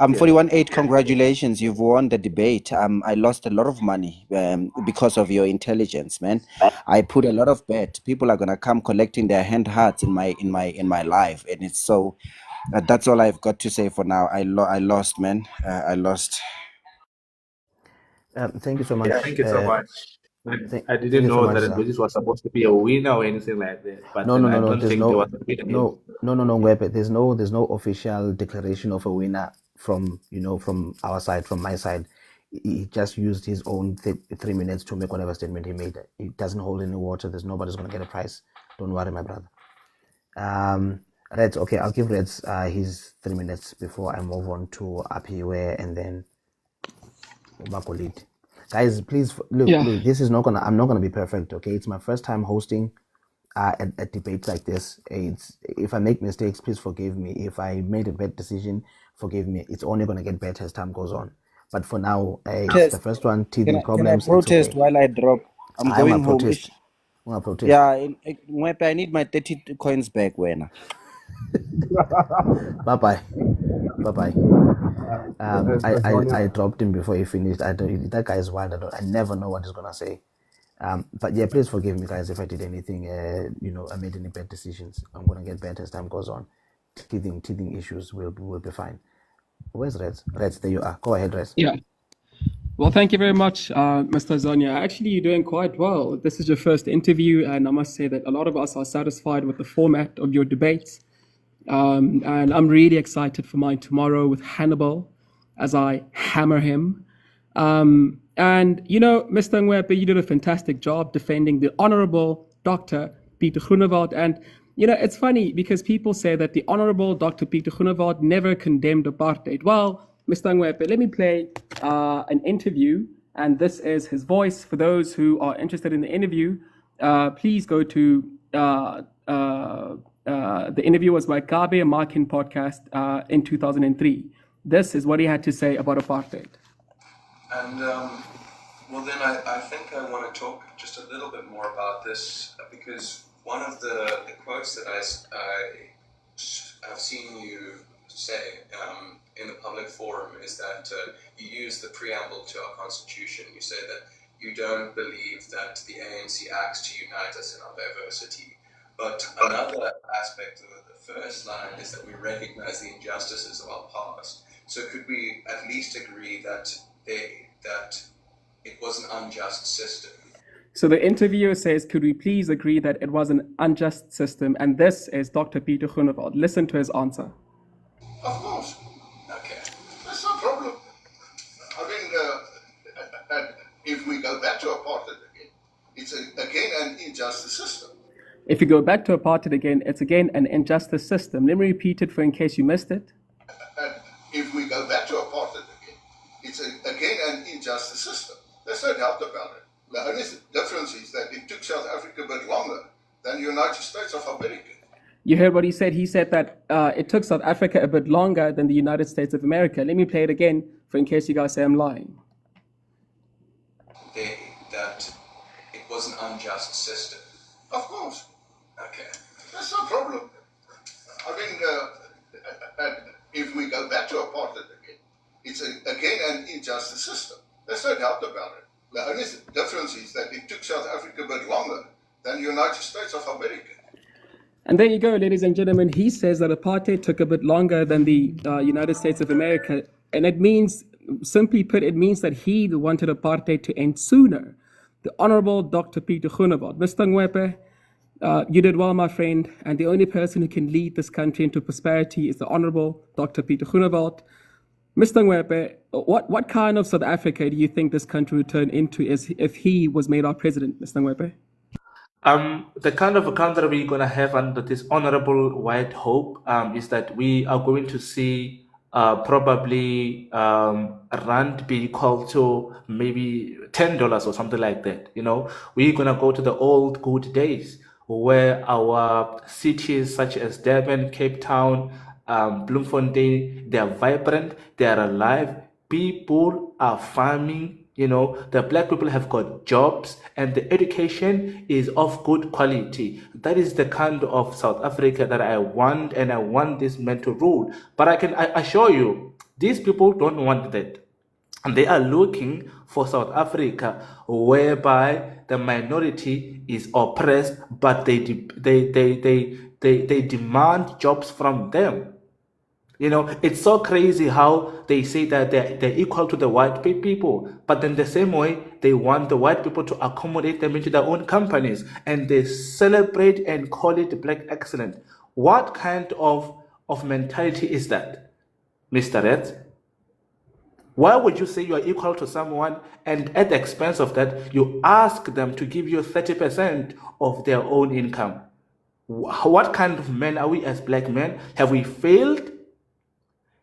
41-8, congratulations. You've won the debate. I lost a lot of money because of your intelligence, man. I put a lot of bet. People are gonna come collecting their hand hearts in my life, and it's so. That's all I've got to say for now. I lost, man. I lost. Thank you so much. Yeah, thank you so much. I Thank didn't you so know much, that sir. this was supposed to be a winner or anything like that, but No, then no, I no, no. don't There's think there no, was a winner here. no, Ngwepe. There's no official declaration of a winner from from our side, from my side. He just used his own 3 minutes to make whatever statement he made. It doesn't hold any water. There's nobody's gonna get a prize. Don't worry, my brother. Reds. Okay, I'll give Reds his 3 minutes before I move on to Apiwe and then Ubakolid. Guys, please look. Yeah. Look, this is not gonna. I'm not gonna be perfect. Okay, it's my first time hosting a debate like this. If I make mistakes, please forgive me. If I made a bad decision, forgive me. It's only gonna get better as time goes on. But for now, it's the first one. Teething problems. Can I protest it's okay. while I drop? I'm I going want to home. protest. I want to protest. Yeah, Mwepe, I need my 30 coins back, Wena. Bye bye. Bye bye. I dropped him before he finished. That guy is wild. I never know what he's gonna say. But yeah, please forgive me, guys, if I did anything. I made any bad decisions. I'm gonna get better as time goes on. Teething issues will be fine. Where's Reds? Reds, there you are. Go ahead, Reds. Yeah. Well, thank you very much, Mr. Zonia. Actually, you're doing quite well. This is your first interview, and I must say that a lot of us are satisfied with the format of your debates. And I'm really excited for mine tomorrow with Hannibal as I hammer him. And, Mr. Ngwepe, you did a fantastic job defending the Honorable Dr. Pieter Groenewald. And, it's funny because people say that the Honorable Dr. Pieter Groenewald never condemned apartheid. Well, Mr. Ngwepe, let me play an interview, and this is his voice. For those who are interested in the interview, please go to the interview was by Kabe Markin podcast in 2003. This is what he had to say about apartheid. And well, then I think I want to talk just a little bit more about this, because one of the quotes that I have seen you say in the public forum is that you use the preamble to our constitution. You say that you don't believe that the ANC acts to unite us in our diversity. But another aspect of the first line is that we recognize the injustices of our past. So could we at least agree that it was an unjust system? So the interviewer says, could we please agree that it was an unjust system? And this is Dr. Pieter Groenewald. Listen to his answer. Of course. Okay. That's no problem. I mean, if we go back to apartheid again, it's again an injustice system. If you go back to apartheid again, it's again an injustice system. Let me repeat it in case you missed it. If we go back to apartheid again, it's again an injustice system. There's no doubt about it. The only difference is that it took South Africa a bit longer than the United States of America. You heard what he said. He said that it took South Africa a bit longer than the United States of America. Let me play it again in case you guys say I'm lying. That it was an unjust system. Of course. Okay. That's no problem. I mean, if we go back to apartheid again, it's again an injustice system. There's no doubt about it. The only difference is that it took South Africa a bit longer than the United States of America. And there you go, ladies and gentlemen. He says that apartheid took a bit longer than the United States of America. And it means, simply put, it means that he wanted apartheid to end sooner. The Honorable Dr. Pieter Groenewald. Mr. Ngwepe, You did well, my friend, and the only person who can lead this country into prosperity is the Honorable Dr. Pieter Groenewald. Mr. Ngwepe, what kind of South Africa do you think this country would turn into if he was made our president, Mr. Ngwepe? The kind of a country we're going to have under this honorable white hope is that we are going to see probably a rand be equal to maybe $10 or something like that. You know, we're going to go to the old good days where our cities such as Durban, Cape Town, Bloemfontein, they are vibrant, they are alive, people are farming. You know, the black people have got jobs and the education is of good quality. That is the kind of South Africa that I want, and I want this man to rule. But I assure you, these people don't want that. And they are looking for South Africa whereby the minority is oppressed, but they demand jobs from them. You know, it's so crazy how they say that they're equal to the white people, but then the same way they want the white people to accommodate them into their own companies, and they celebrate and call it black excellence. What kind of mentality is that, Mr. Red? Why would you say you are equal to someone and at the expense of that, you ask them to give you 30% of their own income? What kind of men are we as black men? Have we failed?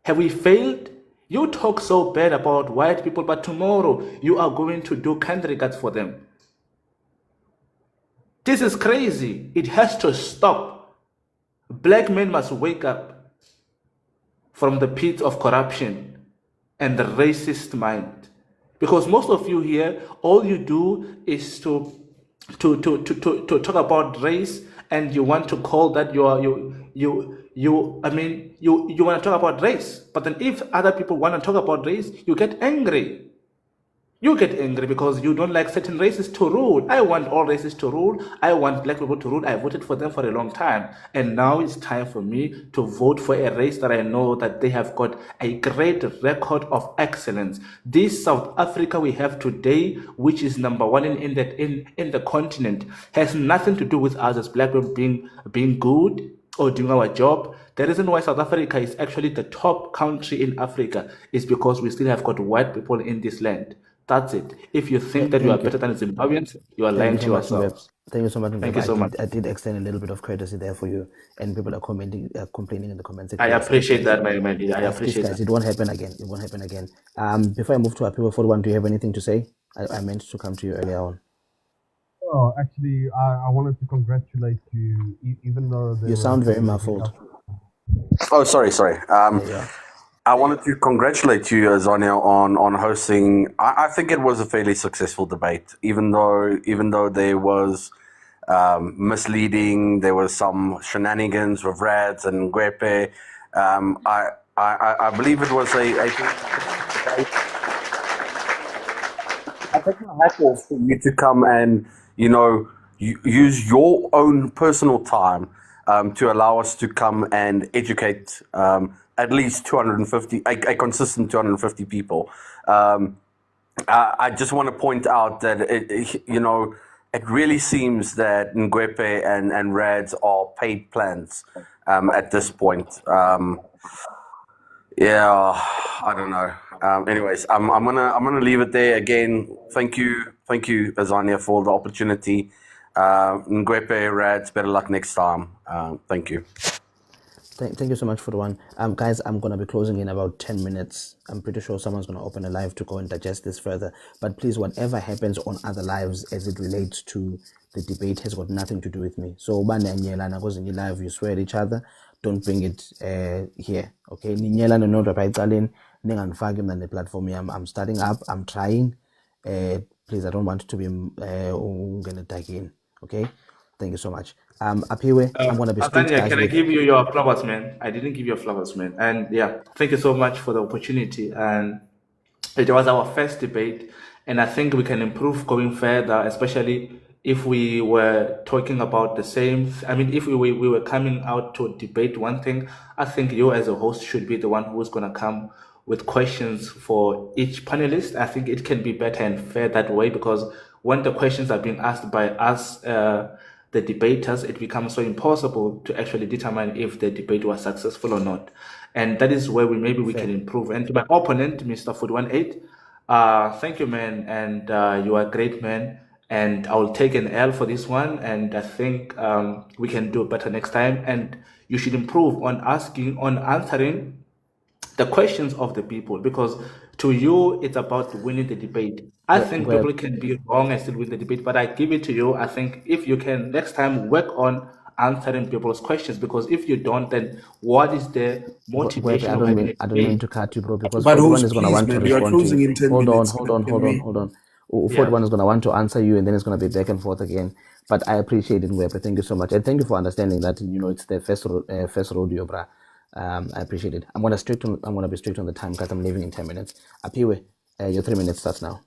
Have we failed? You talk so bad about white people, but tomorrow you are going to do country guards for them. This is crazy. It has to stop. Black men must wake up from the pit of corruption and the racist mind. Because most of you here, all you do is to talk about race, and you want to call that you want to talk about race. But then if other people want to talk about race, you get angry. You get angry because you don't like certain races to rule. I want all races to rule. I want black people to rule. I voted for them for a long time. And now it's time for me to vote for a race that I know that they have got a great record of excellence. This South Africa we have today, which is number one in the continent, has nothing to do with us as black people being good or doing our job. The reason why South Africa is actually the top country in Africa is because we still have got white people in this land. That's it. If you think that you are better than Zimbabweans, you are lying to yourselves. Thank you so much. Thank you so much. I did extend a little bit of courtesy there for you, and people are complaining in the comments. I appreciate that, my dear. I appreciate guys, that. it won't happen again. It won't happen again. Before I move to our people 41, do you have anything to say? I meant to come to you earlier on. Oh, actually, I wanted to congratulate you, even though you sound very muffled. Oh, sorry. I wanted to congratulate you, Azania, on hosting. I think it was a fairly successful debate, even though there was misleading, there was some shenanigans with Rads and Ngwepe. I believe it was a debate. I think my hat off for you to come and use your own personal time to allow us to come and educate at least 250, a consistent 250 people. I just want to point out that it really seems that Ngwepe and Rads are paid plans at this point. Yeah, I don't know. Anyways, I'm gonna leave it there. Again, thank you, Azania, for the opportunity. Ngwepe, Rads, better luck next time. Thank you. Thank you so much for the one. Guys, I'm going to be closing in about 10 minutes. I'm pretty sure someone's going to open a live to go and digest this further. But please, whatever happens on other lives as it relates to the debate has got nothing to do with me. So, live, you swear at each other. Don't bring it here. Okay? The platform. I'm starting up. I'm trying. Please, I don't want to be going to tag in. Okay? Thank you so much. Apiwe, I'm going to be strict. Can I give you your flowers, man? I didn't give you your flowers, man. And yeah, thank you so much for the opportunity. And it was our first debate. And I think we can improve going further, especially if we were talking about the same. I mean, if we were coming out to debate one thing, I think you as a host should be the one who's going to come with questions for each panelist. I think it can be better and fair that way, because when the questions are being asked by us, the debaters, it becomes so impossible to actually determine if the debate was successful or not. And that is where we can improve. And to my opponent, Mr. 418, thank you, man. And you are a great man. And I will take an L for this one. And I think we can do better next time. And you should improve on answering the questions of the people, because to you, it's about winning the debate. I think people can be wrong and still win the debate, but I give it to you. I think if you can next time work on answering people's questions, because if you don't, then what is the motivation of having I don't mean to cut you, bro, because But 41 host, is going to please, want to man, you are respond to closing you. in 10 Hold on, minutes. hold on, Can hold on, we? hold on. 41 is going to want to answer you, and then it's going to be back and forth again. But I appreciate it, Ngwepe. Thank you so much, and thank you for understanding that it's the first rodeo, bra. I appreciate it. I'm gonna be strict on the time because I'm leaving in 10 minutes. Apiwe, your 3 minutes starts now.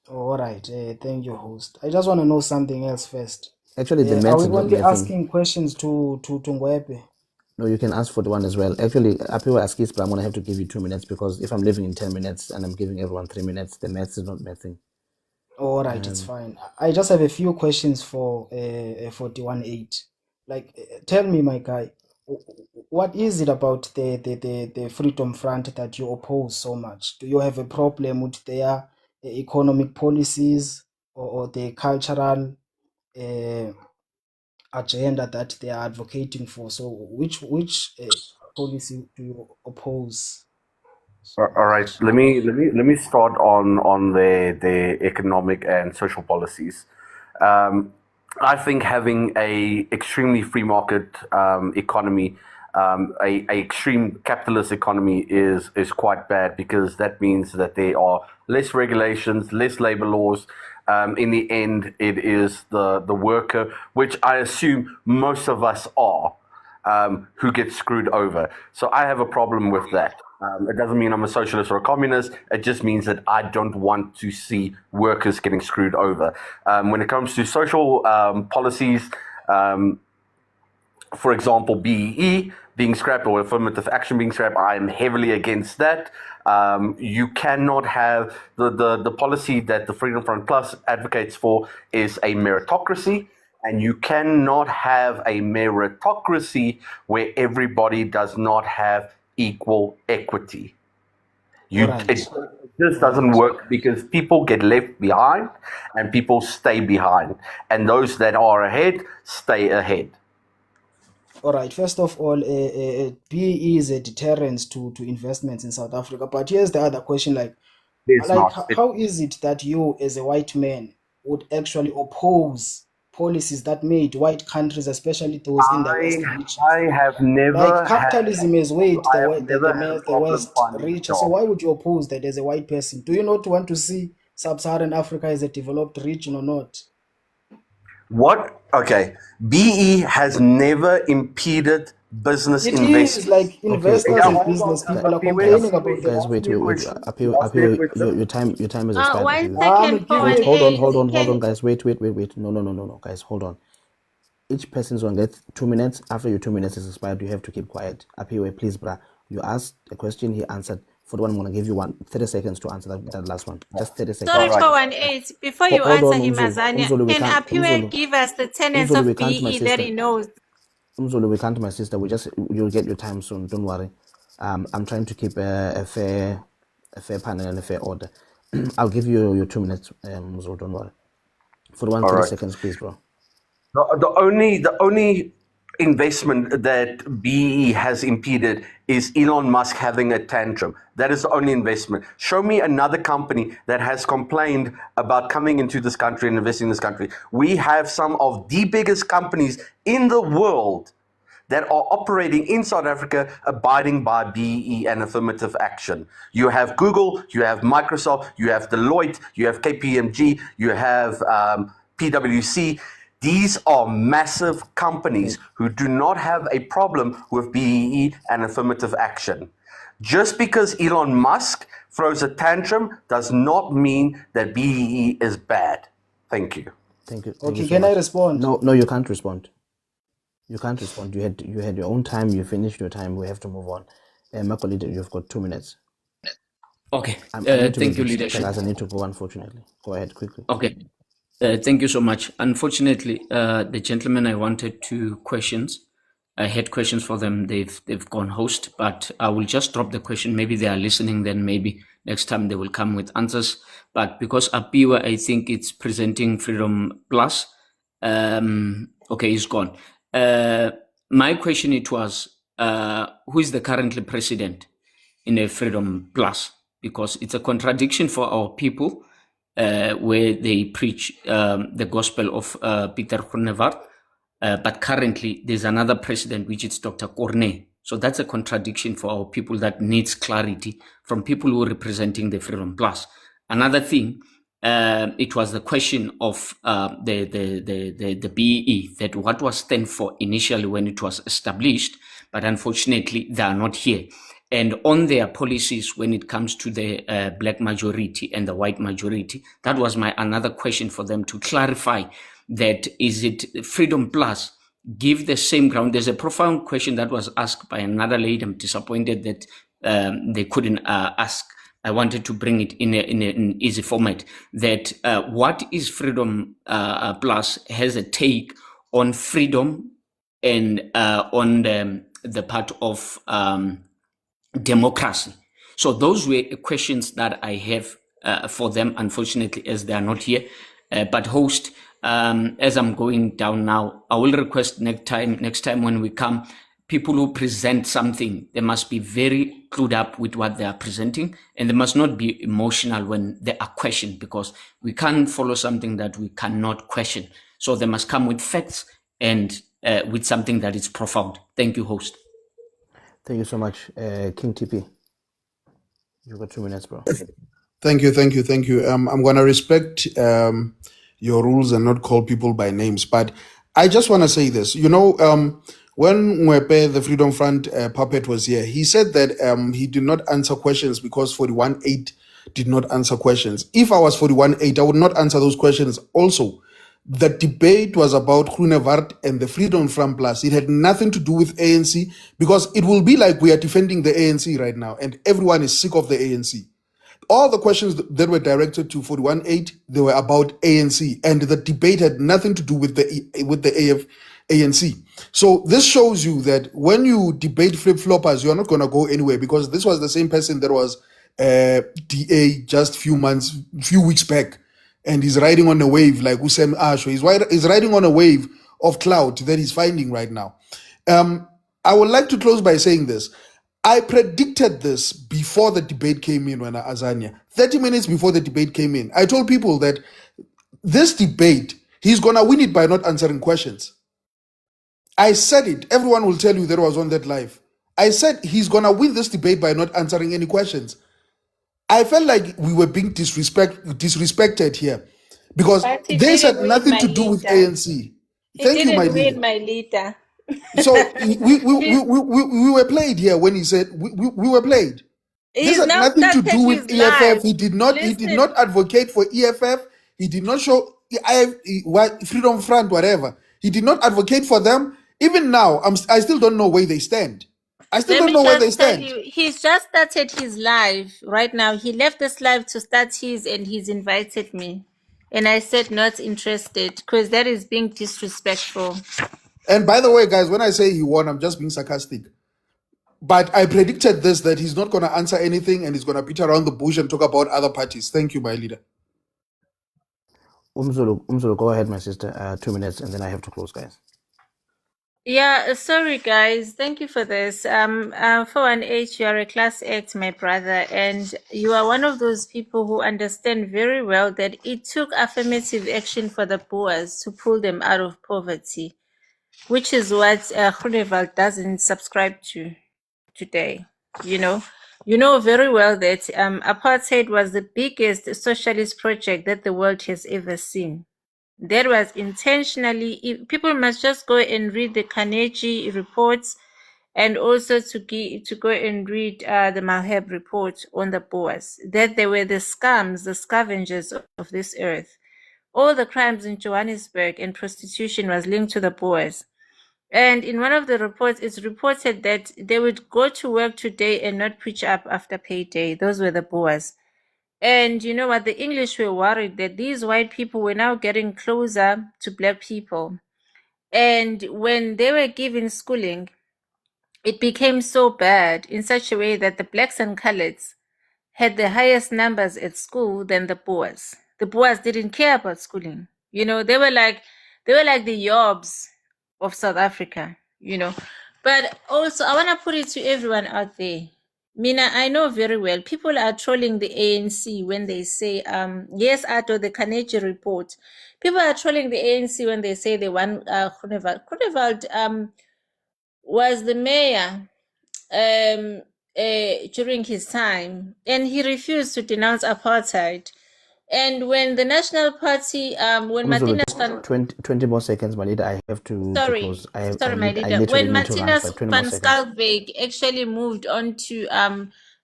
All right. Thank you, host. I just want to know something else first. Actually, the Are maths we is not only mathing. asking questions to Ngwepe? No, you can ask 41 as well. Actually, Apiwe asks, but I'm gonna have to give you 2 minutes because if I'm leaving in 10 minutes and I'm giving everyone 3 minutes, the maths is not mathing. All right, it's fine. I just have a few questions for 41.8. Like, tell me, my guy, what is it about the Freedom Front that you oppose so much? Do you have a problem with their economic policies or the cultural agenda that they are advocating for? So, which policy do you oppose? All right. Let me start on the economic and social policies. I think having a extremely free market economy, a extreme capitalist economy is quite bad, because that means that there are less regulations, less labor laws. In the end, it is the worker, which I assume most of us are, who get screwed over. So I have a problem with that. It doesn't mean I'm a socialist or a communist. It just means that I don't want to see workers getting screwed over. When it comes to social policies, for example, BEE being scrapped or affirmative action being scrapped, I am heavily against that. You cannot have the policy that the Freedom Front Plus advocates for is a meritocracy. And you cannot have a meritocracy where everybody does not have equal equity. It just doesn't work, because people get left behind and people stay behind. And those that are ahead stay ahead. All right. First of all, BE is a deterrent to investments in South Africa. But here's the other question: how is it that you, as a white man, would actually oppose policies that made white countries, especially those in the West, rich? I have never Like capitalism has made the West finding richer. jobs. So why would you oppose that as a white person? Do you not want to see Sub-Saharan Africa as a developed region or not? What? Okay. BE has never impeded business It investment. is like investors and business people are complaining about Guys, that. wait. Apiwe, your time is expired. 1 Apiwe. second, Wait, hold 418. on, guys. Wait. No, guys, hold on. Each person's gonna get 2 minutes. After your 2 minutes is expired, you have to keep quiet. Apiwe, please, bruh. You asked a question, he answered. For the one, I'm gonna give you 30 seconds to answer that last one. Just 30 seconds. Sorry, 418. Before you Hold answer on, him, Umzulu. Azania, Umzulu, we can can't. Apiwe give us the tenets Umzulu, we of can't, my BE that sister. he knows? Umzulu, we can't, my sister. You'll get your time soon. Don't worry. I'm trying to keep a fair panel and a fair order. I'll give you your 2 minutes, Umzulu. Don't worry. For the one, 30 seconds, please, bro. The only investment that BE has impeded is Elon Musk having a tantrum. That is the only investment. Show me another company that has complained about coming into this country and investing in this country. We have some of the biggest companies in the world that are operating in South Africa, abiding by BE and affirmative action. You have Google, you have Microsoft, you have Deloitte, you have KPMG, you have PwC. These are massive companies who do not have a problem with BEE and affirmative action. Just because Elon Musk throws a tantrum does not mean that BEE is bad. Thank you. Thank you. Okay, you so can I much. respond? No, you can't respond. You can't respond. You had your own time. You finished your time. We have to move on. Makolide, you've got 2 minutes. Okay. I need to Thank be you, strict, leadership. guys. I need to go, unfortunately. Go ahead quickly. Okay. Thank you so much. Unfortunately, the gentleman I wanted two questions. I had questions for them. They've gone host, but I will just drop the question. Maybe they are listening. Then maybe next time they will come with answers. But because Apiwa, I think it's presenting Freedom Plus. Okay, he's gone. My question it was, who is the currently president in a Freedom Plus? Because it's a contradiction for our people where they preach the gospel of Pieter Groenewald. But currently, there's another president, which is Dr. Corne. So that's a contradiction for our people that needs clarity from people who are representing the Freedom Plus. Another thing, it was the question of the BEE, that what was stand for initially when it was established, but unfortunately, they are not here. And on their policies when it comes to the black majority and the white majority, that was my another question for them to clarify that is it Freedom Plus give the same ground. There's a profound question that was asked by another lady. I'm disappointed that they couldn't ask. I wanted to bring it in an easy format, that what is Freedom Plus has a take on freedom and on the part of democracy. So those were questions that I have for them, unfortunately, as they are not here. But host, as I'm going down now, I will request next time when we come, people who present something, they must be very clued up with what they are presenting, and they must not be emotional when they are questioned, because we can't follow something that we cannot question. So they must come with facts and with something that is profound. Thank you, host. Thank you so much. King TP, you've got 2 minutes, bro. Thank you. I'm going to respect your rules and not call people by names, but I just want to say this. When Mwepe, the Freedom Front puppet, was here, he said that he did not answer questions because 41-8 did not answer questions. If I was 41-8, I would not answer those questions also. The debate was about Groenewald and the Freedom Front Plus. It had nothing to do with ANC, because it will be like we are defending the ANC right now and everyone is sick of the ANC. All the questions that were directed to 41-8, they were about ANC, and the debate had nothing to do with the ANC. So this shows you that when you debate flip-floppers, you're not going to go anywhere, because this was the same person that was DA just few weeks back, and he's riding on a wave like Usem Asho. He's riding on a wave of clout that he's finding right now. I would like to close by saying this. I predicted this before the debate came in, when Azania, 30 minutes before the debate came in. I told people that this debate, he's going to win it by not answering questions. I said it. Everyone will tell you that I was on that live. I said he's going to win this debate by not answering any questions. I felt like we were being disrespected here, because this had nothing to do with ANC. Thank you, my leader. My leader. So we were played here when he said we were played. This had nothing to do with EFF. He did not advocate for EFF. He did not show Freedom Front, whatever. He did not advocate for them. Even now, I still don't know where they stand. I still don't know where they stand. He's just started his live right now. He left this live to start his, and he's invited me. And I said not interested, because that is being disrespectful. And by the way, guys, when I say he won, I'm just being sarcastic. But I predicted this, that he's not going to answer anything and he's going to beat around the bush and talk about other parties. Thank you, my leader. Umzulu, go ahead, my sister. 2 minutes, and then I have to close, guys. Yeah, sorry guys. Thank you for this. 418, you are a class act, my brother, and you are one of those people who understand very well that it took affirmative action for the Boers to pull them out of poverty, which is what Groenewald doesn't subscribe to today. You know very well that apartheid was the biggest socialist project that the world has ever seen. That was intentionally. People must just go and read the Carnegie reports, and also to go and read the Malherbe report on the Boers, that they were the scums, the scavengers of this earth. All the crimes in Johannesburg and prostitution was linked to the Boers. And in one of the reports, it's reported that they would go to work today and not preach up after payday. Those were the Boers. And you know what? The English were worried that these white people were now getting closer to black people. And when they were given schooling, it became so bad in such a way that the blacks and coloreds had the highest numbers at school than the Boers. The Boers didn't care about schooling. You know, they were like the Yobs of South Africa, you know. But also I wanna put it to everyone out there. Mina, I know very well people are trolling the ANC when they say, yes, Ato, the Carnegie report. People are trolling the ANC when they say they want Groenewald. Groenewald was the mayor during his time, and he refused to denounce apartheid. And when the National Party, when Umzulu, Martinez just 20 more seconds, my leader. I have to sorry, close. I my need, I leader, literally when need to run, Martinez but 20 more van seconds. Schalkwyk actually moved on to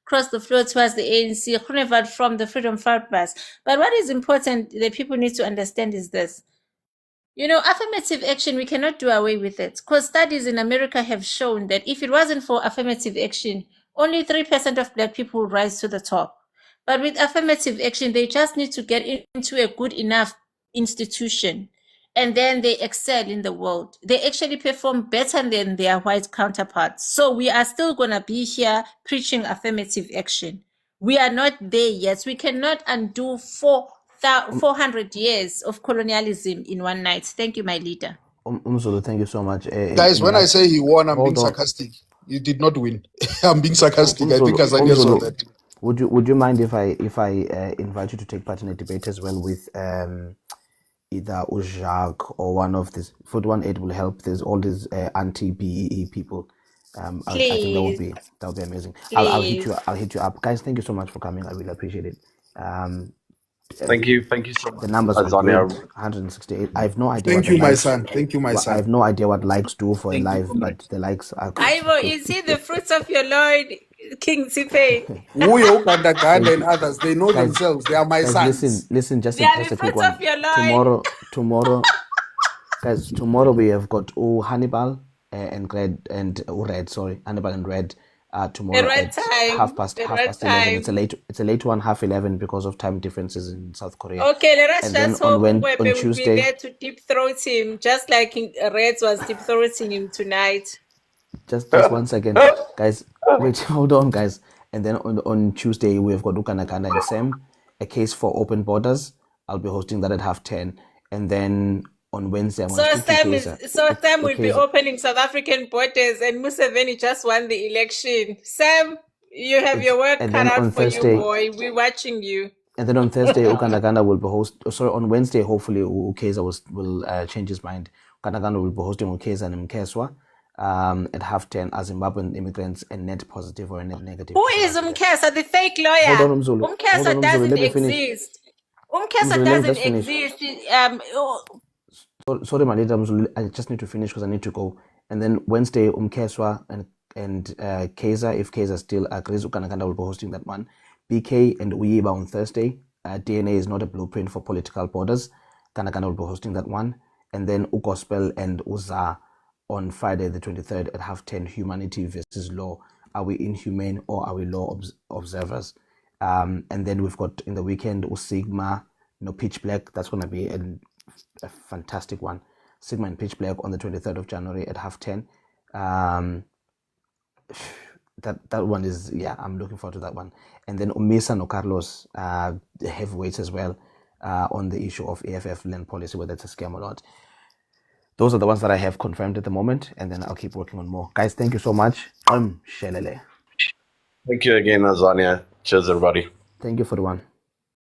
cross the floor towards the ANC, Groenewald from the Freedom Front Pass. But what is important that people need to understand is this. You know, affirmative action, we cannot do away with it, because studies in America have shown that if it wasn't for affirmative action, only 3% of black people would rise to the top. But with affirmative action, they just need to get into a good enough institution, and then they excel in the world. They actually perform better than their white counterparts. So we are still going to be here preaching affirmative action. We are not there yet. We cannot undo 400 years of colonialism in one night. Thank you, my leader. Umzulu, thank you so much. Guys, when I say he won, I'm being sarcastic. He did not win. I'm being sarcastic. I think Azania saw that. Would you mind if I invite you to take part in a debate as well with either Ujak or one of these? 418 will help. There's all these anti-BEE people. I think that would be amazing. I'll hit you up, guys. Thank you so much for coming. I really appreciate it. Thank you so much. The numbers are great. 168. I have no idea. Thank you, my son. Thank you, my son. I have no idea what likes do for a live, but the likes are good. Ivo, is it the fruits of your Lord, King Sipe? Uyo Kandakanda and others, they know themselves. They are my sons. Listen, just they are a the quick fruits one. Of your Lord. Tomorrow, guys. Tomorrow we have got Hannibal and Red. Sorry, Hannibal and Red. Tomorrow at half past 11. It's a late one, 11:30 because of time differences in South Korea. Okay, let us just hope on Wepe Tuesday, will be there to deep throat him, just like Reds was deep throating him tonight. Just once again, guys. Wait, hold on, guys. And then on Tuesday we've got Ukanakanda and Sam, a case for open borders. I'll be hosting that at 10:30, and then on Wednesday, Sam will be opening South African borders, and Museveni just won the election. Sam, you have your work cut out for you, boy. We're watching you. And then on Thursday, Ukandaganda will be on Wednesday, hopefully Ukeza will change his mind. Ukandaganda will be hosting Ukeza and Mkeswa at 10:30 as Zimbabwean immigrants and net positive or net negative. Who is Mkesa, the fake lawyer? Hold on, Umzulu. Mkesa doesn't exist. Umkesa doesn't exist. Sorry, my leader, I just need to finish because I need to go. And then Wednesday, Keswa and Keza, if Keza still agrees, Ukanaganda will be hosting that one. BK and Uyiba on Thursday. DNA is not a blueprint for political borders. Kanaganda will be hosting that one. And then Ugospel and Uza on Friday the 23rd at 10:30, Humanity versus Law. Are we inhumane or are we law observers? And then we've got in the weekend Usigma, Pitch Black. That's going to be a fantastic one. Sigma and Pitch Black on the 23rd of January at 10:30. That one is, I'm looking forward to that one. And then Umisa no Carlos, the heavyweights as well, on the issue of AFF land policy, whether it's a scam or not. Those are the ones that I have confirmed at the moment, and then I'll keep working on more. Guys, thank you so much. Shelele. Thank you again, Azania. Cheers, everybody. Thank you for the one.